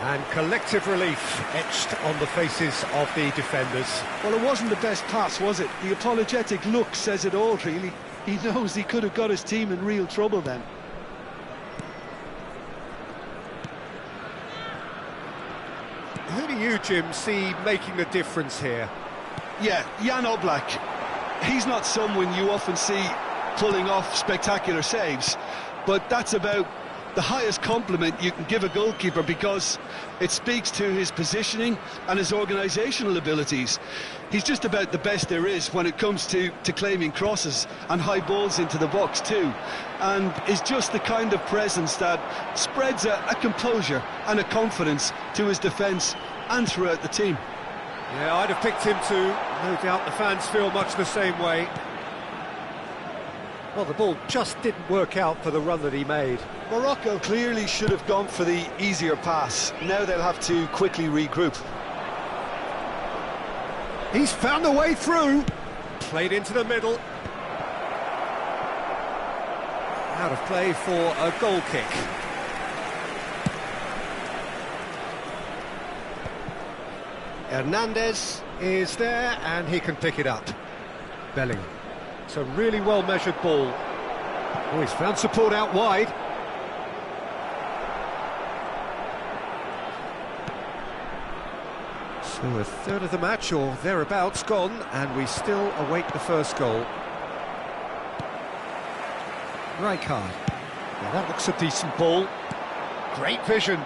And collective relief etched on the faces of the defenders. Well, it wasn't the best pass, was it? The apologetic look says it all, really. He knows he could have got his team in real trouble then. Who do you, Jim, see making the difference here? Yeah, Jan Oblak. He's not someone you often see pulling off spectacular saves, but that's about the highest compliment you can give a goalkeeper, because it speaks to his positioning and his organisational abilities. He's just about the best there is when it comes to claiming crosses and high balls into the box too, and is just the kind of presence that spreads a composure and a confidence to his defence and throughout the team. Yeah, I'd have picked him too. No doubt the fans feel much the same way. Well, the ball just didn't work out for the run that he made. Morocco clearly should have gone for the easier pass. Now they'll have to quickly regroup. He's found a way through. Played into the middle. Out of play for a goal kick. Hernandez is there and he can pick it up. Bellingham. It's a really well-measured ball. Oh, he's found support out wide. So a third of the match, or thereabouts, gone, and we still await the first goal. Rijkaard. Well, that looks a decent ball. Great vision,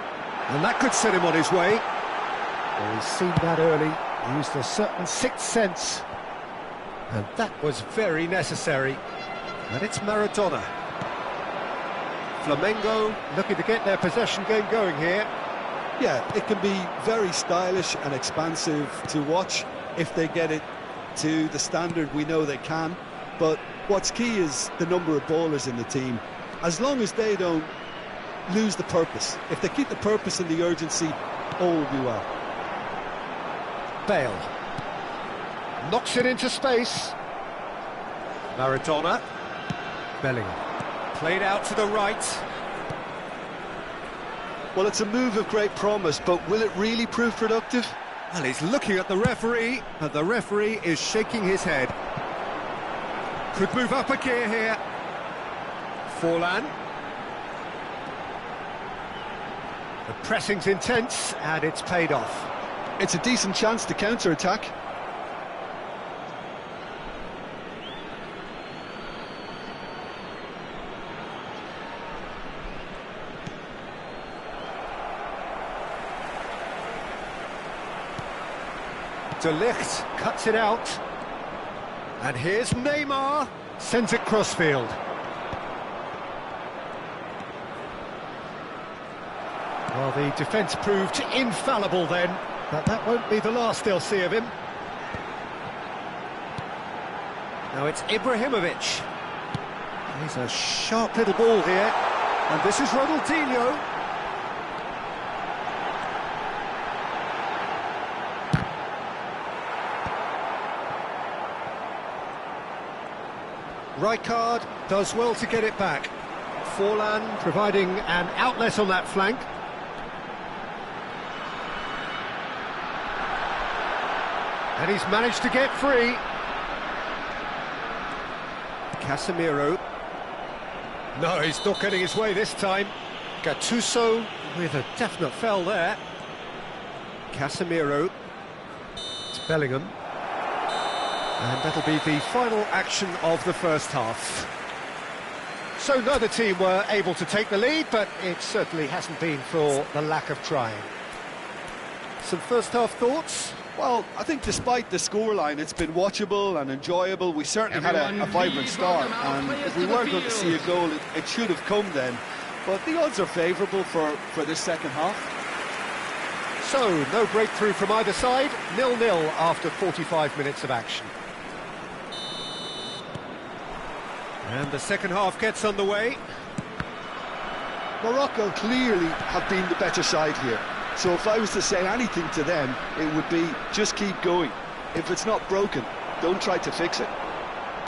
and that could set him on his way. Well, he's seen that early, used a certain sixth sense. And that was very necessary. And it's Maradona. Flamengo looking to get their possession game going here. Yeah, it can be very stylish and expansive to watch if they get it to the standard we know they can. But what's key is the number of ballers in the team. As long as they don't lose the purpose, if they keep the purpose and the urgency, all will be well. Bale. Knocks it into space. Maradona. Bellingham. Played out to the right. Well, it's a move of great promise, but will it really prove productive? Well, he's looking at the referee, and the referee is shaking his head. Could move up a gear here. Forlan. The pressing's intense, and it's paid off. It's a decent chance to counter-attack. De Ligt cuts it out. And here's Neymar. Sends it crossfield. Well, the defence proved infallible then. But that won't be the last they'll see of him. Now it's Ibrahimovic. He's a sharp little ball here. And this is Ronaldinho. Rijkaard does well to get it back. Forlan providing an outlet on that flank. And he's managed to get free. Casemiro. No, he's not getting his way this time. Gattuso with a definite foul there. Casemiro. It's Bellingham. And that'll be the final action of the first half. So neither team were able to take the lead, but it certainly hasn't been for the lack of trying. Some first half thoughts? Well, I think despite the scoreline, it's been watchable and enjoyable. We certainly had a vibrant start, and if we were going to see a goal, it should have come then. But the odds are favourable for this second half. So, no breakthrough from either side, 0-0 after 45 minutes of action. And the second half gets underway. Morocco clearly have been the better side here. So if I was to say anything to them, it would be just keep going. If it's not broken, don't try to fix it.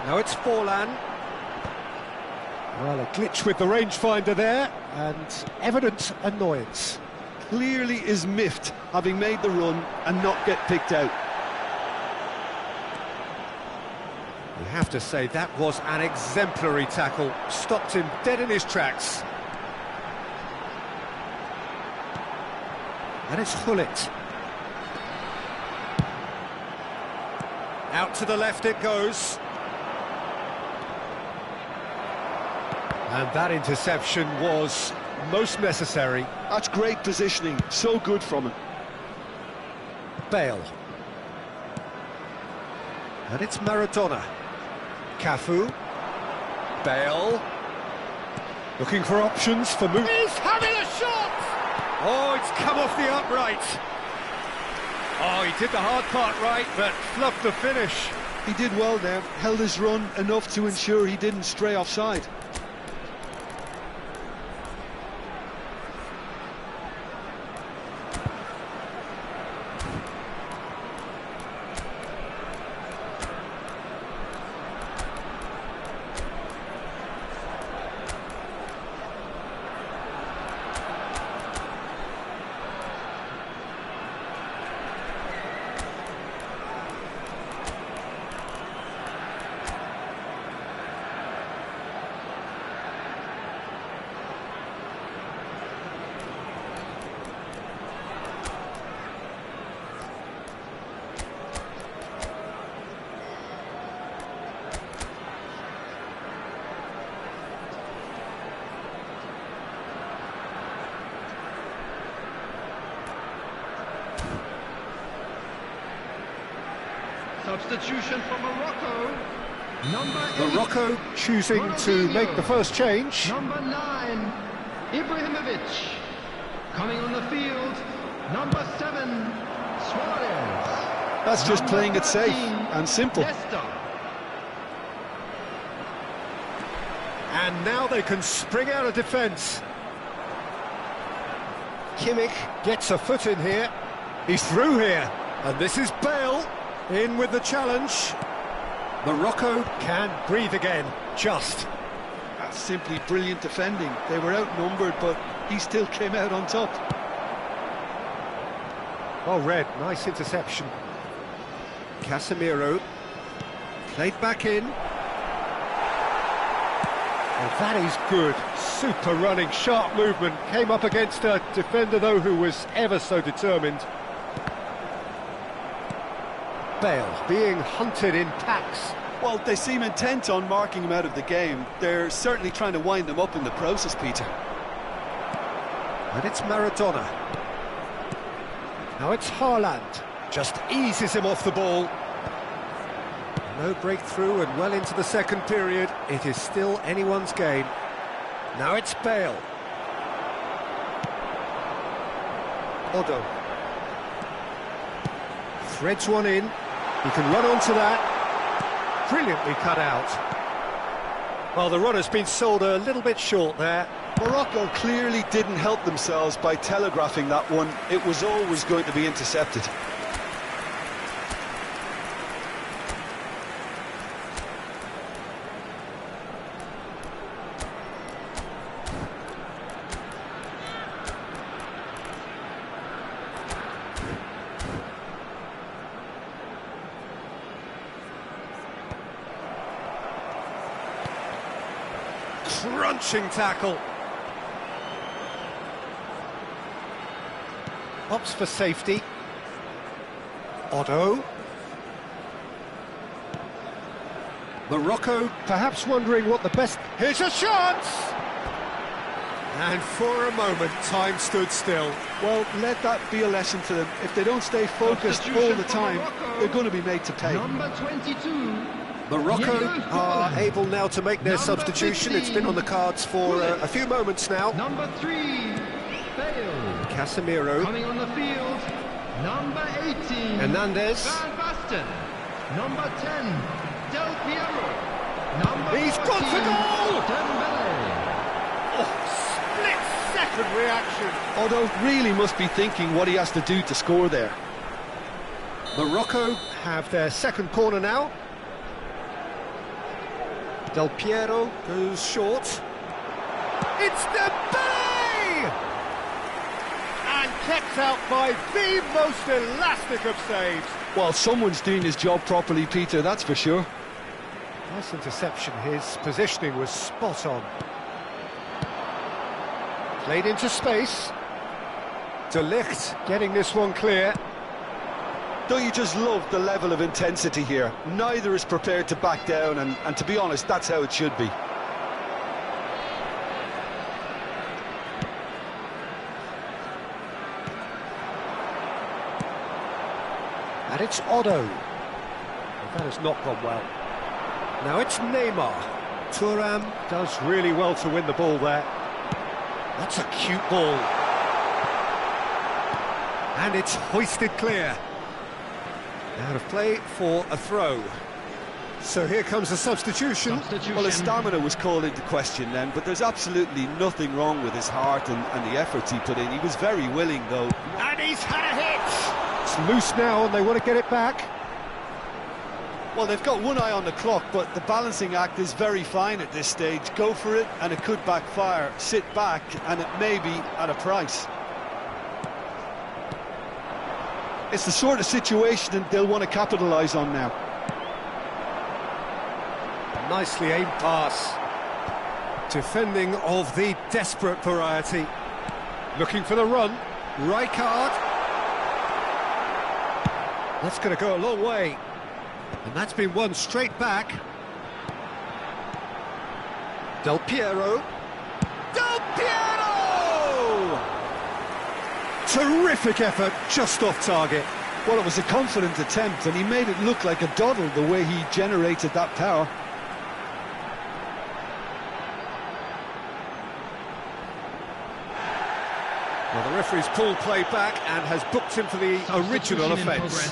Now it's Forlan. Well, a glitch with the rangefinder there, and evident annoyance. Clearly is miffed, having made the run and not get picked out. You have to say that was an exemplary tackle. Stopped him dead in his tracks. And it's Hullet. Out to the left it goes. And that interception was most necessary. That's great positioning, so good from him. Bale. And it's Maradona. Cafu. Bale. Looking for options for move. He's having a shot! Oh, it's come off the upright. Oh, he did the hard part right, but fluffed the finish. He did well there, held his run enough to ensure he didn't stray offside. Substitution for Morocco. Number 8. Morocco choosing to make the first change. Number 9, Ibrahimovic. Coming on the field, number 7, Suarez. That's just Number playing it safe 13, and simple. Nesta. And now they can spring out of defence. Kimmich gets a foot in here. He's through here. And this is Bale in with the challenge. Morocco can breathe again, just. That's simply brilliant defending. They were outnumbered, but he still came out on top. Oh, Red, nice interception. Casemiro played back in. And that is good. Super running, sharp movement. Came up against a defender, though, who was ever so determined. Bale being hunted in packs. Well, they seem intent on marking him out of the game. They're certainly trying to wind him up in the process, Peter. And it's Maradona. Now it's Haaland. Just eases him off the ball. No breakthrough and well into the second period. It is still anyone's game. Now it's Bale. Odo. Threads one in. He can run onto that. Brilliantly cut out. Well, the runner's been sold a little bit short there. Morocco clearly didn't help themselves by telegraphing that one. It was always going to be intercepted. Crunching tackle. Opts for safety. Otto. Morocco perhaps wondering what the best... Here's a chance! And for a moment, time stood still. Well, let that be a lesson to them. If they don't stay focused all the time, they're going to be made to pay. Number 22. Morocco are able now to make their substitution. It's been on the cards for a few moments now. Number 3. Failed. Casemiro. Coming on the field. Number 18. Hernandez. Van Basten. Number 10. Del Piero. Number He's 14, got to go! Dembele. Oh, split-second reaction. Otto really must be thinking what he has to do to score there. Morocco have their second corner now. Del Piero goes short. It's Dembele! And kept out by the most elastic of saves. Well, someone's doing his job properly, Peter, that's for sure. Nice interception. His positioning was spot on. Played into space. De Ligt getting this one clear. Don't you just love the level of intensity here? Neither is prepared to back down, and to be honest, that's how it should be. And it's Otto. That has not gone well. Now it's Neymar. Thuram does really well to win the ball there. That's a cute ball. And it's hoisted clear. Out of play for a throw. So here comes a substitution. Well, his stamina was called into question then, but there's absolutely nothing wrong with his heart and the efforts he put in. He was very willing, though. And he's had a hit! It's loose now, and they want to get it back. Well, they've got one eye on the clock, but the balancing act is very fine at this stage. Go for it, and it could backfire. Sit back, and it may be at a price. It's the sort of situation that they'll want to capitalise on now. Nicely aimed pass. Defending of the desperate variety. Looking for the run. Rijkaard. That's going to go a long way. And that's been won straight back. Del Piero. Del Piero! Terrific effort, just off target. Well, it was a confident attempt, and he made it look like a doddle the way he generated that power. Well, the referee's pulled play back and has booked him for the original offence.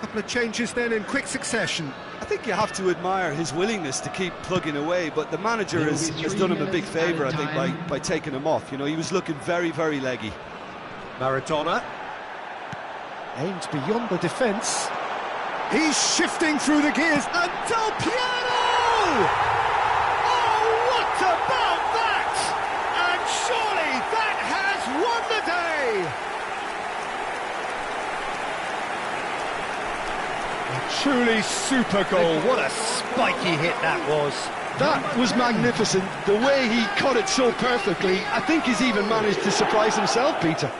Couple of changes then in quick succession. I think you have to admire his willingness to keep plugging away, but the manager has done him a big favour, I think, by taking him off. You know, he was looking very, very leggy. Maradona aimed beyond the defence. He's shifting through the gears, and Del Piero! Oh, about that? And surely that has won the day! A truly super goal. What a spiky hit that was. That was magnificent. The way he cut it so perfectly, I think he's even managed to surprise himself, Peter.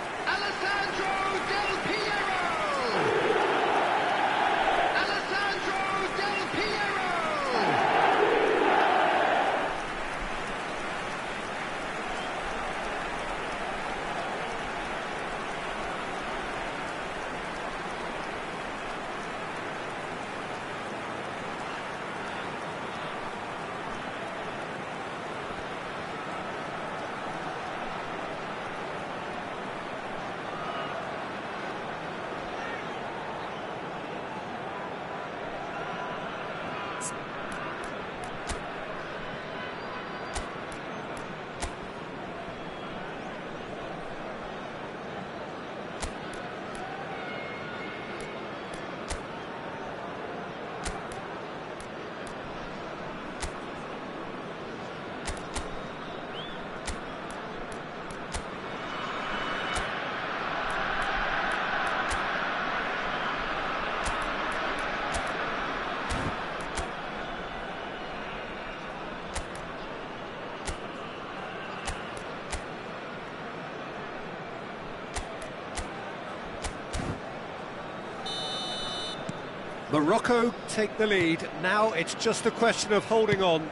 Morocco take the lead. Now it's just a question of holding on.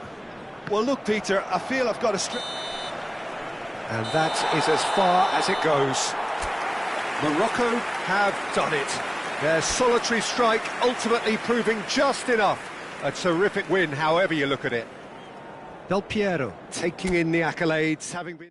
Well, look, Peter, I feel I've got a And that is as far as it goes. Morocco have done it. Their solitary strike ultimately proving just enough. A terrific win, however you look at it. Del Piero taking in the accolades, having been...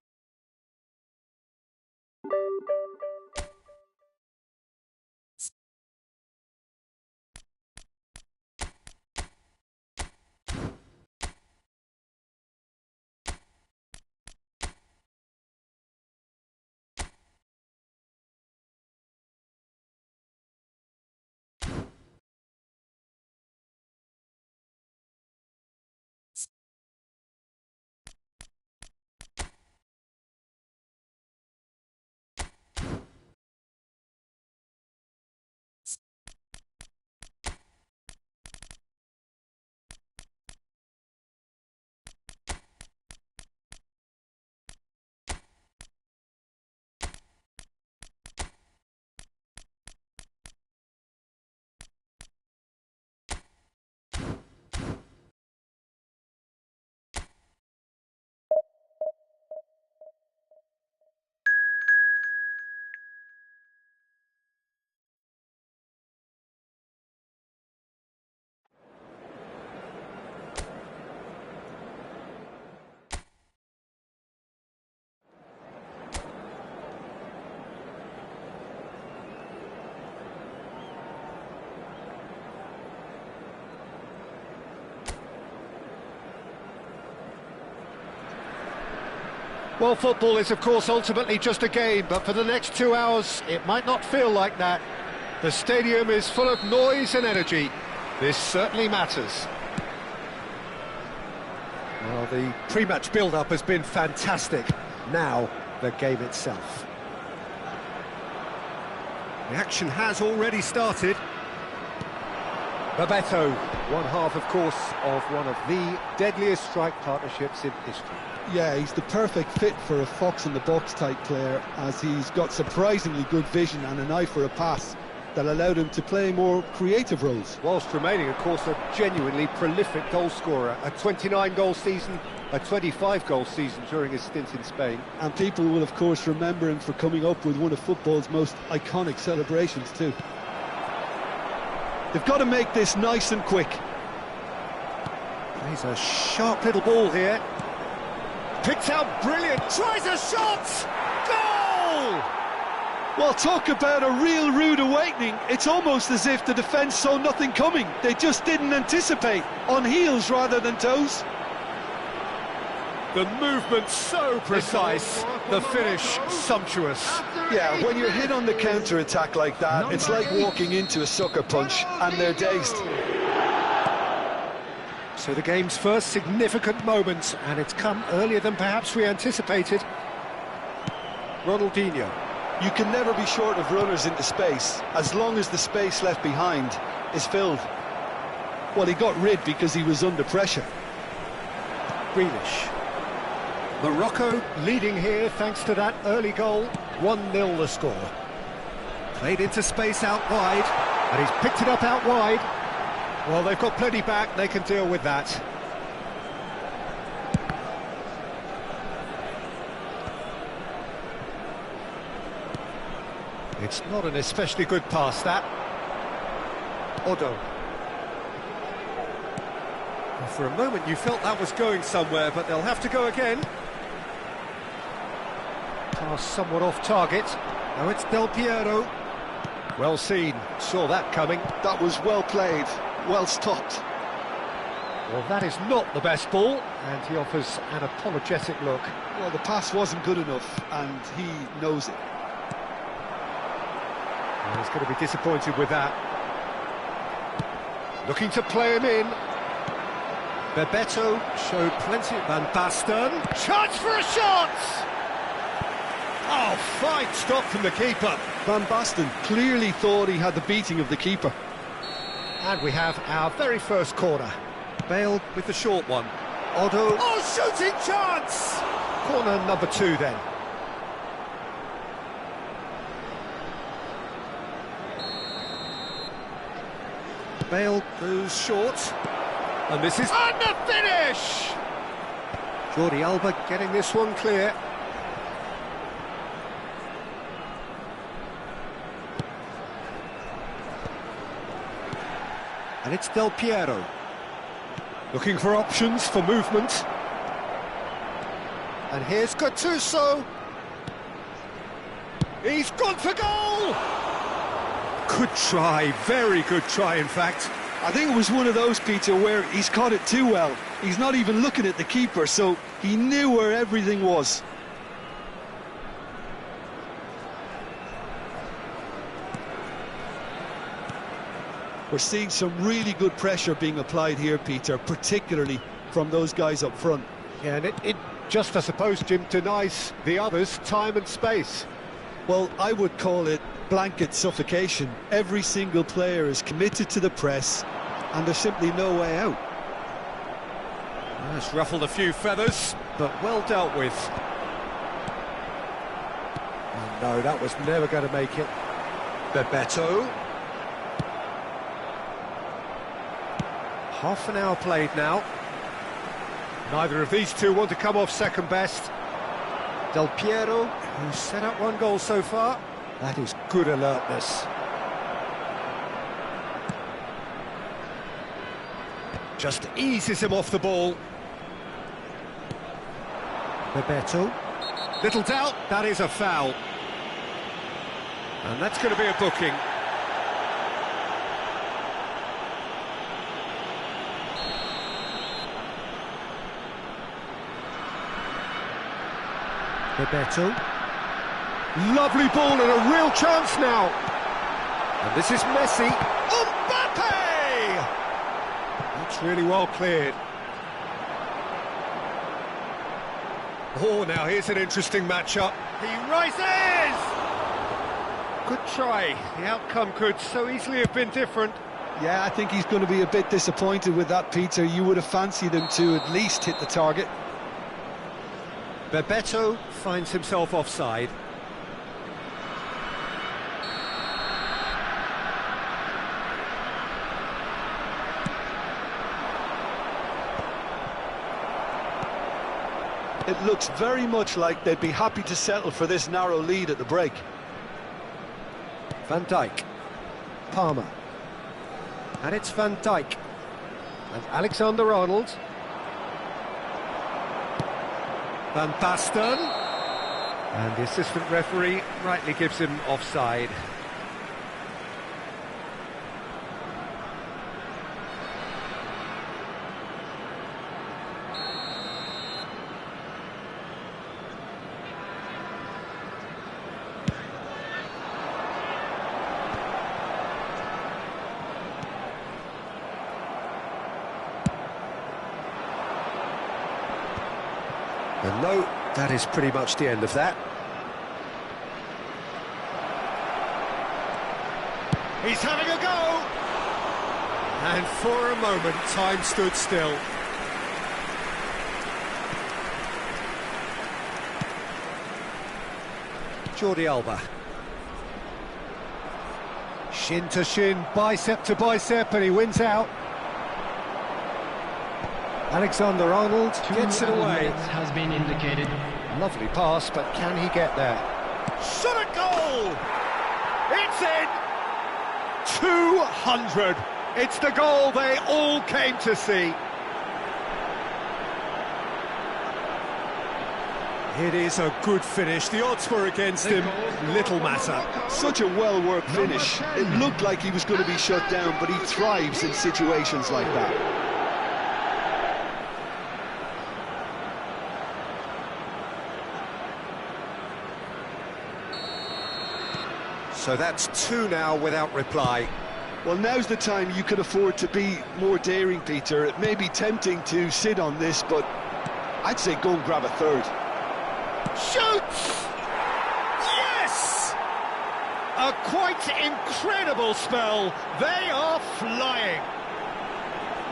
Well, football is, of course, ultimately just a game, but for the next 2 hours, it might not feel like that. The stadium is full of noise and energy. This certainly matters. Well, the pre-match build-up has been fantastic. Now, the game itself. The action has already started. Bebeto, one half, of course, of one of the deadliest strike partnerships in history. Yeah, he's the perfect fit for a fox-in-the-box type player, as he's got surprisingly good vision and an eye for a pass that allowed him to play more creative roles. Whilst remaining, of course, a genuinely prolific goal-scorer. A 29-goal season, a 25-goal season during his stint in Spain. And people will, of course, remember him for coming up with one of football's most iconic celebrations, too. They've got to make this nice and quick. Plays a sharp little ball here. Picked out brilliant, tries a shot! Goal! Well, talk about a real rude awakening. It's almost as if the defence saw nothing coming. They just didn't anticipate, on heels rather than toes. The movement so precise, the finish sumptuous. Yeah, when you're hit on the counter-attack like that, it's like walking into a sucker punch and they're dazed. So the game's first significant moment, and it's come earlier than perhaps we anticipated. Ronaldinho. You can never be short of runners into space, as long as the space left behind is filled. Well, he got rid because he was under pressure. Grealish. Morocco leading here thanks to that early goal. 1-0 the score. Played into space out wide, and he's picked it up out wide. Well, they've got plenty back, they can deal with that. It's not an especially good pass, that. Odo. Well, for a moment you felt that was going somewhere, but they'll have to go again. Pass somewhat off target. Now it's Del Piero. Well seen, saw that coming. That was well played, well stopped. Well, that is not the best ball, and he offers an apologetic look. Well, the pass wasn't good enough, and he knows it. Well, he's going to be disappointed with that. Looking to play him in. Bebeto showed plenty. Van Basten. Chance for a shot! Oh, fine stop from the keeper. Van Basten clearly thought he had the beating of the keeper. And we have our very first corner. Bale with the short one. Odo. Oh, shooting chance! Corner number 2 then. Bale goes short. And this is... And the finish! Jordi Alba getting this one clear. And it's Del Piero. Looking for options for movement. And here's Gattuso. He's gone for goal! Good try, very good try in fact. I think it was one of those, Peter, where he's caught it too well. He's not even looking at the keeper, so he knew where everything was. We're seeing some really good pressure being applied here, Peter, particularly from those guys up front. Yeah, and it just, I suppose, Jim, denies the others time and space. Well, I would call it blanket suffocation. Every single player is committed to the press, and there's simply no way out. That's ruffled a few feathers, but well dealt with. Oh, no, that was never going to make it. Bebeto. Half an hour played now. Neither of these two want to come off second best. Del Piero, who's set up 1 goal so far. That is good alertness. Just eases him off the ball. Bebeto. Little doubt, that is a foul. And that's going to be a booking. Bebeto. Lovely ball and a real chance now. And this is Messi. Mbappe! That's really well cleared. Oh, now here's an interesting matchup. He rises! Good try. The outcome could so easily have been different. Yeah, I think he's going to be a bit disappointed with that, Peter. You would have fancied him to at least hit the target. Bebeto finds himself offside. It looks very much like they'd be happy to settle for this narrow lead at the break. Van Dijk. Palmer. And it's Van Dijk. And Alexander-Arnold. Van Basten. And the assistant referee rightly gives him offside. And no, that is pretty much the end of that. He's having a go! And for a moment, time stood still. Jordi Alba. Shin to shin, bicep to bicep, and he wins out. Alexander-Arnold gets it away. Has been indicated. Lovely pass, but can he get there? Shot a goal! It's in! 200! It's the goal they all came to see. It is a good finish. The odds were against him. Little matter. Such a well-worked finish. It looked like he was going to be shut down, but he thrives in situations like that. So that's 2 now without reply. Well, now's the time you could afford to be more daring, Peter. It may be tempting to sit on this, but I'd say go and grab a third. Shoots! Yes! A quite incredible spell. They are flying.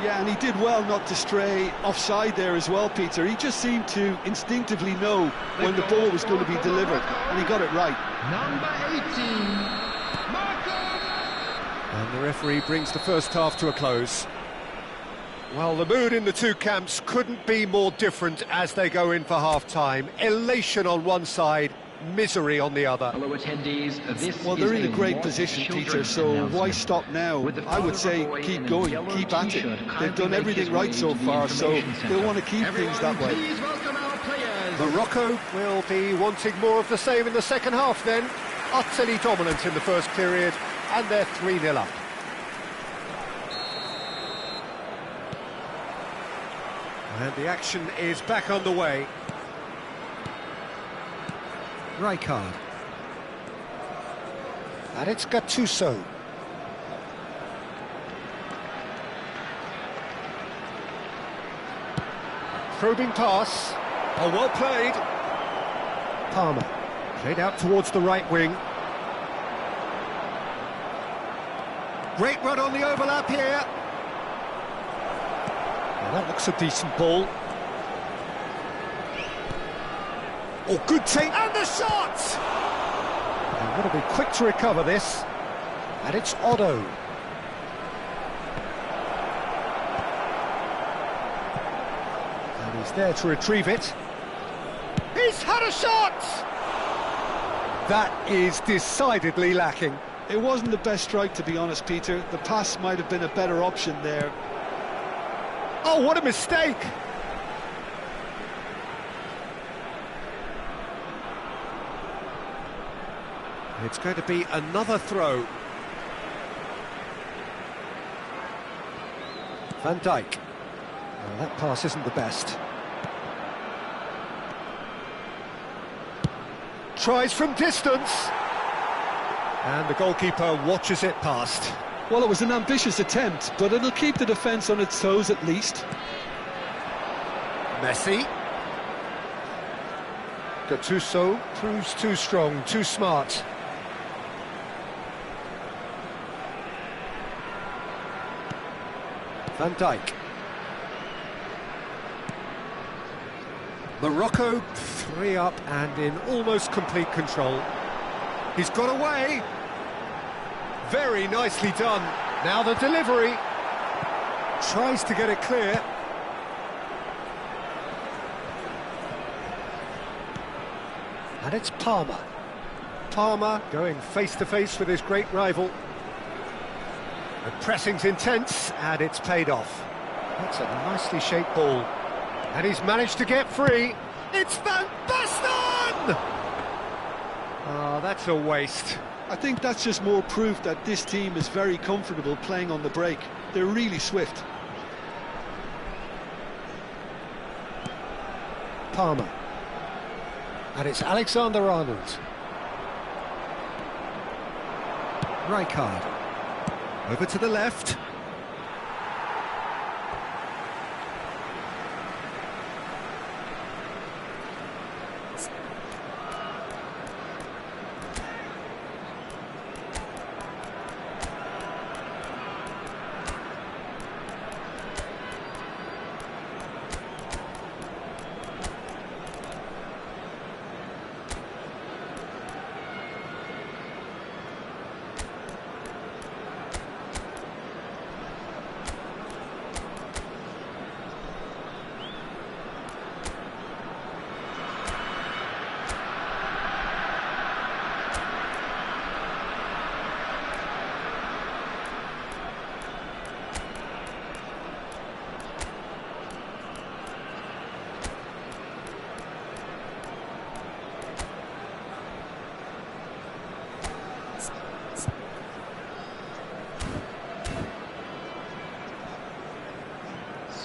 Yeah, and he did well not to stray offside there as well, Peter. He just seemed to instinctively know when the ball was going to be delivered, and he got it right. Number 18, Morocco! And the referee brings the first half to a close. Well, the mood in the two camps couldn't be more different as they go in for half-time. Elation on one side, misery on the other. Hello attendees, this Well, they're in a great position, Peter, so why stop now? I would say keep going, keep at it. They've done everything right so far, so they'll want to keep things that way. Please welcome our players. Morocco will be wanting more of the same in the second half then. Utterly dominant in the first period, and they're 3-0 up. And the action is back on the way. Rijkaard. And it's Gattuso. Probing pass. Oh, well played. Palmer. Played out towards the right wing. Great run on the overlap here. Well, that looks a decent ball. Oh, good take, and the shot! And got to be quick to recover this. And it's Otto. And he's there to retrieve it. He's had a shot! That is decidedly lacking. It wasn't the best strike, to be honest, Peter. The pass might have been a better option there. Oh, what a mistake! It's going to be another throw. Van Dijk. Well, that pass isn't the best. Tries from distance. And the goalkeeper watches it past. Well, it was an ambitious attempt, but it'll keep the defence on its toes at least. Messi. Gattuso proves too strong, too smart. Van Dijk. Morocco 3 up and in almost complete control. He's got away. Very nicely done. Now the delivery. Tries to get it clear. And it's Palmer. Palmer going face-to-face with his great rival. The pressing's intense, and it's paid off. That's a nicely shaped ball. And he's managed to get free. It's Van Basten! Oh, that's a waste. I think that's just more proof that this team is very comfortable playing on the break. They're really swift. Palmer. And it's Alexander-Arnold. Rijkaard. Over to the left.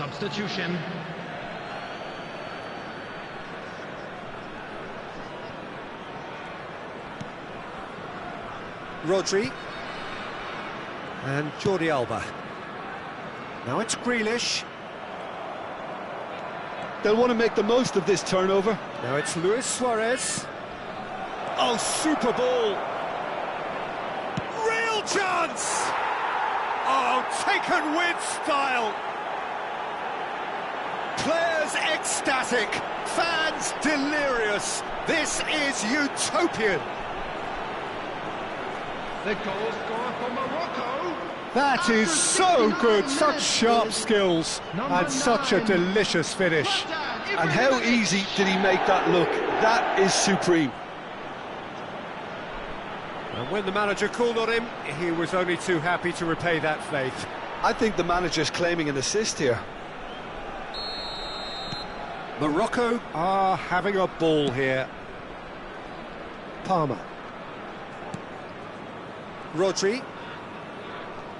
Substitution. Rodri. And Jordi Alba. Now it's Grealish. They'll want to make the most of this turnover. Now it's Luis Suarez. Oh, super ball. Real chance! Oh, taken with style. Players ecstatic, fans delirious. This is utopian. The goal scorer for Morocco. That is so good, such sharp skills, and such a delicious finish. And how easy did he make that look? That is supreme. And when the manager called on him, he was only too happy to repay that faith. I think the manager's claiming an assist here. Morocco are having a ball here. Palmer. Rodri.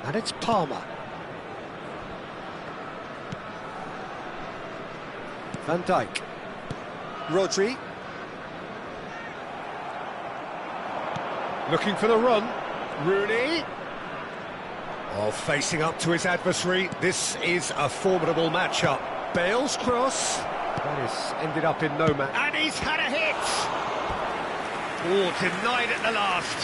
And it's Palmer. Van Dijk. Rodri. Looking for the run. Rooney. Oh, facing up to his adversary. This is a formidable matchup. Bale's cross. That is ended up in no man. And he's had a hit! Oh, denied at the last.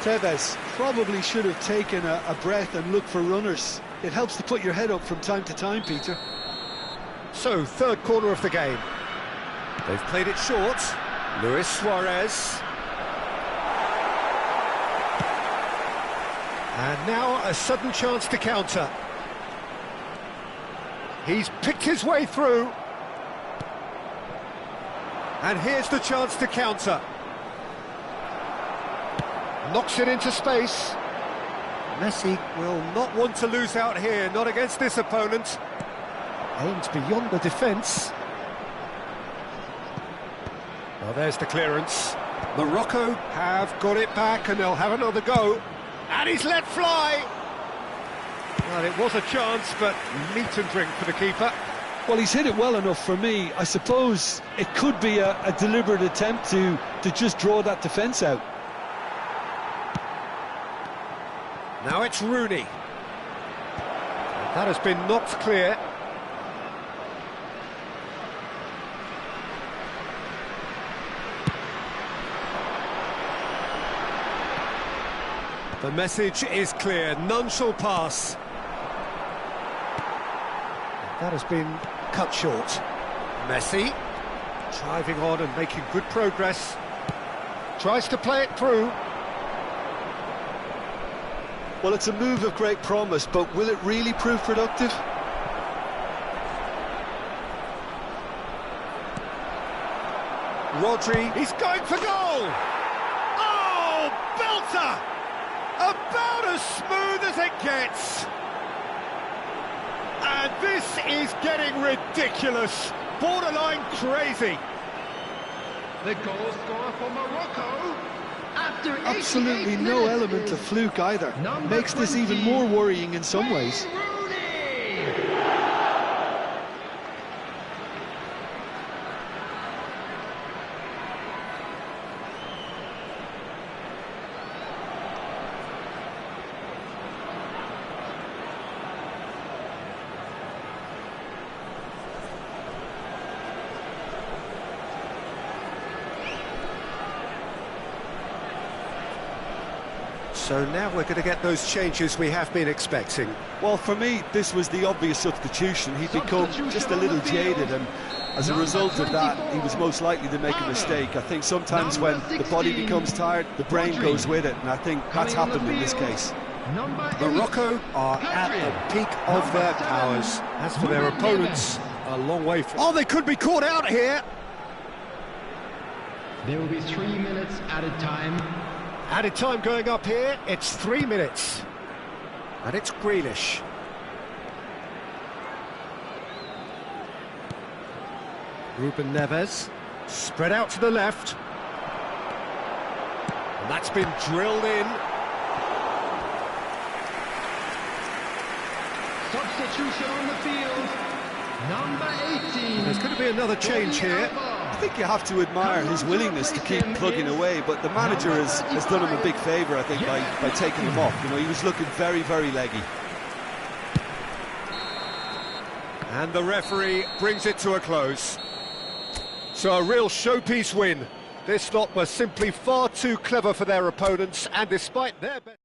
Tevez probably should have taken a breath and looked for runners. It helps to put your head up from time to time, Peter. So, third corner of the game. They've played it short. Luis Suarez. And now a sudden chance to counter. He's picked his way through. And here's the chance to counter. Knocks it into space. Messi will not want to lose out here, not against this opponent. Aims beyond the defence. Well, there's the clearance. Morocco have got it back and they'll have another go. And he's let fly. Well, it was a chance, but meat and drink for the keeper. Well, he's hit it well enough for me. I suppose it could be a deliberate attempt to just draw that defence out. Now it's Rooney. That has been knocked clear. The message is clear, none shall pass. That has been cut short. Messi, driving on and making good progress. Tries to play it through. Well, it's a move of great promise, but will it really prove productive? Rodri, he's going for goal! Oh, belter! About as smooth as it gets. And this is getting ridiculous, borderline crazy. The goal scorer for Morocco. After Absolutely no element of fluke either. Makes this even more worrying in some ways. So now we're going to get those changes we have been expecting. Well, for me, this was the obvious substitution. He'd become just a little jaded, and as a result of that, he was most likely to make a mistake. I think sometimes when the body becomes tired, the brain goes with it, and I think that's happened in this case. Morocco are at the peak of their powers. As for their opponents, a long way from... Oh, they could be caught out here! There will be 3 minutes added time. Added time going up here, it's 3 minutes. And it's Grealish. Ruben Neves, spread out to the left. And that's been drilled in. Substitution on the field. Number 18. There's going to be another change here. I think you have to admire his willingness to keep plugging away, but the manager has done him a big favour, I think, by taking him off. You know, he was looking very, very leggy. And the referee brings it to a close. So a real showpiece win. This lot were simply far too clever for their opponents, and despite their best...